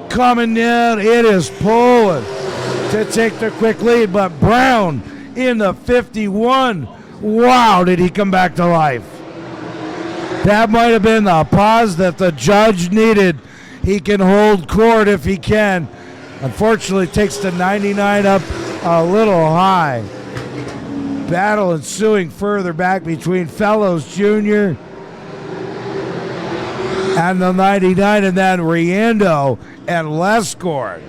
Coming down, it is Poland to take the quick lead, but Brown in the 51. Wow, did he come back to life. That might have been the pause that the judge needed. He can hold court if he can. Unfortunately, takes the 99 up a little high. Battle ensuing further back between Fellows Jr. and the 99, and then Riendo and Lescore.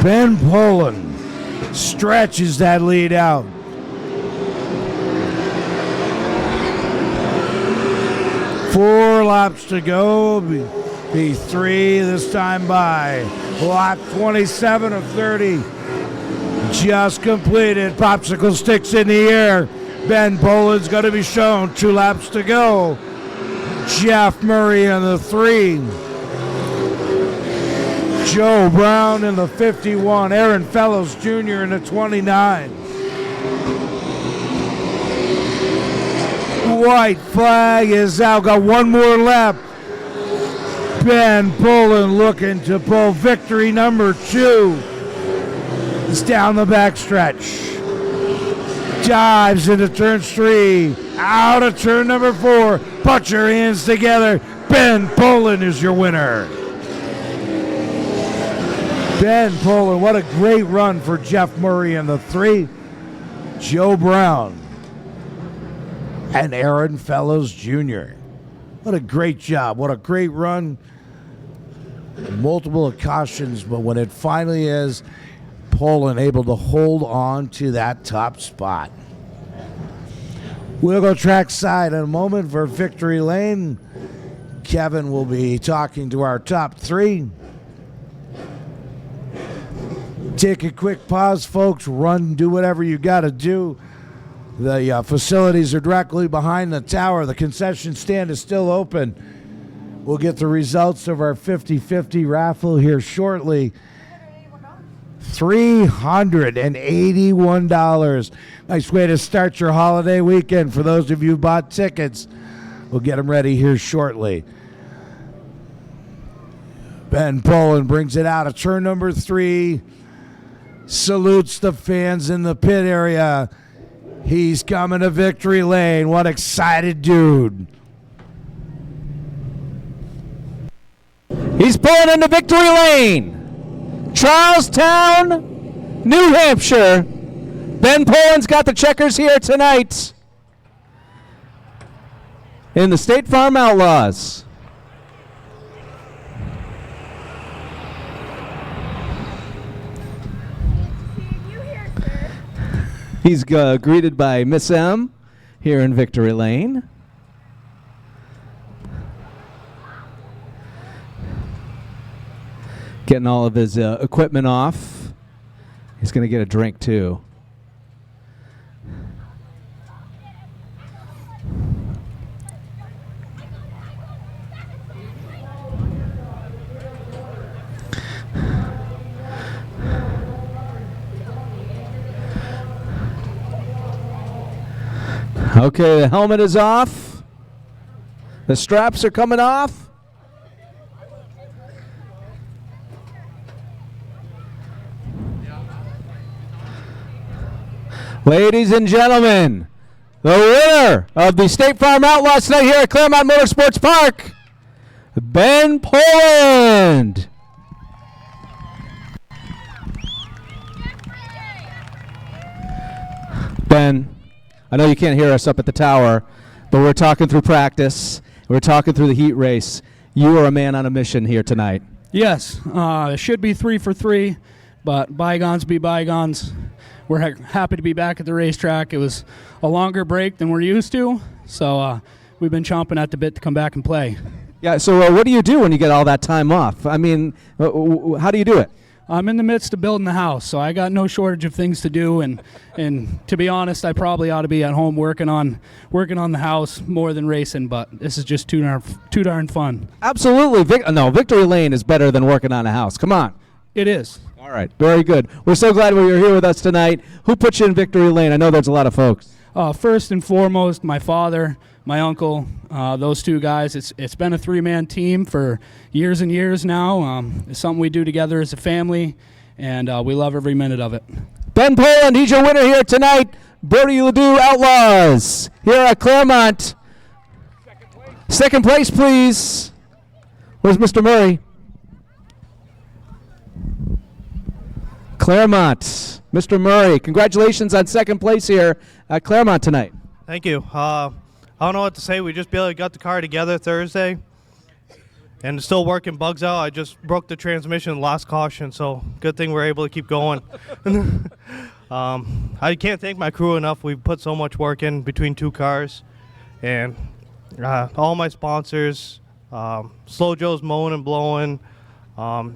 Ben Poland stretches that lead out. Four laps to go. Be 3 this time by lap 27 of 30. Just completed. Popsicle sticks in the air. Ben Poland's going to be shown. 2 laps to go. Jeff Murray in the 3. Joe Brown in the 51. Aaron Fellows Jr. in the 29. White flag is out. Got one more lap. Ben Pullen looking to pull victory number 2. He's down the backstretch. Dives into turn 3. Out of turn number 4. Put your hands together. Ben Pullen is your winner. Ben Pullen, what a great run for Jeff Murray in the 3. Joe Brown and Aaron Fellows Jr. What a great job. What a great run. Multiple cautions, but when it finally is, Pullen able to hold on to that top spot. We'll go trackside in a moment for Victory Lane. Kevin will be talking to our top 3. Take a quick pause, folks. Run, do whatever you got to do. The facilities are directly behind the tower. The concession stand is still open. We'll get the results of our 50-50 raffle here shortly. $381. Nice way to start your holiday weekend for those of you who bought tickets. We'll get them ready here shortly. Ben Pullen brings it out of turn number 3. Salutes the fans in the pit area. He's coming to Victory Lane. What excited dude. He's pulling into Victory Lane. Charlestown, New Hampshire. Ben Pullen's got the checkers here tonight in the State Farm Outlaws. He's greeted by Miss M here in Victory Lane. Getting all of his equipment off. He's going to get a drink too. Okay, the helmet is off. The straps are coming off. Ladies and gentlemen, the winner of the State Farm Outlaws tonight here at Claremont Motorsports Park, Ben Pullen. Ben, I know you can't hear us up at the tower, but we're talking through practice. We're talking through the heat race. You are a man on a mission here tonight. Yes, it should be 3 for 3, but bygones be bygones. We're happy to be back at the racetrack. It was a longer break than we're used to, so we've been chomping at the bit to come back and play. Yeah, so what do you do when you get all that time off? I mean, how do you do it? I'm in the midst of building the house, so I got no shortage of things to do, and to be honest, I probably ought to be at home working on the house more than racing, but this is just too darn fun. Absolutely. Victory Lane is better than working on a house. Come on. It is. All right, very good. We're so glad you're here with us tonight. Who put you in Victory Lane? I know there's a lot of folks. First and foremost, my father, my uncle, those two guys. It's been a 3-man team for years and years now. It's something we do together as a family, and we love every minute of it. Ben Pullen, he's your winner here tonight. Brody Ledoux Outlaws here at Claremont. Second place, please. Where's Mr. Murray? Claremont. Mr. Murray, congratulations on second place here at Claremont tonight. Thank you. I don't know what to say. We just barely got the car together Thursday, and it's still working bugs out. I just broke the transmission last caution, so good thing we're able to keep going. I can't thank my crew enough. We've put so much work in between 2 cars, and all my sponsors, Slow Joe's Mowing and Blowing.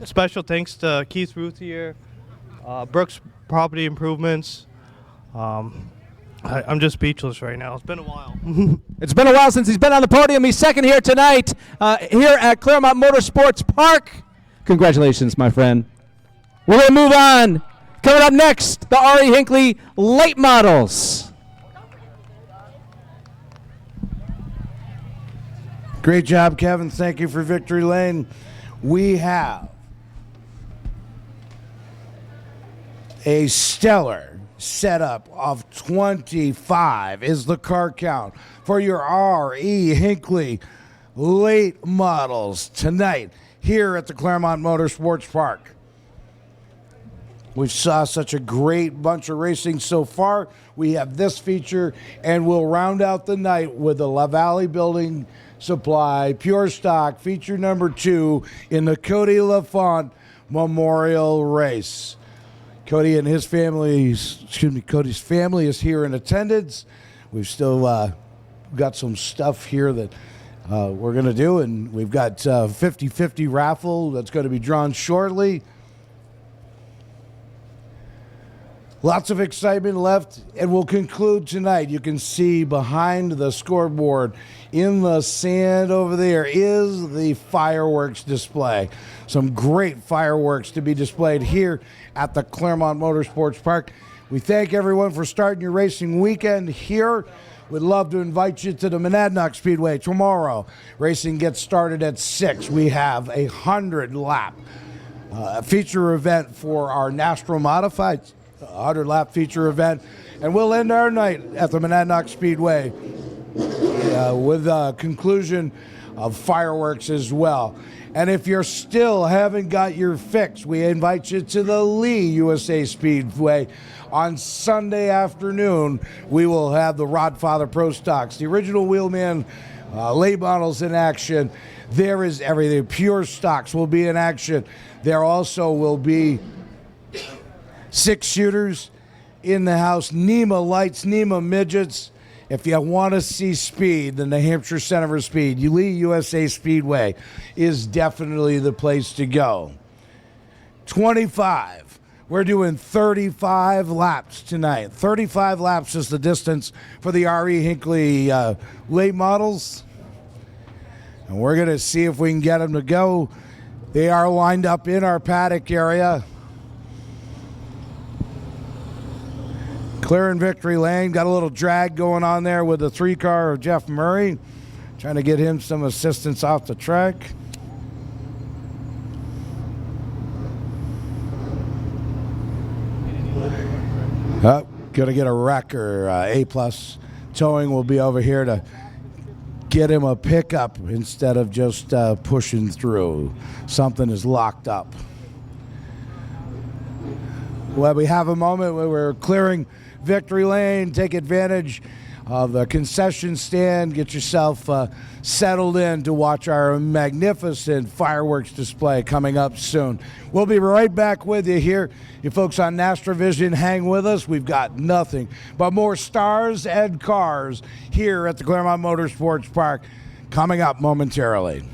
Special thanks to Keith Ruth here. Brooks Property Improvements. I'm just speechless right now. It's been a while. It's been a while since he's been on the podium. He's second here tonight here at Claremont Motorsports Park. Congratulations, my friend. We're going to move on. Coming up next, the R.E. Hinckley Late Models. Great job, Kevin. Thank you for Victory Lane. We have a stellar setup of 25 is the car count for your R.E. Hinckley late models tonight here at the Claremont Motorsports Park. We saw such a great bunch of racing so far. We have this feature, and we'll round out the night with the La Valley Building Supply Pure Stock feature number 2 in the Cody LaFont Memorial Race. Cody and his family, Cody's family is here in attendance. We've still got some stuff here that we're going to do, and we've got 50-50 raffle that's going to be drawn shortly. Lots of excitement left, and we'll conclude tonight. You can see behind the scoreboard in the sand over there is the fireworks display. Some great fireworks to be displayed here at the Claremont Motorsports Park. We thank everyone for starting your racing weekend here. We'd love to invite you to the Monadnock Speedway tomorrow. Racing gets started at 6. We have a 100-lap feature event for our Nastro Modifieds. 100-lap feature event, and we'll end our night at the Monadnock Speedway with a conclusion of fireworks as well. And if you're still haven't got your fix, we invite you to the Lee USA Speedway on Sunday afternoon. We will have the Rodfather Pro Stocks, the original Wheelman late models in action. There is everything. Pure Stocks will be in action. There also will be 6 shooters in the house, NEMA lights, NEMA midgets. If you want to see speed, the New Hampshire Center for Speed, Lee USA Speedway is definitely the place to go. 25. We're doing 35 laps tonight. 35 laps is the distance for the R.E. Hinckley late models. And we're going to see if we can get them to go. They are lined up in our paddock area. Clearing Victory Lane. Got a little drag going on there with the 3-car of Jeff Murray. Trying to get him some assistance off the track. Going to get a wreck or A-plus. Towing will be over here to get him a pickup instead of just pushing through. Something is locked up. Well, we have a moment where we're clearing Victory Lane. Take advantage of the concession stand. Get yourself settled in to watch our magnificent fireworks display coming up soon. We'll be right back with you here. You folks on Nastrovision, hang with us. We've got nothing but more stars and cars here at the Claremont Motorsports Park coming up momentarily.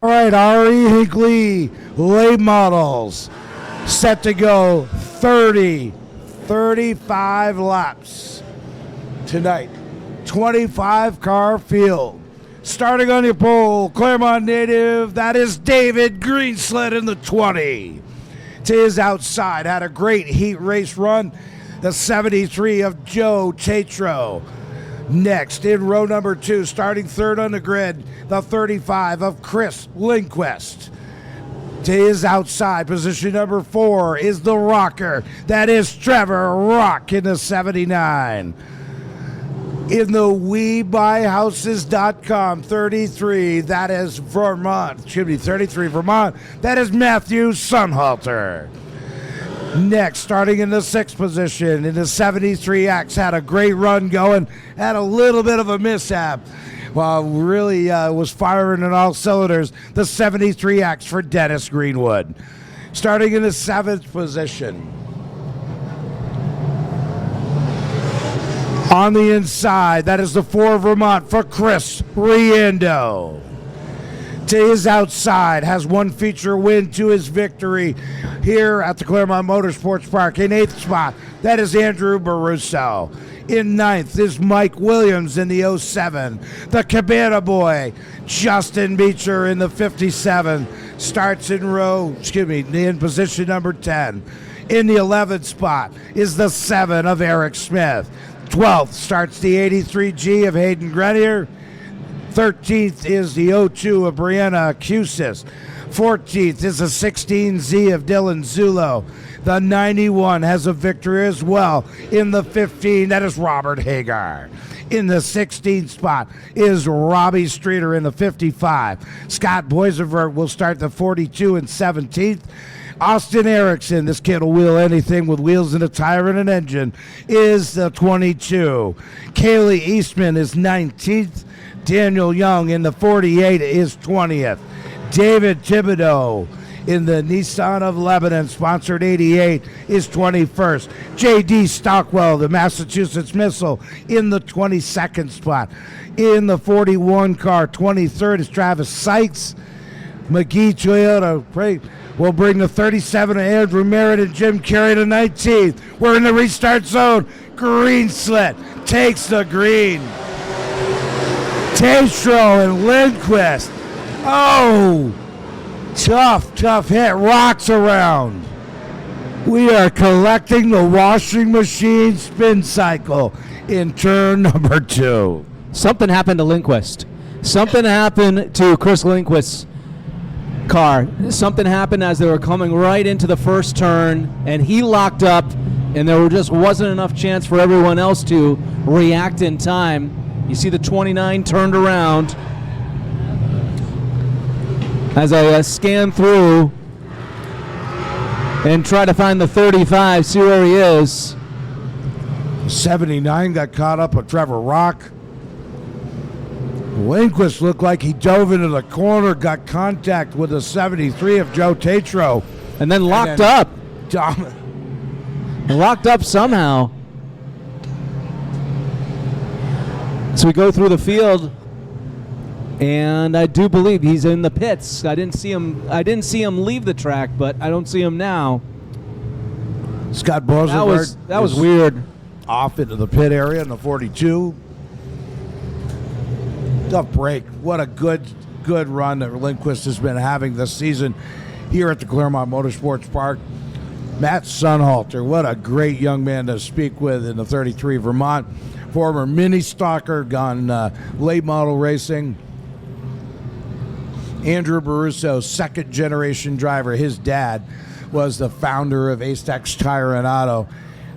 All right, Ari Hinckley, late models, set to go 35 laps tonight. 25-car field. Starting on your pole, Claremont native, that is David Greensled in the 20. To his outside, had a great heat race run, the 73 of Joe Tatro. Next, in row number 2, starting third on the grid, the 35 of Chris Lindquist. To his outside, position number 4 is the rocker. That is Trevor Rock in the 79. In the WeBuyHouses.com 33, that is Vermont. Should be 33 Vermont. That is Matthew Sunhalter. Next, starting in the 6th position, in the 73X, had a great run going, had a little bit of a mishap. Well, really was firing on all cylinders, the 73X for Dennis Greenwood. Starting in the 7th position. On the inside, that is the 4 Vermont for Chris Riendo. To his outside, has one feature win to his victory here at the Claremont Motorsports Park. In 8th spot, that is Andrew Baruso. In 9th is Mike Williams in the 07. The Cabana Boy, Justin Beecher in the 57. Starts in position number 10. In the 11th spot is the 7 of Eric Smith. 12th starts the 83G of Hayden Grenier. 13th is the 02 of Brianna Cusis. 14th is the 16Z of Dylan Zulo. The 91 has a victory as well. In the 15, that is Robert Hagar. In the 16th spot is Robbie Streeter in the 55. Scott Boisevert will start the 42 and 17th. Austin Erickson, this kid will wheel anything with wheels and a tire and an engine, is the 22. Kaylee Eastman is 19th. Daniel Young in the 48 is 20th. David Thibodeau in the Nissan of Lebanon, sponsored 88, is 21st. J.D. Stockwell, the Massachusetts Missile, in the 22nd spot. In the 41 car, 23rd is Travis Sykes. McGee Toyota will bring the 37 of Andrew Merritt and Jim Carey to 19th. We're in the restart zone. Greenslet takes the green. Tatro and Lindquist. Oh, tough hit. Rocks around. We are collecting the washing machine spin cycle in turn number 2. Something happened to Lindquist. Something happened to Chris Lindquist's car. Something happened as they were coming right into the first turn, and he locked up, and there just wasn't enough chance for everyone else to react in time. You see the 29 turned around. As I scan through and try to find the 35, see where he is. 79 got caught up with Trevor Rock. Lindquist looked like he dove into the corner, got contact with the 73 of Joe Tatro. And then locked up. Locked up somehow. So we go through the field, and I do believe he's in the pits. I didn't see him leave the track, but I don't see him now. Scott Bosevert. That was weird. Off into the pit area in the 42. Tough break. What a good run that Lindquist has been having this season here at the Claremont Motorsports Park. Matt Sunhalter, what a great young man to speak with in the 33 Vermont. Former mini stalker, gone late model racing. Andrew Baruso, second generation driver. His dad was the founder of Acetex Tire and Auto.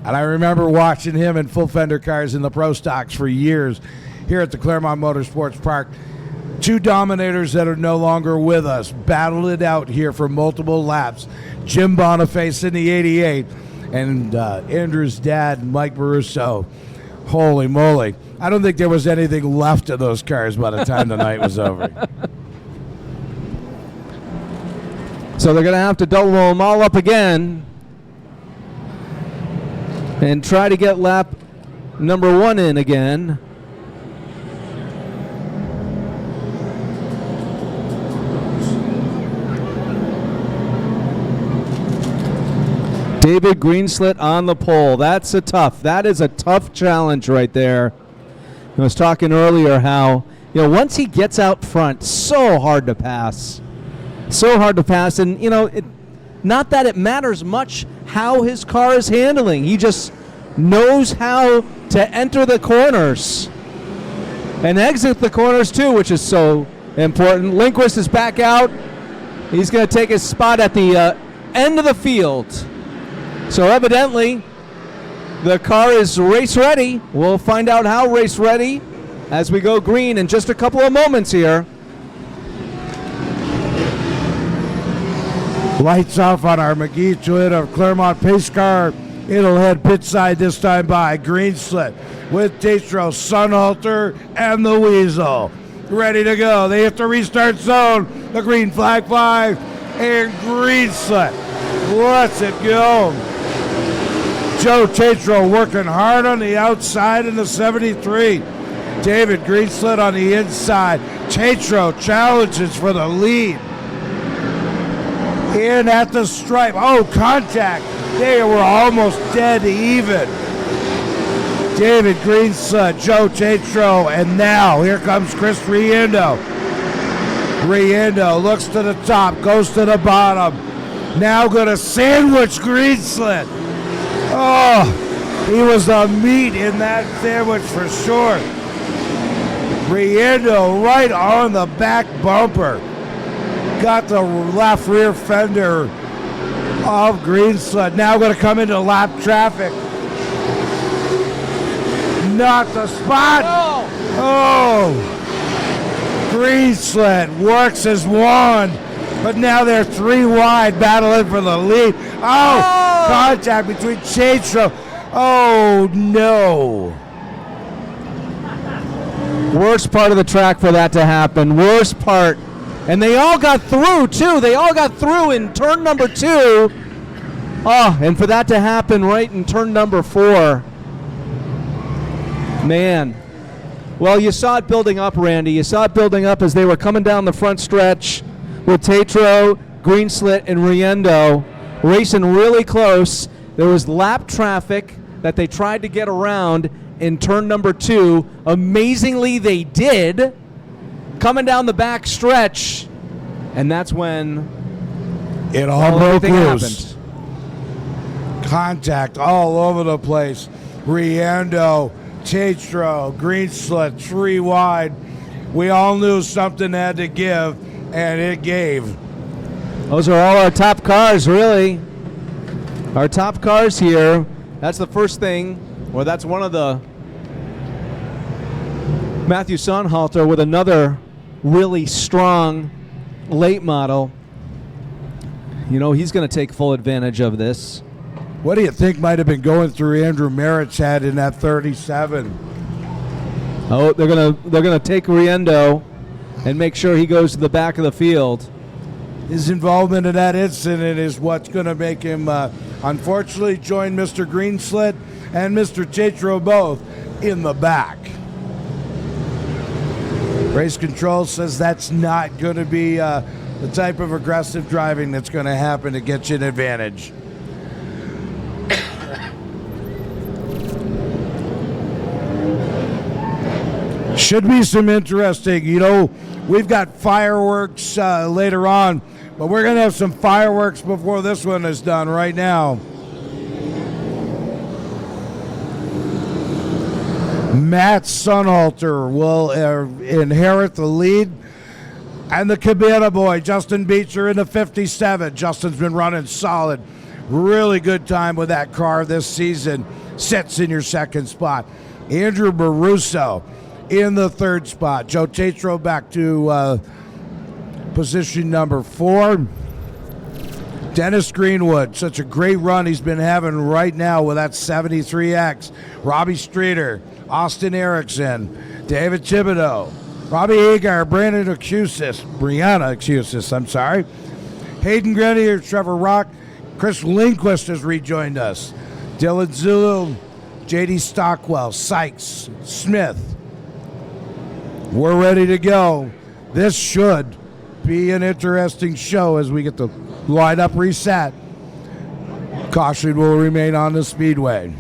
And I remember watching him in full fender cars in the Pro Stocks for years here at the Claremont Motorsports Park. Two dominators that are no longer with us battled it out here for multiple laps. Jim Boniface in the 88 and Andrew's dad, Mike Baruso. Holy moly. I don't think there was anything left of those cars by the time the night was over. So they're going to have to double them all up again and try to get lap number 1 in again. David Greenslit on the pole. That is a tough challenge right there. I was talking earlier how, once he gets out front, so hard to pass. So hard to pass. And, not that it matters much how his car is handling. He just knows how to enter the corners and exit the corners too, which is so important. Lindquist is back out. He's going to take his spot at the end of the field. So evidently, the car is race ready. We'll find out how race ready as we go green in just a couple of moments here. Lights off on our McGee Toyota of Claremont pace car. It'll head pit side this time by Greenslit with Tatro, Sunhalter, and the Weasel. Ready to go. They have to restart zone. The green flag flies, and Greenslit lets it go. Joe Tatro working hard on the outside in the 73. David Greenslit on the inside. Tatro challenges for the lead. In at the stripe. Oh, contact. They were almost dead even. David Greenslit, Joe Tatro, and now here comes Chris Riendo. Riendo looks to the top, goes to the bottom. Now going to sandwich Greenslit. Oh, he was the meat in that sandwich for sure. Riendo right on the back bumper. Got the left rear fender of Greenslit. Now going to come into lap traffic. Not the spot. Oh. Greenslit works his wand. But now they're 3 wide battling for the lead. Oh, contact between Tatro. Oh, no. Worst part of the track for that to happen. Worst part. And they all got through, too. They all got through in turn number 2. Oh, and for that to happen right in turn number 4. Man. Well, you saw it building up, Randy. You saw it building up as they were coming down the front stretch with Tatro, Greenslit, and Riendo racing really close. There was lap traffic that they tried to get around in turn number 2. Amazingly, they did. Coming down the back stretch, and that's when it all broke loose. Happened. Contact all over the place. Riendo, Tatro, Greenslit, 3 wide. We all knew something had to give, and it gave. Those are all our top cars, really. Our top cars here. That's the first thing, or that's one of the Matthew Sunhalter with another really strong late model. He's going to take full advantage of this. What do you think might have been going through Andrew Merritt's head in that 37? Oh, they're gonna take Riendo and make sure he goes to the back of the field. His involvement in that incident is what's going to make him, unfortunately, join Mr. Greenslit and Mr. Tatro both in the back. Race control says that's not going to be the type of aggressive driving that's going to happen to get you an advantage. Should be some interesting, we've got fireworks later on, but we're going to have some fireworks before this one is done right now. Matt Sunhalter will inherit the lead. And the Cabana boy, Justin Beecher, in the 57. Justin's been running solid. Really good time with that car this season. Sits in your second spot. Andrew Baruso in the third spot. Joe Tatro back to position number 4. Dennis Greenwood, such a great run he's been having right now with that 73X. Robbie Streeter, Austin Erickson, David Thibodeau, Robbie Agar, Brianna Excusis, Hayden Grenier, Trevor Rock, Chris Lindquist has rejoined us. Dylan Zulu, J.D. Stockwell, Sykes, Smith. We're ready to go. This should be an interesting show as we get the lineup reset. Caution will remain on the speedway.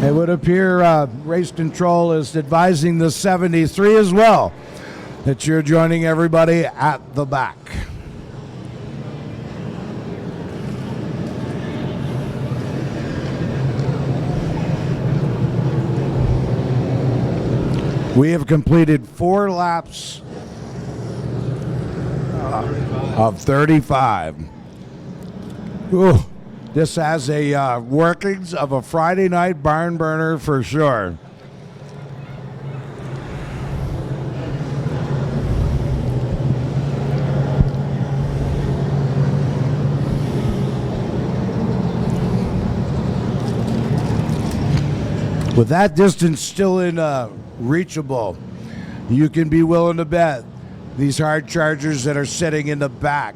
It would appear race control is advising the 73 as well that you're joining everybody at the back. We have completed 4 laps of 35. Ooh, this has a workings of a Friday night barn burner for sure. With that distance still in reachable, you can be willing to bet these hard chargers that are sitting in the back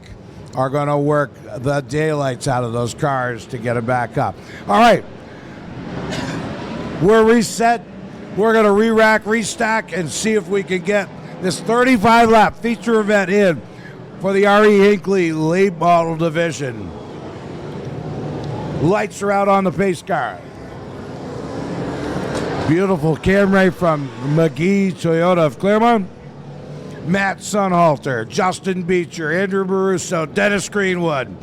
are going to work the daylights out of those cars to get them back up. All right, we're reset. We're going to re-rack, restack, and see if we can get this 35-lap feature event in for the R.E. Hinckley late model division. Lights are out on the pace car. Beautiful Camry from McGee Toyota of Claremont. Matt Sunhalter, Justin Beecher, Andrew Baruso, Dennis Greenwood.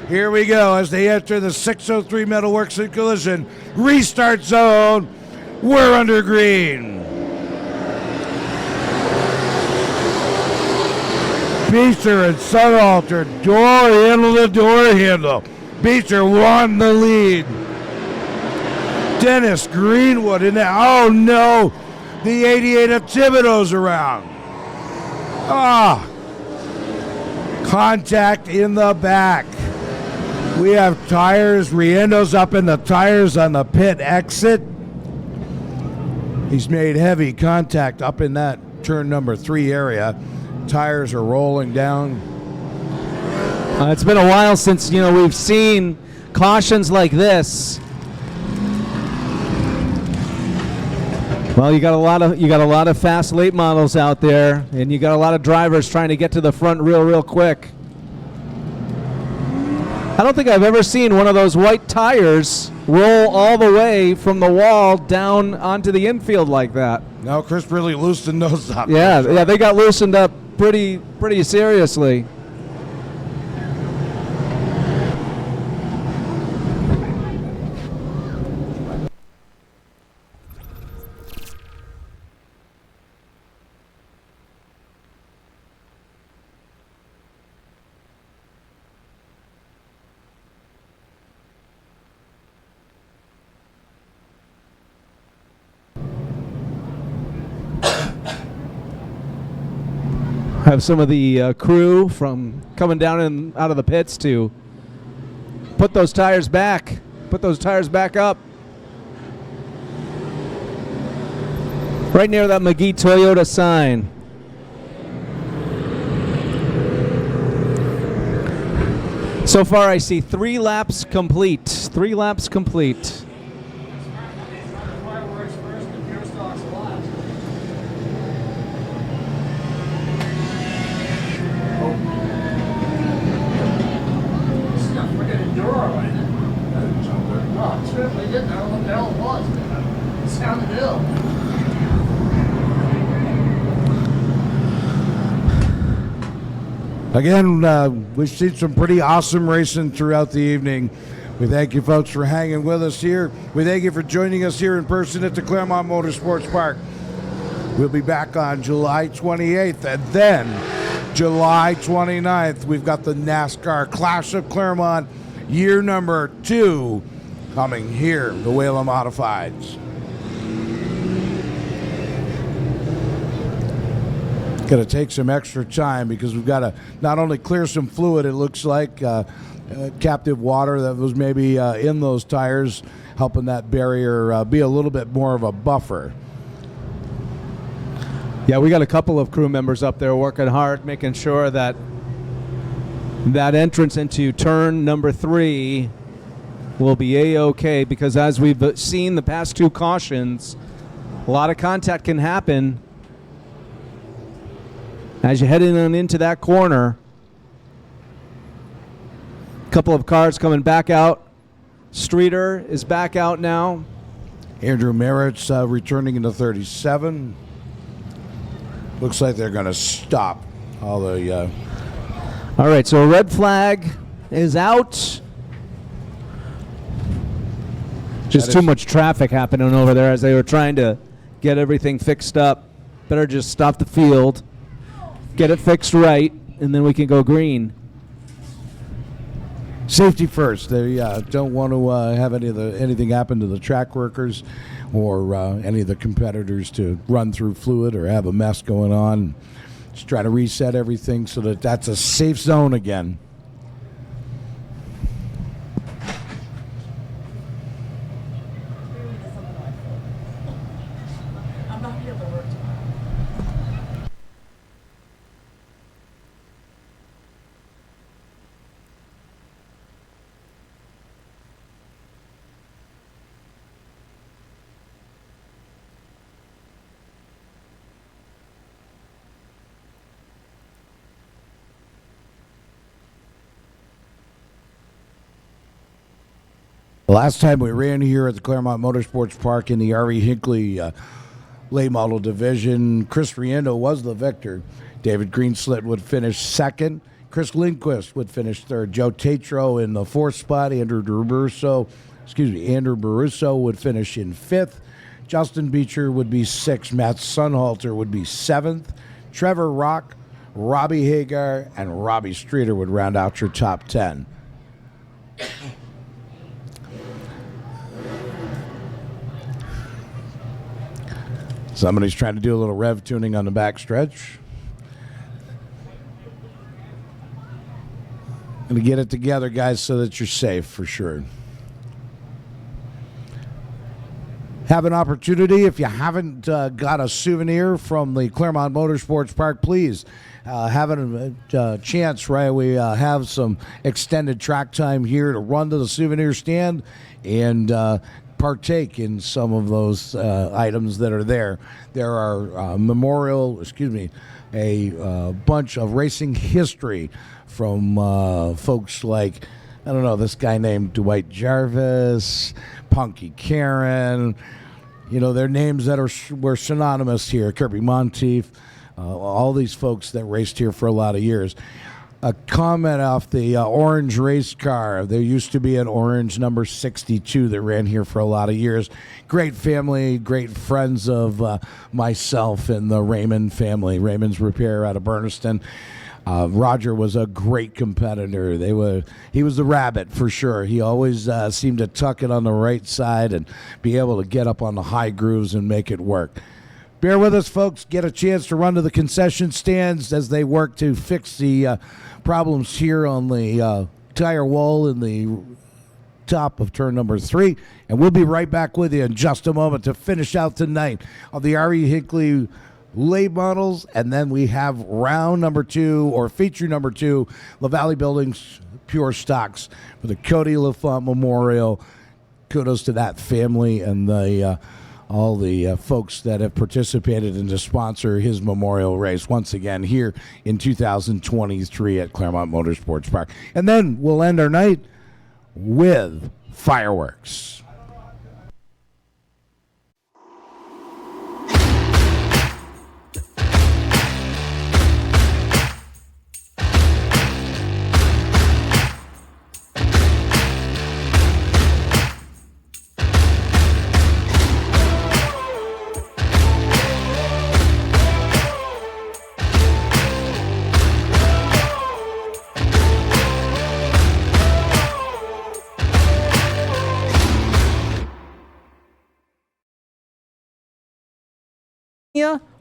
Here we go as they enter the 603 Metalworks and Collision. Restart zone. We're under green. Beecher and Sunhalter, door handle to door handle. Beecher won the lead. Dennis Greenwood in there. Oh no, the 88 of Thibodeau's around. Contact in the back. We have tires. Riendo's up in the tires on the pit exit. He's made heavy contact up in that turn number 3 area. Tires are rolling down. It's been a while since we've seen cautions like this. Well, you got a lot of fast late models out there, and you got a lot of drivers trying to get to the front real quick. I don't think I've ever seen one of those white tires roll all the way from the wall down onto the infield like that. No, Chris really loosened those up. Yeah, they got loosened up pretty seriously. Have some of the crew from coming down and out of the pits to put those tires back up. Right near that McGee Toyota sign. So far I see 3 laps complete. 3 laps complete. Again, we've seen some pretty awesome racing throughout the evening. We thank you folks for hanging with us here. We thank you for joining us here in person at the Claremont Motorsports Park. We'll be back on July 28th, and then July 29th, we've got the NASCAR Clash of Claremont, year number 2, coming here, the Whalen Modifieds. Going to take some extra time because we've got to not only clear some fluid, it looks like captive water that was maybe in those tires, helping that barrier be a little bit more of a buffer. Yeah, we got a couple of crew members up there working hard, making sure that that entrance into turn number 3 will be A-OK, because as we've seen the past 2 cautions, a lot of contact can happen as you head in and into that corner. Couple of cars coming back out. Streeter is back out now. Andrew Merritt's returning into 37. Looks like they're going to stop all the. All right, so a red flag is out. Just too much traffic happening over there as they were trying to get everything fixed up. Better just stop the field, get it fixed right, and then we can go green. Safety first. They don't want to have anything happen to the track workers or any of the competitors to run through fluid or have a mess going on. Just try to reset everything so that that's a safe zone again. The last time we ran here at the Claremont Motorsports Park in the R.E. Hinckley late model division, Chris Riendo was the victor. David Greenslit would finish second. Chris Lindquist would finish third. Joe Tatro in the fourth spot. Andrew Baruso would finish in fifth. Justin Beecher would be sixth. Matt Sunhalter would be seventh. Trevor Rock, Robbie Hagar, and Robbie Streeter would round out your top 10. Somebody's trying to do a little rev tuning on the back stretch. Going to get it together, guys, so that you're safe for sure. Have an opportunity. If you haven't got a souvenir from the Claremont Motorsports Park, please have a chance, right? We have some extended track time here to run to the souvenir stand and partake in some of those items that are there. There are a bunch of racing history from folks like, I don't know, this guy named Dwight Jarvis, Punky Karen. You know, they're names that were synonymous here. Kirby Monteith, all these folks that raced here for a lot of years. A comment off the orange race car. There used to be an orange number 62 that ran here for a lot of years. Great family, great friends of myself and the Raymond family. Raymond's Repair out of Berniston. Roger was a great competitor. He was the rabbit for sure. He always seemed to tuck it on the right side and be able to get up on the high grooves and make it work. Bear with us, folks. Get a chance to run to the concession stands as they work to fix the problems here on the tire wall in the top of turn number 3. And we'll be right back with you in just a moment to finish out tonight of the R.E. Hinckley late models. And then we have round number 2, or feature number 2, LaValle Buildings Pure Stocks for the Cody LaFont Memorial. Kudos to that family and all the folks that have participated and to sponsor his memorial race once again here in 2023 at Claremont Motorsports Park. And then we'll end our night with fireworks.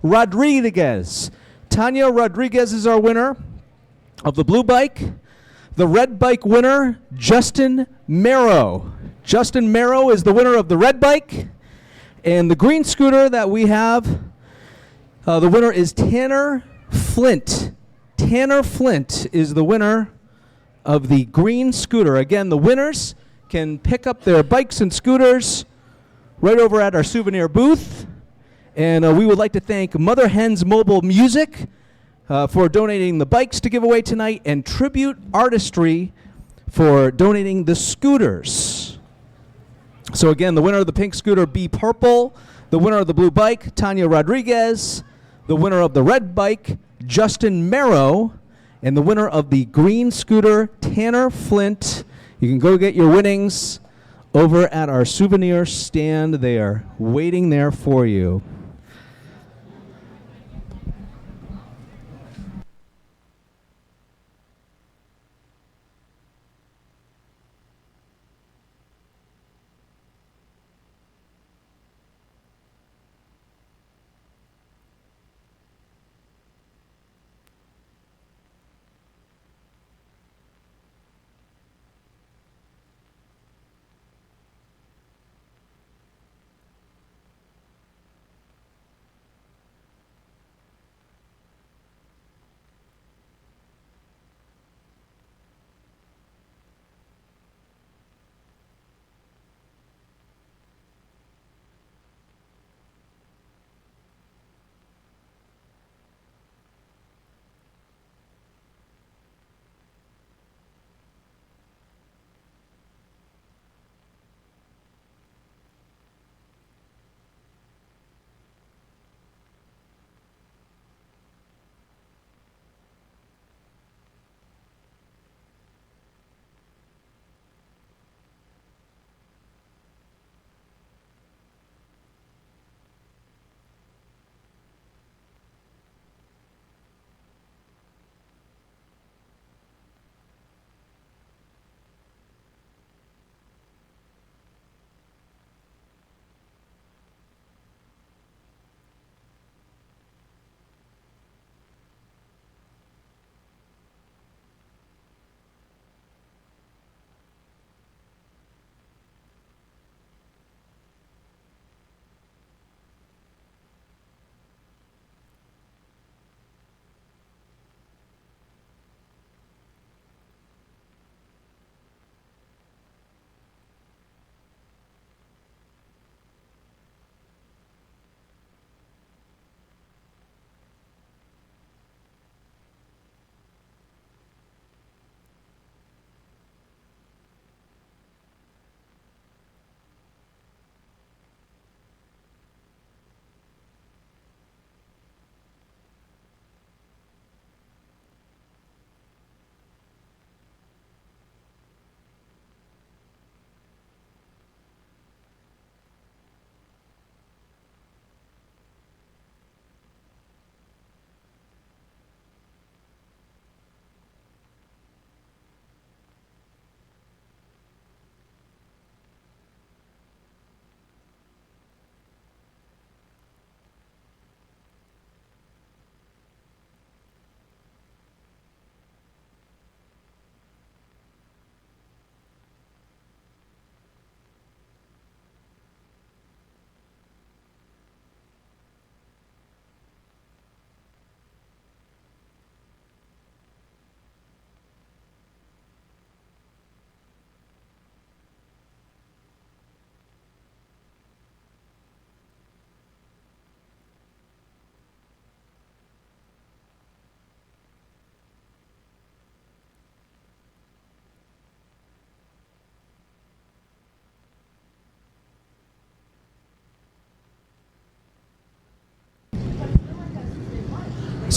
Rodriguez. Tanya Rodriguez is our winner of the blue bike. The red bike winner, Justin Merrow. Justin Merrow is the winner of the red bike. And the green scooter that we have, the winner is Tanner Flint. Tanner Flint is the winner of the green scooter. Again, the winners can pick up their bikes and scooters right over at our souvenir booth. And we would like to thank Mother Hen's Mobile Music for donating the bikes to give away tonight, and Tribute Artistry for donating the scooters. So again, the winner of the pink scooter, B Purple. The winner of the blue bike, Tanya Rodriguez. The winner of the red bike, Justin Merrow. And the winner of the green scooter, Tanner Flint. You can go get your winnings over at our souvenir stand. They are waiting there for you.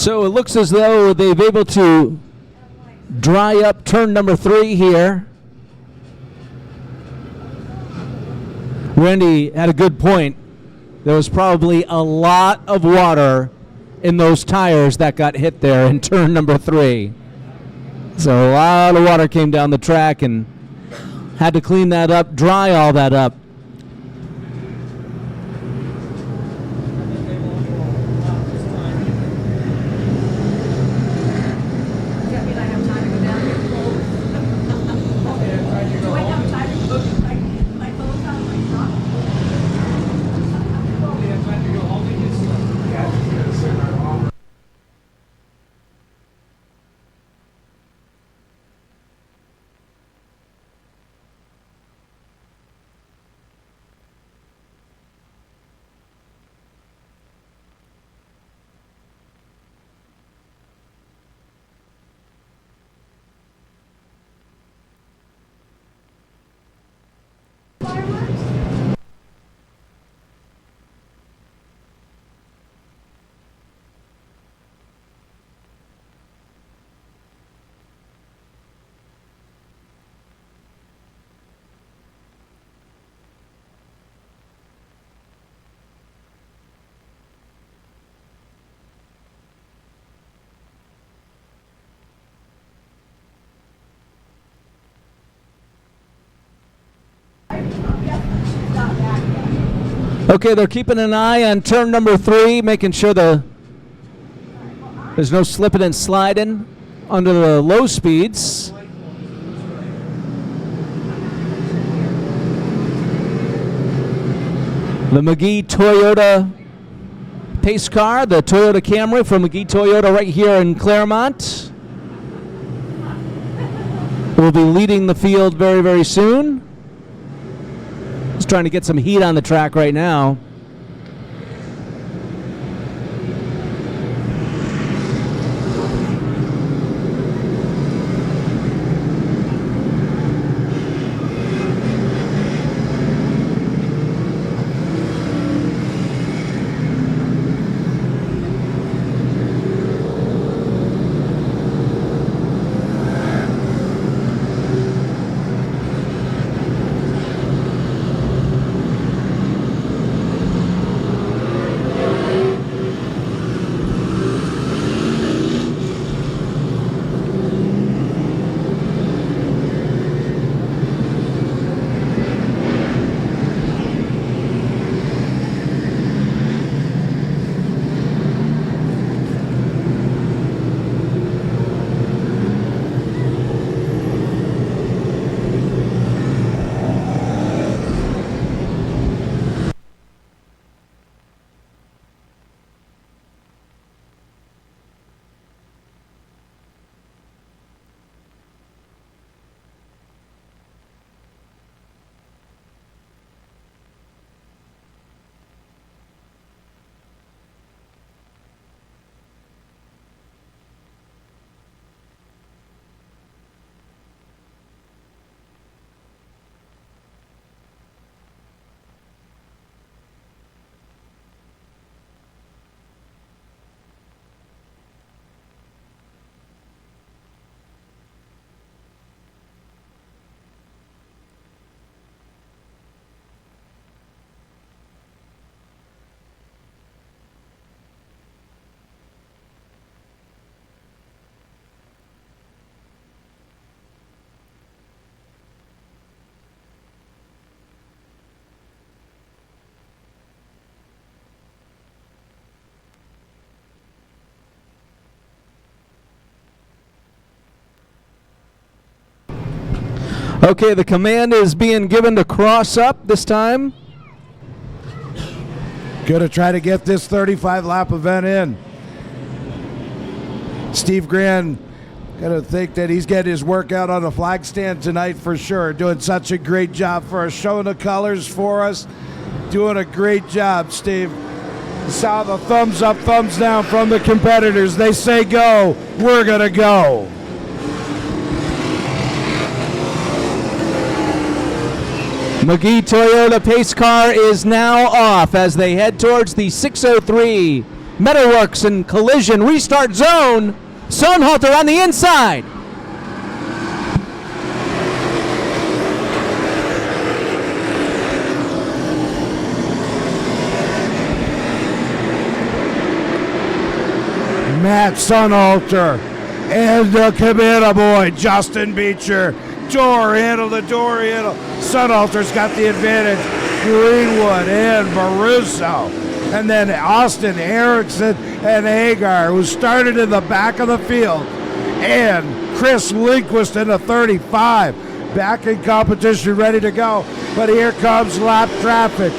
So it looks as though they've able to dry up turn number 3 here. Randy had a good point. There was probably a lot of water in those tires that got hit there in turn number 3. So a lot of water came down the track and had to clean that up, dry all that up. Okay, they're keeping an eye on turn number 3, making sure there's no slipping and sliding under the low speeds. The McGee Toyota pace car, the Toyota Camry from McGee Toyota right here in Claremont, will be leading the field very, very soon. Just trying to get some heat on the track right now. Okay, the command is being given to cross up this time. Going to try to get this 35-lap event in. Steve Grand got to think that he's getting his workout on the flag stand tonight for sure. Doing such a great job for us, showing the colors for us. Doing a great job, Steve. Saw the thumbs up, thumbs down from the competitors. They say go, we're going to go. McGee Toyota pace car is now off as they head towards the 603 Metalworks and Collision restart zone. Sonhalter on the inside. Matt Sonhalter and the Cabana boy, Justin Beecher. Door handle, the door handle. Sonhalter's got the advantage. Greenwood and Baruso. And then Austin Erickson and Hagar, who started in the back of the field. And Chris Lindquist in the 35. Back in competition, ready to go. But here comes lap traffic.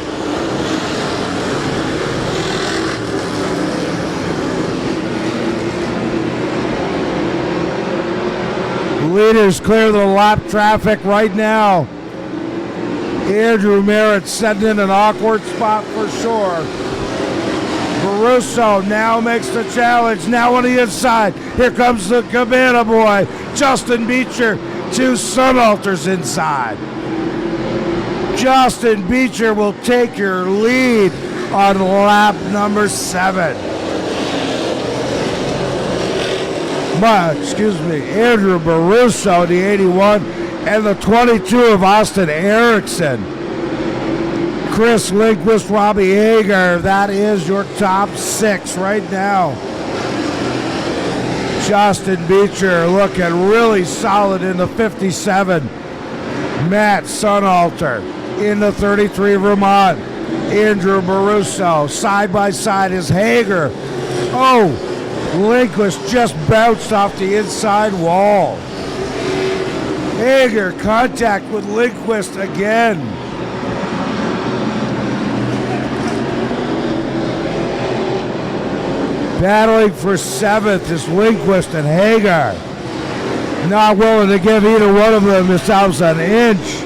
Leaders clear the lap traffic right now. Andrew Merritt setting in an awkward spot for sure. Baruso now makes the challenge. Now on the inside. Here comes the Cabana boy. Justin Beecher. Two Sonhalters inside. Justin Beecher will take your lead on lap number 7. Andrew Baruso, the 81, and the 22 of Austin Erickson. Chris Lindquist, Robbie Hager, that is your top 6 right now. Justin Beecher looking really solid in the 57. Matt Sonhalter in the 33 Vermont. Andrew Baruso. Side by side is Hager. Oh, Lindquist just bounced off the inside wall. Hager contact with Lindquist again. Battling for 7th is Lindquist and Hager. Not willing to give either one of them themselves an inch.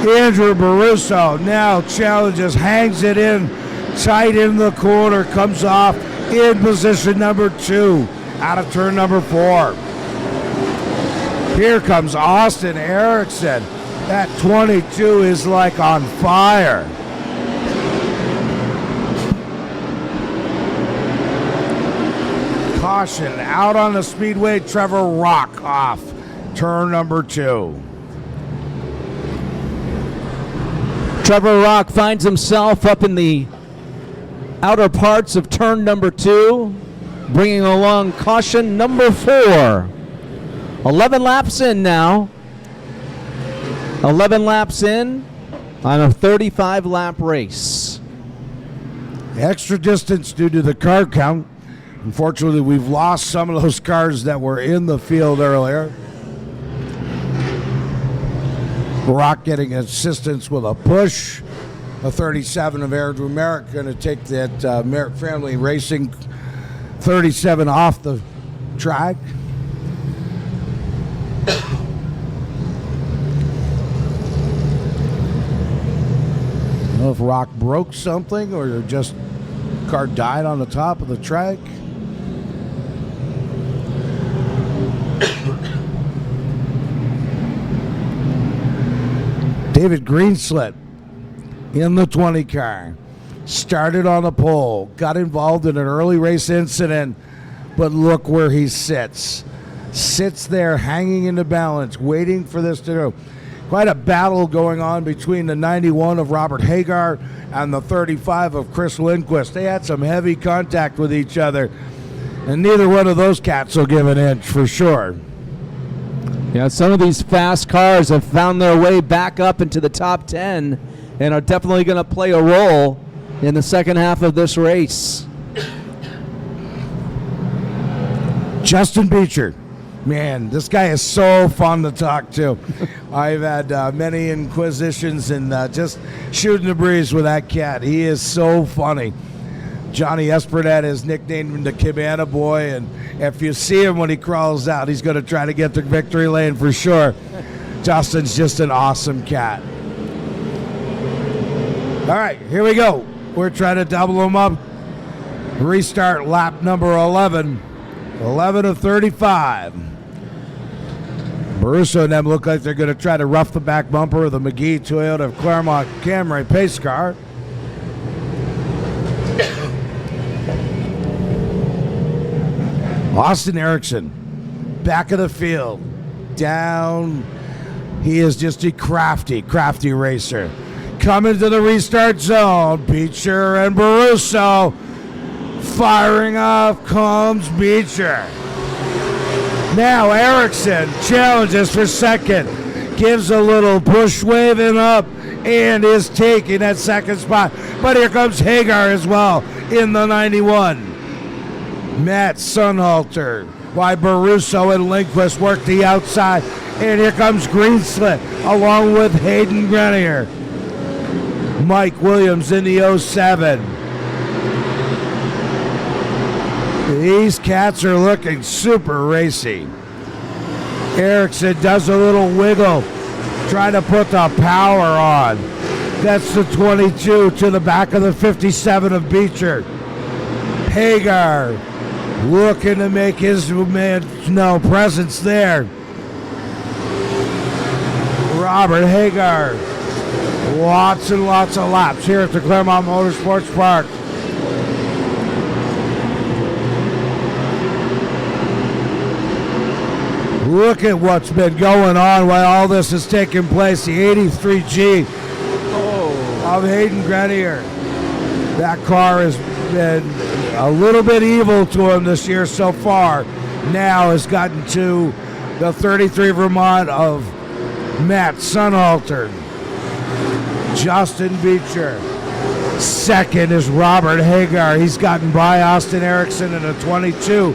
Andrew Baruso now challenges, hangs it in, tight in the corner, comes off in position number 2 out of turn number 4. Here comes Austin Erickson. That 22 is like on fire. Caution, out on the speedway, Trevor Rock off turn number 2. Trevor Rock finds himself up in the outer parts of turn number 2, bringing along caution number 4. 11 laps in now. 11 laps in on a 35-lap race. Extra distance due to the car count. Unfortunately, we've lost some of those cars that were in the field earlier. Rock getting assistance with a push. A 37 of Andrew Merrick going to take that Merrick Family Racing 37 off the track. I don't know if Rock broke something or just car died on the top of the track. David Greenslet in the 20 car. Started on the pole, got involved in an early race incident, but look where he sits. Sits there hanging in the balance, waiting for this to go. Quite a battle going on between the 91 of Robert Hagar and the 35 of Chris Lindquist. They had some heavy contact with each other, and neither one of those cats will give an inch for sure. Yeah, some of these fast cars have found their way back up into the top 10 and are definitely going to play a role in the second half of this race. Justin Beecher. Man, this guy is so fun to talk to. I've had many inquisitions and just shooting the breeze with that cat. He is so funny. Johnny Espernette has nicknamed him the Cabana Boy, and if you see him when he crawls out, he's going to try to get to victory lane for sure. Justin's just an awesome cat. All right, here we go. We're trying to double him up. Restart lap number 11. 11 of 35. Baruso and them look like they're going to try to rough the back bumper of the McGee Toyota Claremont Camry pace car. Austin Erickson, back of the field, down. He is just a crafty racer. Coming to the restart zone, Beecher and Baruso. Firing off comes Beecher. Now Erickson challenges for second. Gives a little push waving up and is taking that second spot. But here comes Hagar as well in the 91. Matt Sunhalter. Why Baruso and Lindquist work the outside. And here comes Greenslet along with Hayden Grenier. Mike Williams in the 07. These cats are looking super racy. Erickson does a little wiggle, trying to put the power on. That's the 22 to the back of the 57 of Beecher. Hagar looking to make his presence there. Robert Hagar. Lots and lots of laps here at the Claremont Motorsports Park. Look at what's been going on while all this is taking place. The 83G of Hayden Grenier. That car has been a little bit evil to him this year so far. Now has gotten to the 33 Vermont of Matt Sunhalter. Justin Beecher Second is Robert Hagar. He's gotten by Austin Erickson in a 22.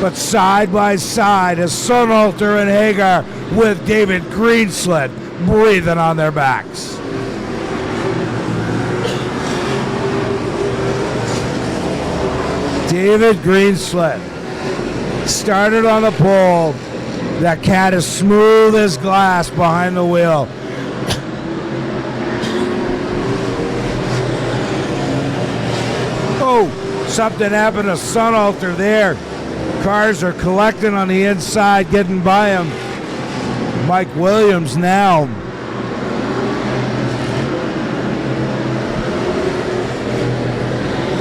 But side by side is Sunalter and Hagar with David Greenslet breathing on their backs. David Greenslet started on the pole. That cat is smooth as glass behind the wheel. Oh, something happened to Sunalter there. Cars are collecting on the inside, getting by him. Mike Williams now.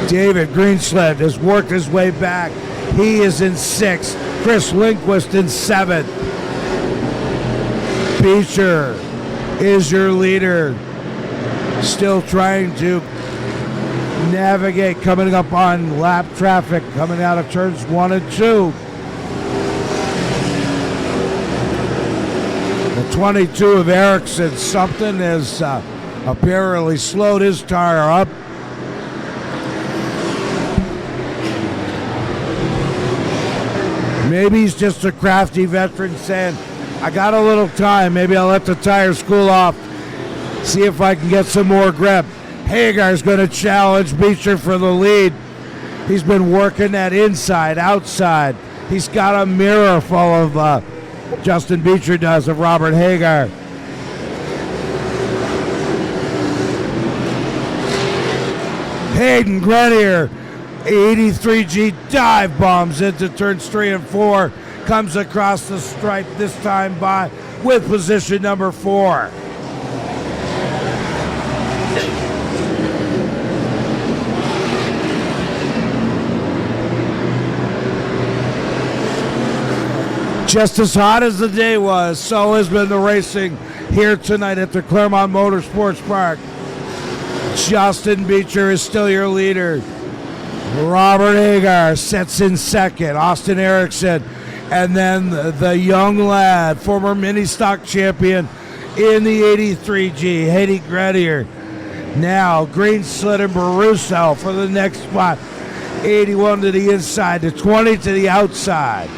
David Greenslet has worked his way back. He is in 6th. Chris Lindquist in 7th. Beecher is your leader. Still trying to navigate coming up on lap traffic coming out of turns 1 and 2. The 22 of Erickson, something has apparently slowed his tire up. Maybe he's just a crafty veteran saying, I got a little time, maybe I'll let the tires cool off, see if I can get some more grip. Hagar's going to challenge Beecher for the lead. He's been working that inside, outside. He's got a mirror full of, Justin Beecher does, of Robert Hagar. Hayden Grenier, 83G dive bombs into turns 3 and 4. Comes across the stripe, this time by with position number 4. Just as hot as the day was, so has been the racing here tonight at the Claremont Motorsports Park. Justin Beecher is still your leader. Robert Hagar sets in 2nd. Austin Erickson, and then the young lad, former mini stock champion in the 83G, Hayden Grenier. Now Greenslet and Baruso for the next spot. 81 to the inside, to 20 to the outside.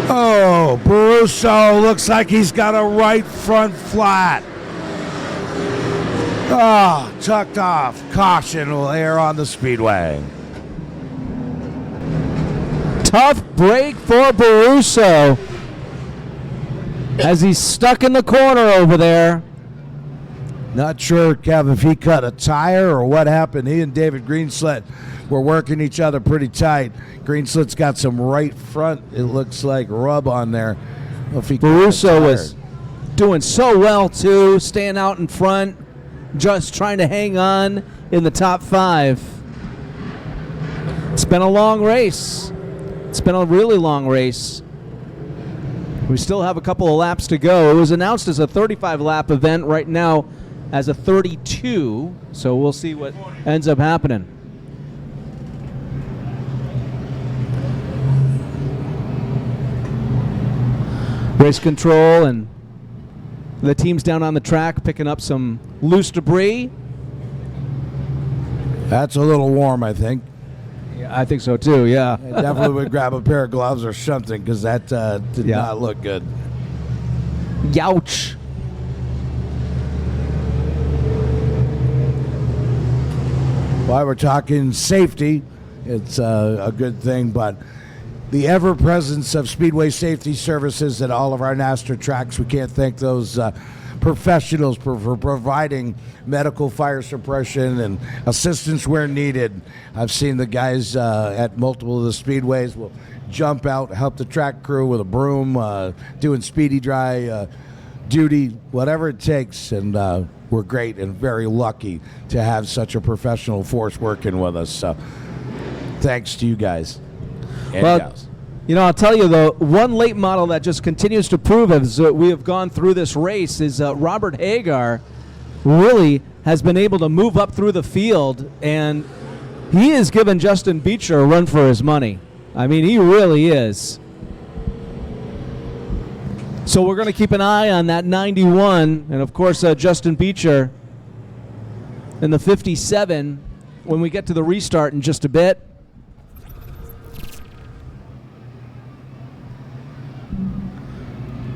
Oh, Baruso looks like he's got a right front flat. Ah, tucked off. Caution will air on the speedway. Tough break for Baruso as he's stuck in the corner over there. Not sure, Kev, if he cut a tire or what happened. He and David Greenslet were working each other pretty tight. Greenslet's got some right front, it looks like, rub on there. Baruso was doing so well, too, staying out in front, just trying to hang on in the top 5. It's been a long race. It's been a really long race. We still have a couple of laps to go. It was announced as a 35-lap event, right now as a 32, so we'll see what ends up happening. Race control and the teams down on the track picking up some loose debris. That's a little warm, I think. Yeah, I think so too, yeah. I definitely would grab a pair of gloves or something because that did not look good. Youch. While we're talking safety, it's a good thing, but the ever-presence of Speedway Safety Services at all of our NASTR tracks, we can't thank those professionals for providing medical fire suppression and assistance where needed. I've seen the guys at multiple of the speedways will jump out, help the track crew with a broom, doing speedy dry duty, whatever it takes, and we're great and very lucky to have such a professional force working with us. So thanks to you guys. Well, you know, I'll tell you, though, one late model that just continues to prove as we have gone through this race is Robert Hagar really has been able to move up through the field, and he has given Justin Beecher a run for his money. I mean, he really is. So we're going to keep an eye on that 91, and of course, Justin Beecher in the 57 when we get to the restart in just a bit.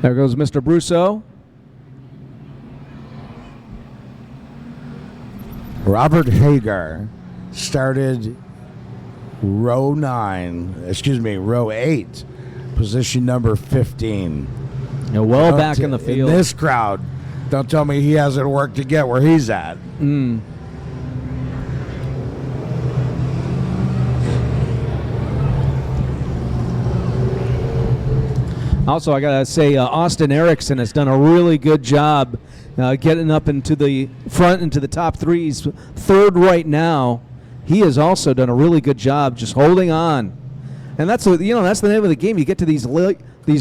There goes Mr. Brousseau. Robert Hagar started row 8, position number 15. Yeah, well back in the field. In this crowd, don't tell me he hasn't worked to get where he's at. Also, I gotta say, Austin Erickson has done a really good job getting up into the front, into the top three. He's third right now. He has also done a really good job just holding on, and that's that's the name of the game. You get to these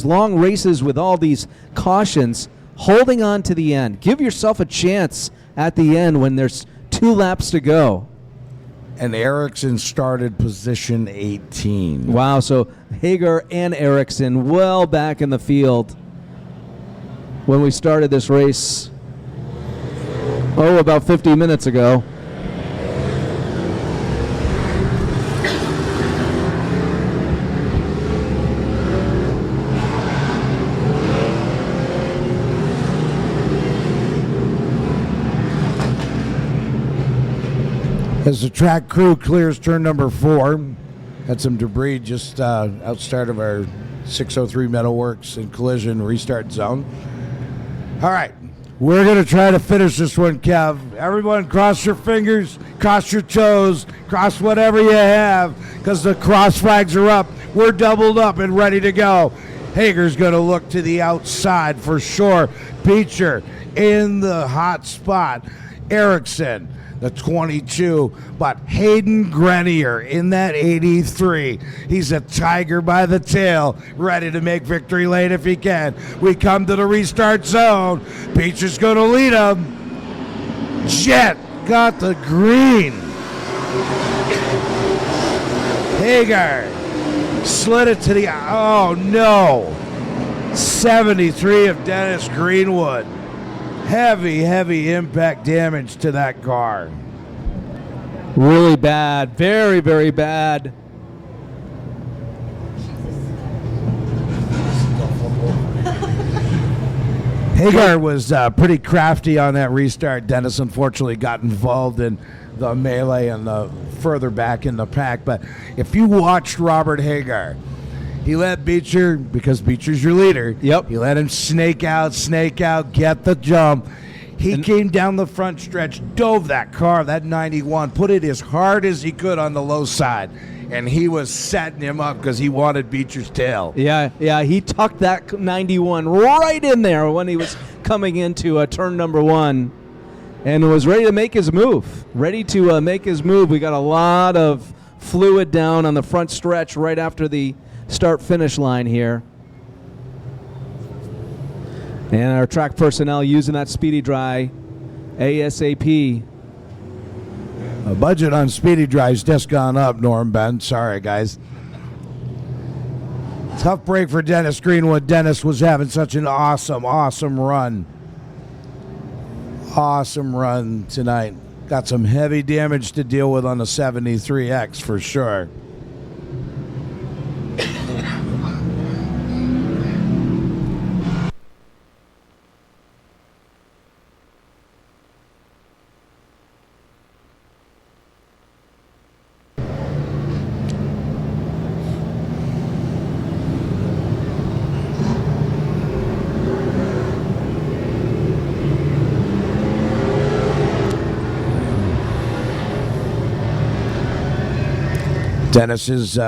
long races with all these cautions, holding on to the end. Give yourself a chance at the end when there's 2 laps to go. And Erickson started position 18. Wow, so Hagar and Erickson well back in the field when we started this race, about 50 minutes ago. As the track crew clears turn number 4, had some debris just outside of our 603 Metalworks and collision restart zone. All right, we're going to try to finish this one, Kev. Everyone cross your fingers, cross your toes, cross whatever you have, because the cross flags are up. We're doubled up and ready to go. Hager's going to look to the outside for sure. Beecher in the hot spot. Erickson, the 22, but Hayden Grenier in that 83. He's a tiger by the tail, ready to make victory lane if he can. We come to the restart zone. Beecher's going to lead him. Jet got the green. Hagar slid it to the, oh no. 73 of Dennis Greenwood. Heavy impact damage to that car. Really bad. Very, very bad. Hagar was pretty crafty on that restart. Dennis unfortunately got involved in the melee and the further back in the pack. But if you watched Robert Hagar, he let Beecher, because Beecher's your leader. Yep. He let him snake out, get the jump. He came down the front stretch, dove that car, that 91, put it as hard as he could on the low side. And he was setting him up because he wanted Beecher's tail. Yeah, he tucked that 91 right in there when he was coming into turn number 1 and was ready to make his move. We got a lot of fluid down on the front stretch right after the start-finish line here. And our track personnel using that speedy dry ASAP. A budget on speedy dry's just gone up, Norm Ben. Sorry, guys. Tough break for Dennis Greenwood. Dennis was having such an awesome run. Awesome run tonight. Got some heavy damage to deal with on the 73X for sure. Dennis is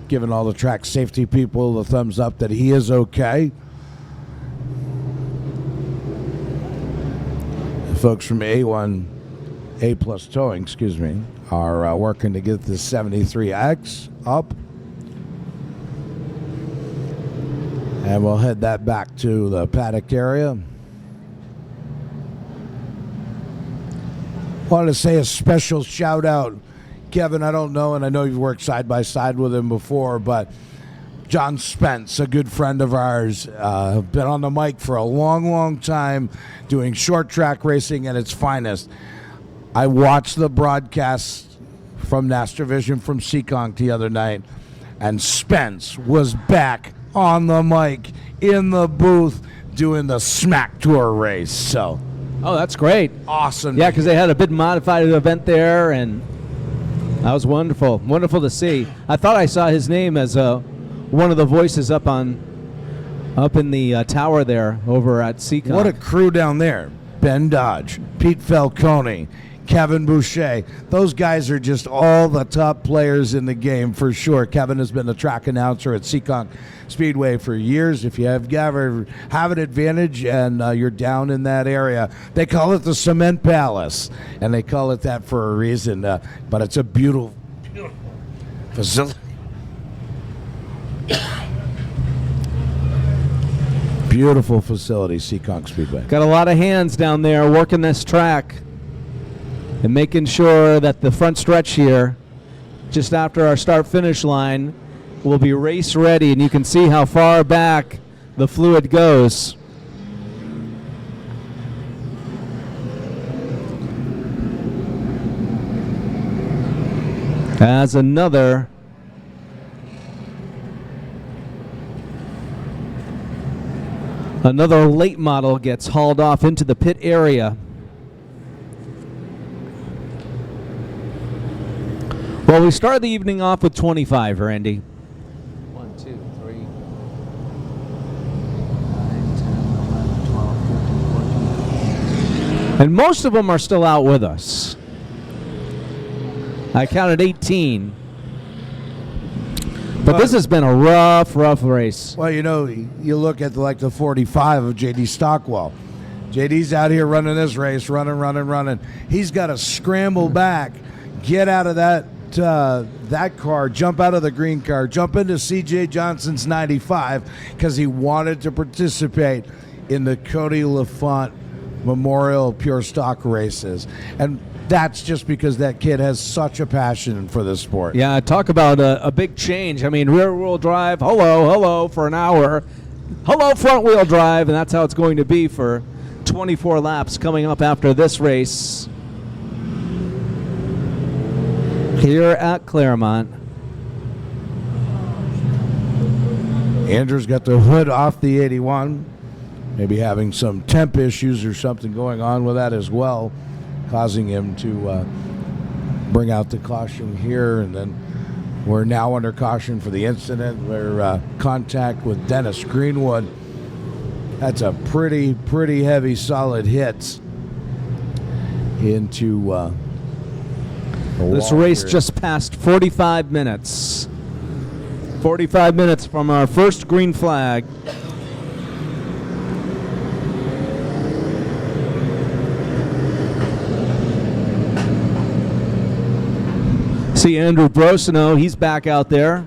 giving all the track safety people the thumbs up that he is okay. The folks from A Plus Towing, are working to get this 73X up. And we'll head that back to the paddock area. Wanted to say a special shout out. Kevin, I don't know, and I know you've worked side by side with him before, but John Spence, a good friend of ours, been on the mic for a long time doing short track racing at its finest. I watched the broadcast from Nastrovision from Seekonk the other night, and Spence was back on the mic in the booth doing the Smack Tour race. So, oh, that's great. Awesome. Yeah, because they had a bit modified event there, and that was wonderful. Wonderful to see. I thought I saw his name as one of the voices up in the tower there over at Seekonk. What a crew down there. Ben Dodge, Pete Falcone, Kevin Boucher. Those guys are just all the top players in the game for sure. Kevin has been a track announcer at Seekonk Speedway for years. If you ever have an advantage and you're down in that area, they call it the Cement Palace, and they call it that for a reason. But it's a beautiful facility. Beautiful facility, Seekonk Speedway. Got a lot of hands down there working this track and making sure that the front stretch here, just after our start-finish line, will be race ready, and you can see how far back the fluid goes. As another late model gets hauled off into the pit area. Well, we started the evening off with 25, Randy. 1, 2, 3, 9, 10, 11, 12, 13, 14. And most of them are still out with us. I counted 18. But this has been a rough race. Well, you know, you look at the 45 of J.D. Stockwell. J.D.'s out here running this race, running. He's got to scramble back, get out of that car, jump out of the green car, jump into C.J. Johnson's 95 because he wanted to participate in the Cody LaFont Memorial Pure Stock races. And that's just because that kid has such a passion for this sport. Yeah, talk about a big change. I mean, rear-wheel drive, hello for an hour. Hello, front-wheel drive, and that's how it's going to be for 24 laps coming up after this race here at Claremont. Andrew's got the hood off the 81, maybe having some temp issues or something going on with that as well, causing him to bring out the caution here. And then we're now under caution for the incident where contact with Dennis Greenwood. That's a pretty heavy solid hit into this race just passed 45 minutes. 45 minutes from our first green flag. See Andrew Brosino, he's back out there.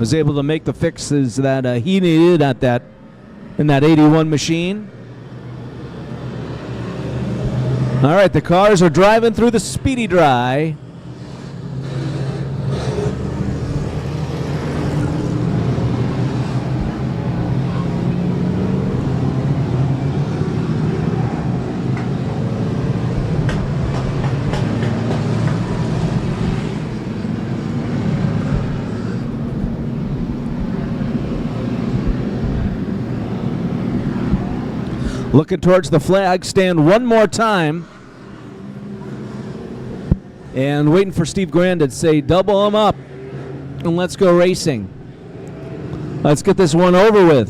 Was able to make the fixes that he needed in that 81 machine. All right, the cars are driving through the speedy dry. Looking towards the flag stand one more time. And waiting for Steve Grand to say, double them up and let's go racing. Let's get this one over with.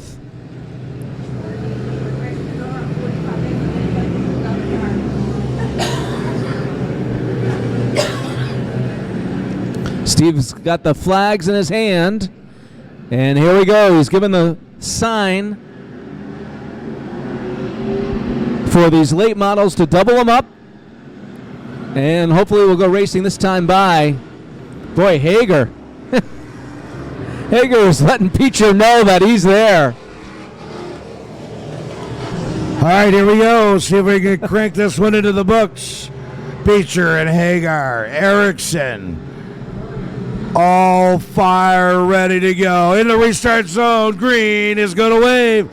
Steve's got the flags in his hand. And here we go. He's giving the sign for these late models to double them up. And hopefully we'll go racing this time by. Boy, Hager. Hager is letting Peacher know that he's there. All right, here we go. See if we can crank this one into the books. Beecher and Hagar, Erickson, all fire ready to go. In the restart zone, green is going to wave.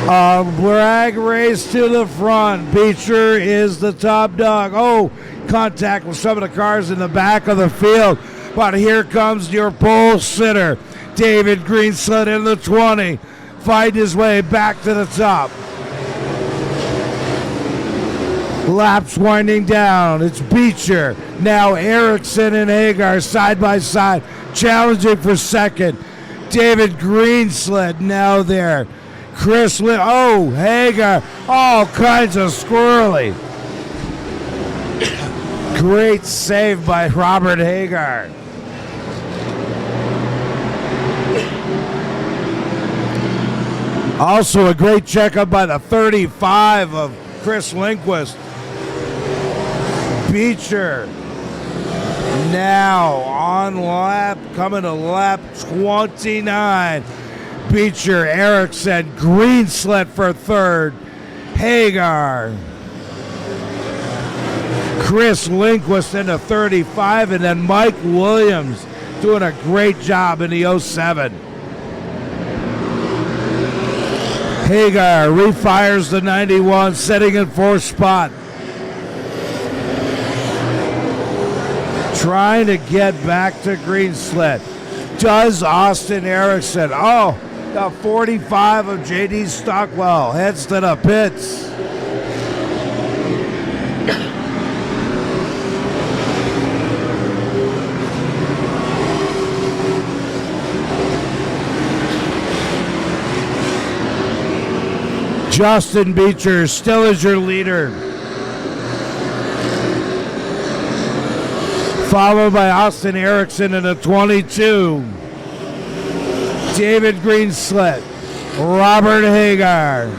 Bragg race to the front. Beecher is the top dog. Oh, contact with some of the cars in the back of the field. But here comes your pole sitter, David Greenslett in the 20. Fight his way back to the top. Laps winding down. It's Beecher. Now Erickson and Hagar side by side, challenging for second. David Greenslett now there. Chris Lynn. Oh, Hagar. All kinds of squirrely. Great save by Robert Hagar. Also a great checkup by the 35 of Chris Lindquist. Beecher now on lap, coming to lap 29. Beecher, Erickson, Greenslett for third. Hagar. Chris Lindquist into 35, and then Mike Williams doing a great job in the 07. Hagar refires the 91, setting in fourth spot. Trying to get back to Greenslett. Does Austin Erickson. Oh, the 45 of J.D. Stockwell heads to the pits. Justin Beecher still is your leader. Followed by Austin Erickson in a 22. David Greenslett, Robert Hagar,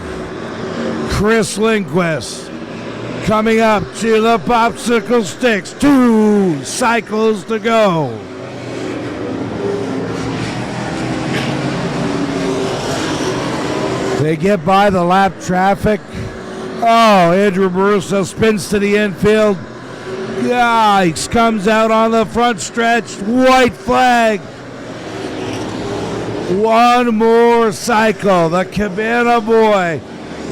Chris Lindquist. Coming up to the popsicle sticks. 2 cycles to go. They get by the lap traffic. Oh, Andrew Baruso spins to the infield. Yikes, comes out on the front stretch. White flag. One more cycle. The Cabana boy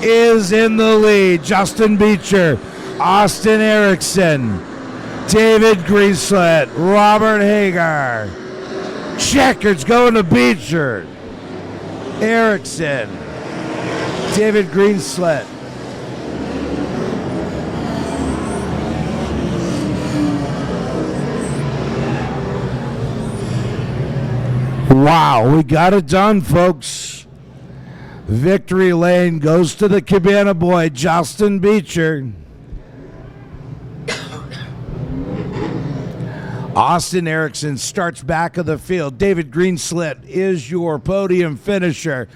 is in the lead. Justin Beecher, Austin Erickson, David Greenslett, Robert Hagar. Checkers going to Beecher. Erickson. David Greenslett. Wow, we got it done, folks. Victory lane goes to the Cabana boy, Justin Beecher. Austin Erickson starts back of the field. David Greenslett is your podium finisher.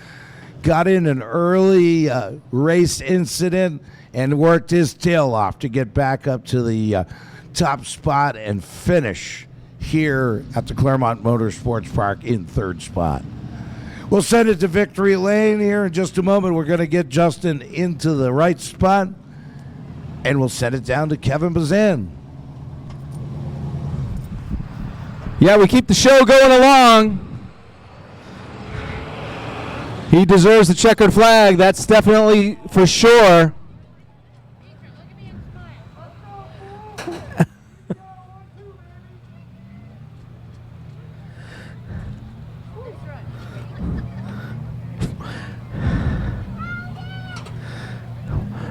Got in an early race incident and worked his tail off to get back up to the top spot and finish here at the Claremont Motorsports Park in third spot. We'll send it to victory lane here in just a moment. We're going to get Justin into the right spot, and we'll send it down to Kevin Bazan. Yeah, we keep the show going along. He deserves the checkered flag. That's definitely for sure.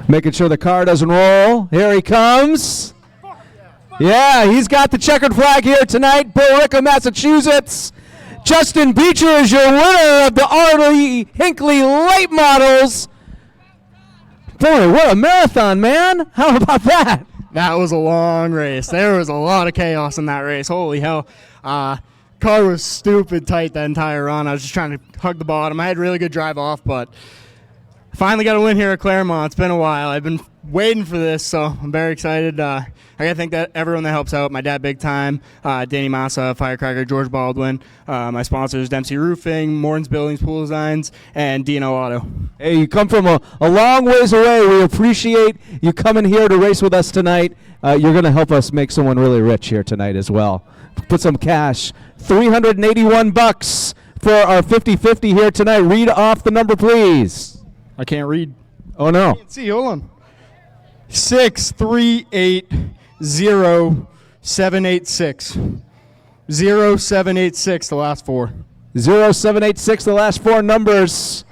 Making sure the car doesn't roll. Here he comes. Yeah, he's got the checkered flag here tonight. Billerica, Massachusetts. Justin Beecher is your winner of the Artie Hinckley Late Models. Boy, what a marathon, man. How about that? That was a long race. There was a lot of chaos in that race. Holy hell. Car was stupid tight the entire run. I was just trying to hug the bottom. I had really good drive off, but finally got a win here at Claremont. It's been a while. I've been waiting for this, so I'm very excited. I got to thank everyone that helps out. My dad, big time. Danny Massa, Firecracker, George Baldwin. My sponsors, Dempsey Roofing, Morton's Buildings, Pool Designs, and D&O Auto. Hey, you come from a long ways away. We appreciate you coming here to race with us tonight. You're going to help us make someone really rich here tonight as well. Put some cash. $381 for our 50-50 here tonight. Read off the number, please. I can't read. Oh, no. See, hold on. 6380786. 0786, the last four. 0786, the last four numbers.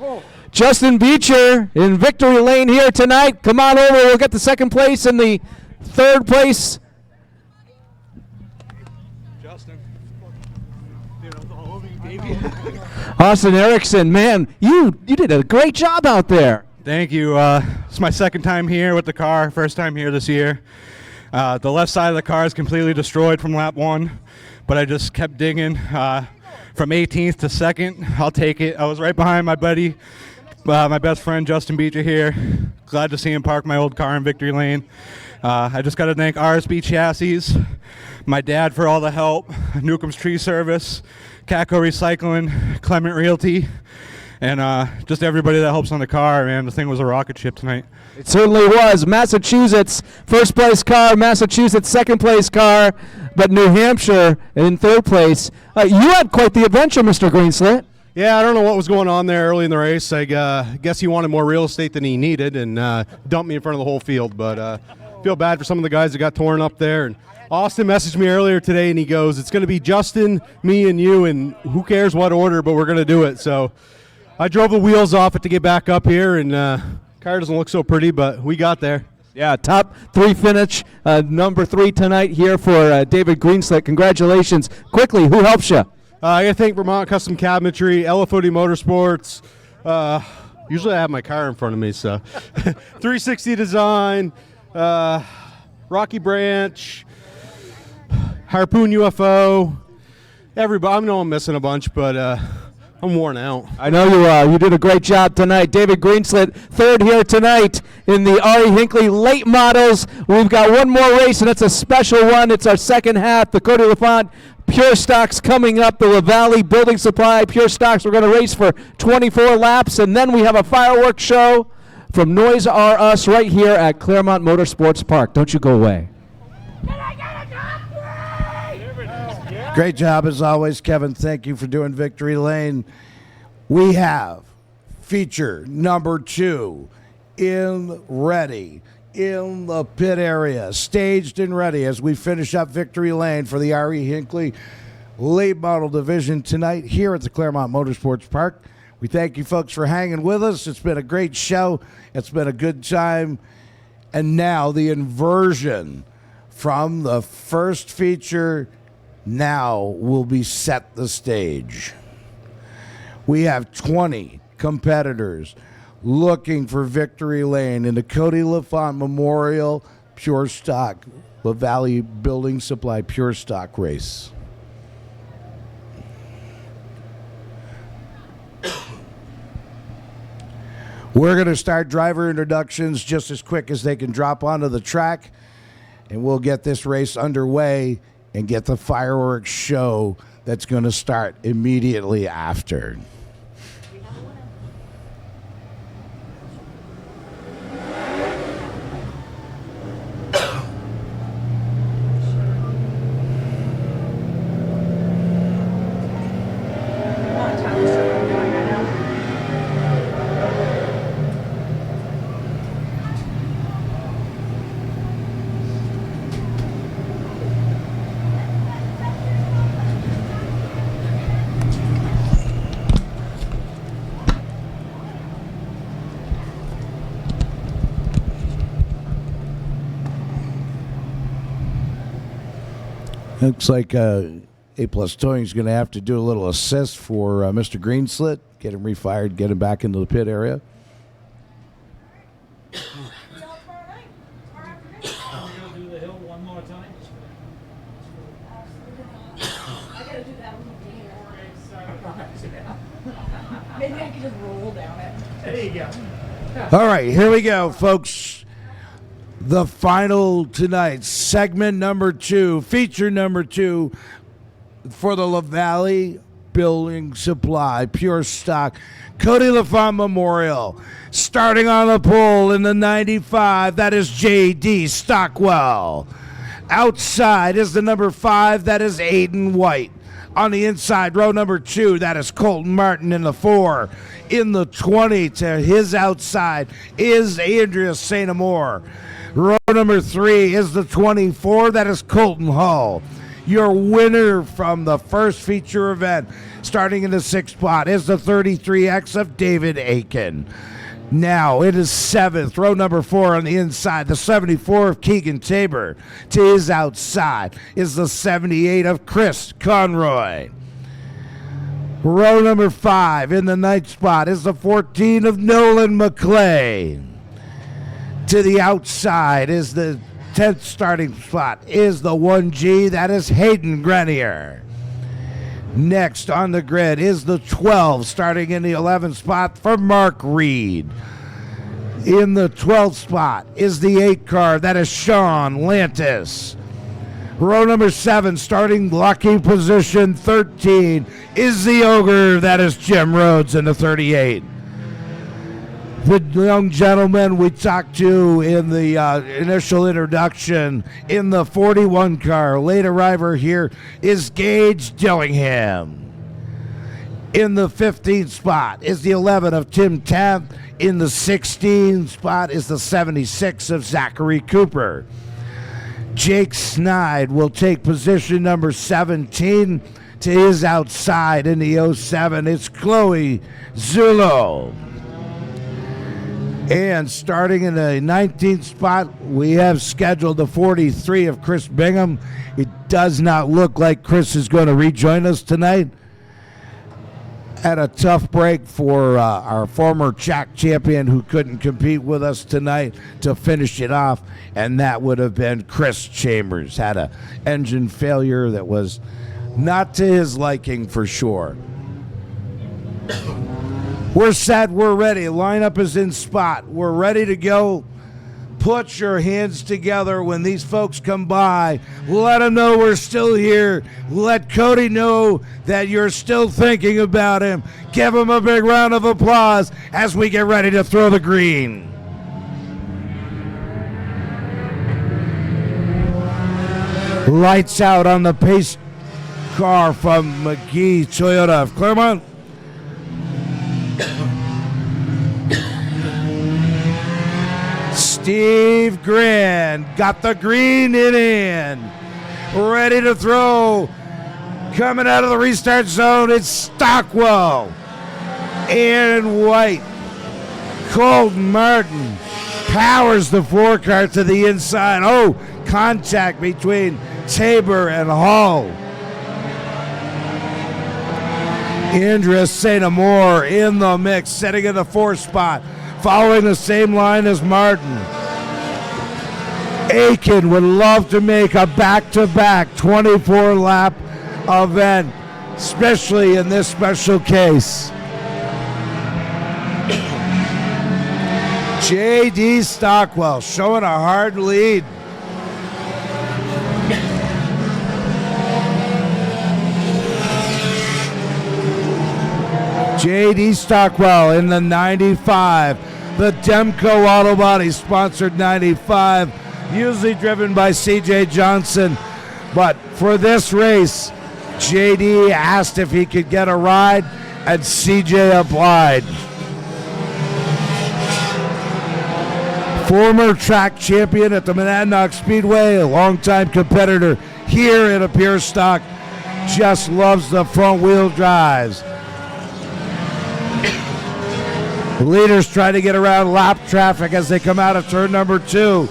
Justin Beecher in victory lane here tonight. Come on over. We'll get the second place and the third place. Austin Erickson, man, you did a great job out there. Thank you. It's my second time here with the car, first time here this year. The left side of the car is completely destroyed from lap 1, but I just kept digging from 18th to 2nd. I'll take it. I was right behind my buddy, my best friend Justin Beecher here. Glad to see him park my old car in victory lane. I just got to thank RSB Chassis, my dad for all the help, Newcomb's Tree Service, Catco Recycling, Clement Realty, and just everybody that helps on the car, man. The thing was a rocket ship tonight. It certainly was. Massachusetts, first place car. Massachusetts, second place car. But New Hampshire in third place. You had quite the adventure, Mr. Greenslit. Yeah, I don't know what was going on there early in the race. I guess he wanted more real estate than he needed and dumped me in front of the whole field. But feel bad for some of the guys that got torn up there. And Austin messaged me earlier today, and he goes, it's going to be Justin, me, and you, and who cares what order, but we're going to do it. So I drove the wheels off it to get back up here, and car doesn't look so pretty, but we got there. Yeah, top three finish, number 3 tonight here for David Greenslit. Congratulations. Quickly, who helps you? I got to thank Vermont Custom Cabinetry, LaFont Motorsports. Usually I have my car in front of me, so 360 Design, Rocky Branch, Harpoon UFO, everybody. I know I'm missing a bunch, but I'm worn out. I know you are. You did a great job tonight. David Greenslit, third here tonight in the Ari Hinckley late models. We've got one more race, and it's a special one. It's our second half. The Cody LaFont Pure Stocks coming up. The LaValley Building Supply Pure Stocks. We're going to race for 24 laps, and then we have a fireworks show from Noise R Us right here at Claremont Motorsports Park. Don't you go away. Great job as always, Kevin. Thank you for doing Victory Lane. We have feature number 2 in the pit area, staged and ready as we finish up Victory Lane for the R.E. Hinckley late model division tonight here at the Claremont Motorsports Park. We thank you folks for hanging with us. It's been a great show. It's been a good time. And now the inversion from the first feature now will be set the stage. We have 20 competitors looking for victory lane in the Cody LaFont Memorial Pure Stock LaValley Building Supply Pure Stock race. We're going to start driver introductions just as quick as they can drop onto the track, and we'll get this race underway and get the fireworks show that's going to start immediately after. Looks like A-Plus Towing is going to have to do a little assist for Mr. Greenslit, get him refired, get him back into the pit area. Maybe I could just roll down it. There you go. All right, here we go, folks. The final tonight, segment number 2, feature number 2 for the LaValley Building Supply Pure Stock Cody LaFont Memorial. Starting on the pole in the 95, that is J.D. Stockwell. Outside is the number 5, that is Aiden White. On the inside, row number 2, that is Colton Martin in the 4. In the 20 to his outside is Andrea St. Amour. Row number 3 is the 24, that is Colton Hull. Your winner from the first feature event, starting in the 6th spot, is the 33X of David Aiken. Now it is 7th, row number 4 on the inside, the 74 of Keegan Tabor. To his outside is the 78 of Chris Conroy. Row number 5 in the 9th spot is the 14 of Nolan McClay. To the outside is the 10th starting spot is the 1G, that is Hayden Grenier. Next on the grid is the 12, starting in the 11th spot for Mark Reed. In the 12th spot is the 8 car, that is Sean Lantis. Row number 7, starting lucky position 13, is the Ogre, that is Jim Rhodes in the 38. The young gentleman we talked to in the initial introduction in the 41 car, late arriver here, is Gage Dillingham. In the 15th spot is the 11 of Tim Taft. In the 16th spot is the 76 of Zachary Cooper. Jake Snide will take position number 17. To his outside in the 07, it's Chloe Zulo. And starting in the 19th spot, we have scheduled the 43 of Chris Bingham. It does not look like Chris is going to rejoin us tonight. Had a tough break for our former track champion who couldn't compete with us tonight to finish it off, and that would have been Chris Chambers. Had a engine failure that was not to his liking for sure. We're set, we're ready. Lineup is in spot. We're ready to go. Put your hands together when these folks come by. Let them know we're still here. Let Cody know that you're still thinking about him. Give him a big round of applause as we get ready to throw the green. Lights out on the pace car from McGee Toyota of Claremont. Steve Grand got the green in hand. Ready to throw. Coming out of the restart zone, it's Stockwell. And White. Colton Martin powers the 4 car to the inside. Oh, contact between Tabor and Hall. Andrea St. Amour in the mix, setting in the 4th spot, following the same line as Martin. Aiken would love to make a back-to-back 24-lap event, especially in this special case. J.D. Stockwell showing a hard lead. J.D. Stockwell in the 95. The Demco Auto Body sponsored 95, usually driven by C.J. Johnson. But for this race, J.D. asked if he could get a ride, and C.J. applied. Former track champion at the Monadnock Speedway, a longtime competitor here at a Pure Stock, just loves the front wheel drives. The leaders try to get around lap traffic as they come out of turn number 2.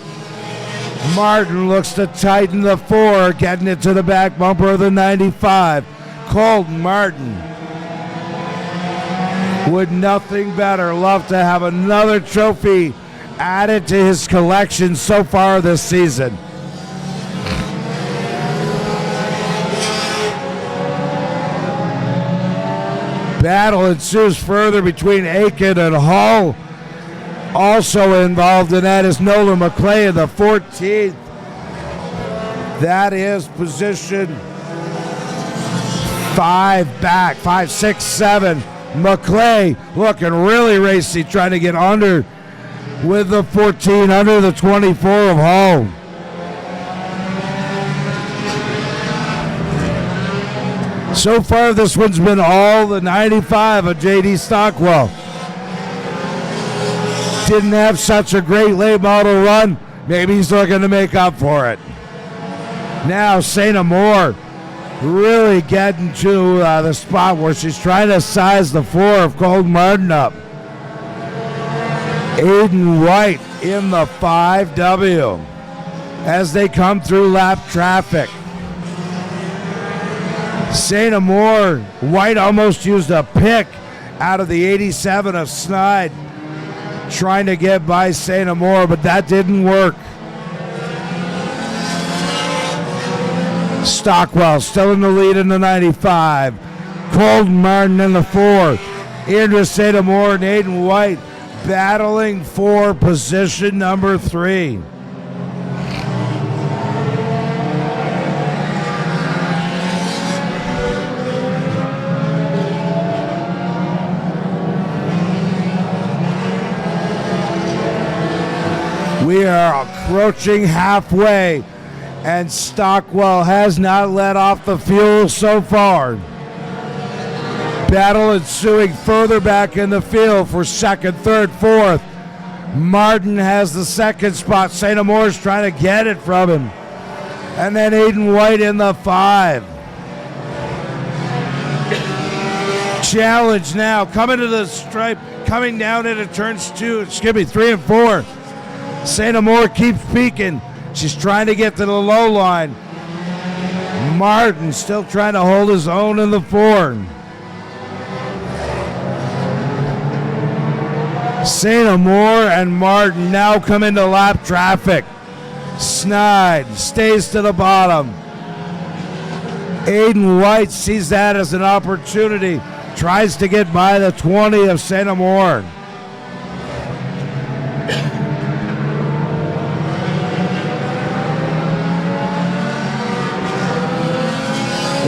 Martin looks to tighten the 4, getting it to the back bumper of the 95. Colton Martin would nothing better love to have another trophy added to his collection so far this season. Battle ensues further between Aiken and Hall. Also involved in that is Nolan McClay in the 14th. That is position 5 back, 5, 6, 7. McClay looking really racy, trying to get under with the 14, under the 24 of Hall. So far, this one's been all the 95 of J.D. Stockwell. Didn't have such a great late model run. Maybe he's looking to make up for it. Now, St. Amour really getting to the spot where she's trying to size the 4 of Cold Martin up. Aiden White in the 5W as they come through lap traffic. St. Amour, White almost used a pick out of the 87 of Snide, trying to get by St. Amour, but that didn't work. Stockwell still in the lead in the 95. Cold Martin in the 4. Andrew St. Amour and Aiden White battling for position number 3. We are approaching halfway, and Stockwell has not let off the fuel so far. Battle ensuing further back in the field for second, third, fourth. Martin has the second spot. St. Amour's trying to get it from him. And then Aiden White in the 5. Challenge now, coming to the stripe, coming down into turns 3 and 4. St. Amour keeps peeking. She's trying to get to the low line. Martin still trying to hold his own in the 4. St. Amour and Martin now come into lap traffic. Snide stays to the bottom. Aiden White sees that as an opportunity. Tries to get by the 20 of St. Amour.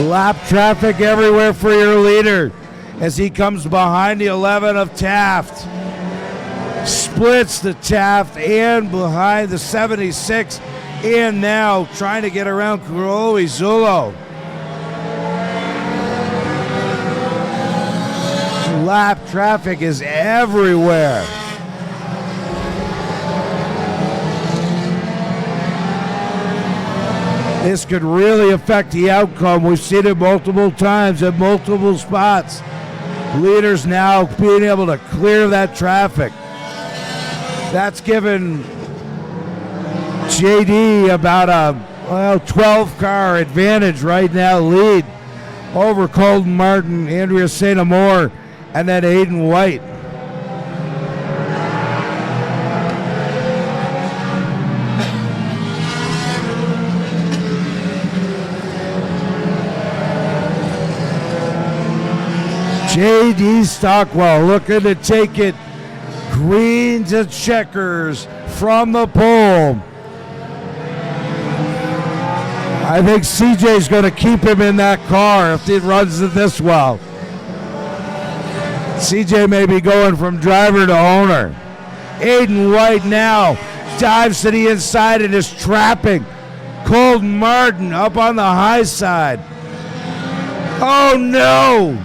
Lap traffic everywhere for your leader as he comes behind the 11 of Taft. Splits the Taft and behind the 76, and now trying to get around Kurowi Zulo. Lap traffic is everywhere. This could really affect the outcome. We've seen it multiple times at multiple spots. Leaders now being able to clear that traffic. That's given JD about a 12 car advantage right now, lead over Colton Martin, Andrea St. Amour, and then Aiden White. J.D. Stockwell looking to take it green to checkers from the pole. I think CJ's going to keep him in that car if he runs it this well. CJ may be going from driver to owner. Aiden White now dives to the inside and is trapping Colton Martin up on the high side. Oh no!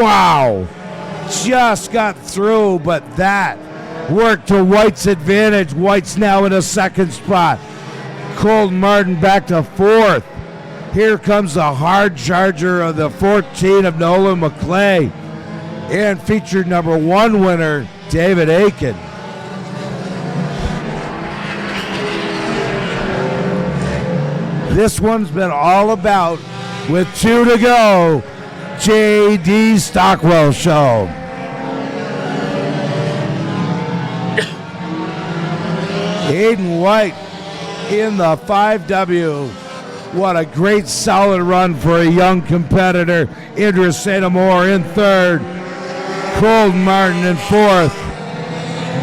Wow. Just got through, but that worked to White's advantage. White's now in a second spot. Colton Martin back to 4th. Here comes the hard charger of the 14 of Nolan McClay. And featured number 1 winner, David Aiken. This one's been all about, with 2 to go, J.D. Stockwell Show. Aiden White in the 5W. What a great solid run for a young competitor. Andrew St. Amour in 3rd. Colton Martin in 4th.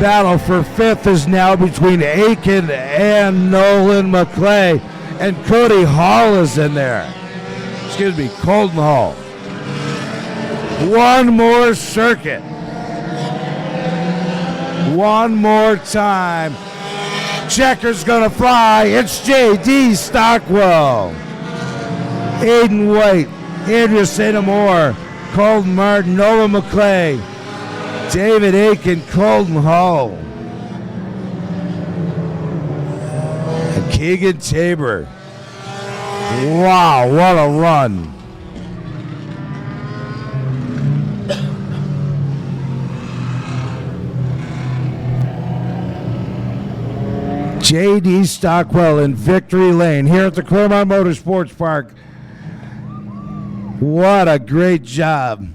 Battle for 5th is now between Aiken and Nolan McClay. And Cody Hall is in there. Excuse me, Colton Hall. One more circuit. One more time. Checker's gonna fly. It's J.D. Stockwell. Aiden White, Andrea St. Amore, Colton Martin, Nolan McClay, David Aiken, Colton Hull, and Keegan Tabor. Wow, what a run. J.D. Stockwell in Victory Lane here at the Claremont Motorsports Park. What a great job.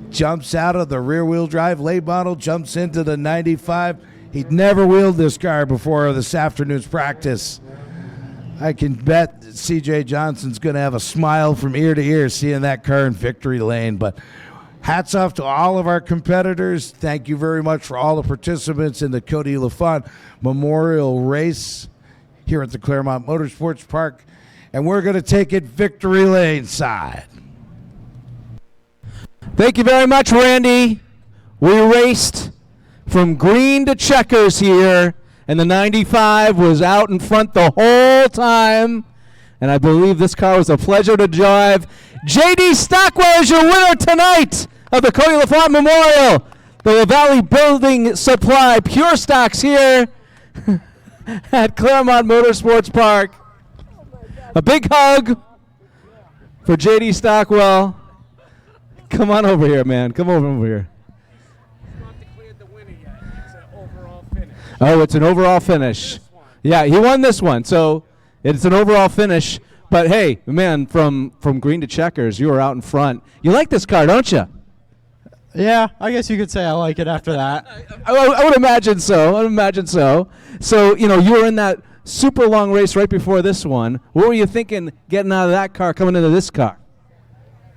Jumps out of the rear-wheel drive late model, jumps into the 95. He'd never wheeled this car before this afternoon's practice. I can bet C.J. Johnson's going to have a smile from ear to ear seeing that car in Victory Lane. But hats off to all of our competitors. Thank you very much for all the participants in the Cody LaFont Memorial Race here at the Claremont Motorsports Park. And we're going to take it Victory Lane side. Thank you very much, Randy. We raced from green to checkers here, and the 95 was out in front the whole time. And I believe this car was a pleasure to drive. J.D. Stockwell is your winner tonight of the Cody LaFont Memorial. The Valley Building Supply Pure Stocks here at Claremont Motorsports Park. A big hug for J.D. Stockwell. Come on over here, man. Come over here. Oh, it's an overall finish. Yeah, he won this one, so it's an overall finish. But hey, man, from green to checkers, you were out in front. You like this car, don't you? Yeah, I guess you could say I like it after that. I would imagine so. I would imagine so. So, you were in that super long race right before this one. What were you thinking getting out of that car, coming into this car?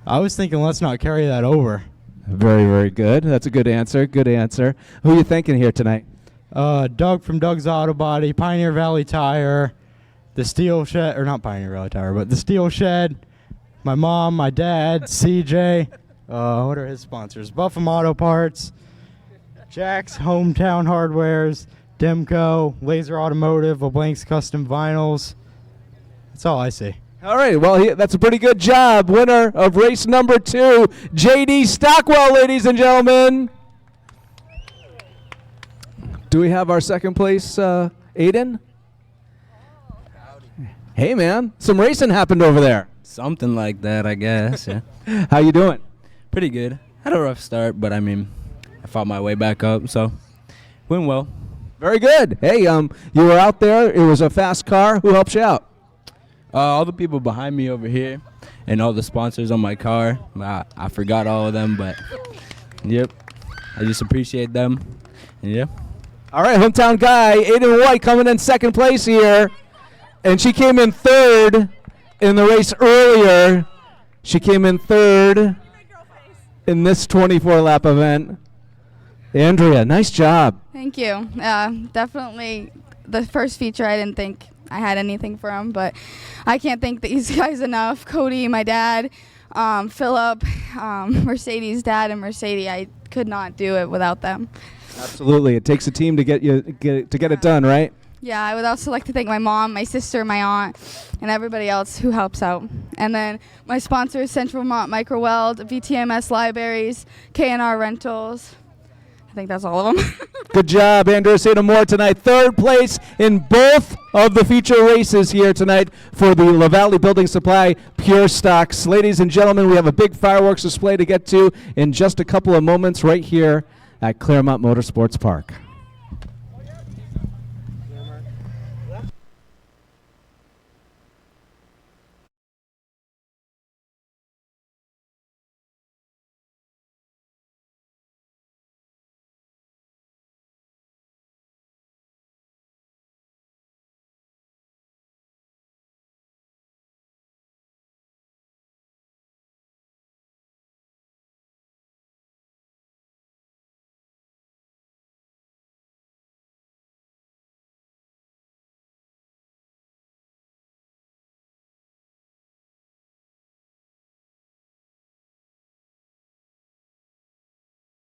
I was thinking let's not carry that over. Very, very good. That's a good answer. Good answer. Who are you thinking here tonight? Doug from Doug's Auto Body, Pioneer Valley Tire, the Steel Shed, or not Pioneer Valley Tire, but the Steel Shed, my mom, my dad, CJ. What are his sponsors? Buffum Auto Parts, Jack's Hometown Hardwares, Demco, Laser Automotive, LeBlanc's Custom Vinyls. That's all I see. All right, well, that's a pretty good job. Winner of race number 2, J.D. Stockwell, ladies and gentlemen. Do we have our second place, Aiden? Hey, man, some racing happened over there. Something like that, I guess. Yeah. How you doing? Pretty good. Had a rough start, but I fought my way back up, so went well. Very good. Hey, you were out there. It was a fast car. Who helped you out? All the people behind me over here and all the sponsors on my car. I forgot all of them, but yep, I just appreciate them. And yeah. All right, hometown guy, Aiden White coming in second place here. And she came in third in the race earlier. She came in third in this 24-lap event. Andrea, nice job. Thank you. Definitely the first feature, I didn't think I had anything for him, but I can't thank these guys enough. Cody, my dad, Philip, Mercedes' dad, and Mercedes. I could not do it without them. Absolutely. It takes a team to get it done, right? Yeah, I would also like to thank my mom, my sister, my aunt, and everybody else who helps out. And then my sponsors, Central Vermont Micro Weld, VTMS Libraries, K&R Rentals. I think that's all of them. Good job, Andrea St. Amore tonight. Third place in both of the feature races here tonight for the La Valley Building Supply Pure Stocks. Ladies and gentlemen, we have a big fireworks display to get to in just a couple of moments right here at Claremont Motorsports Park.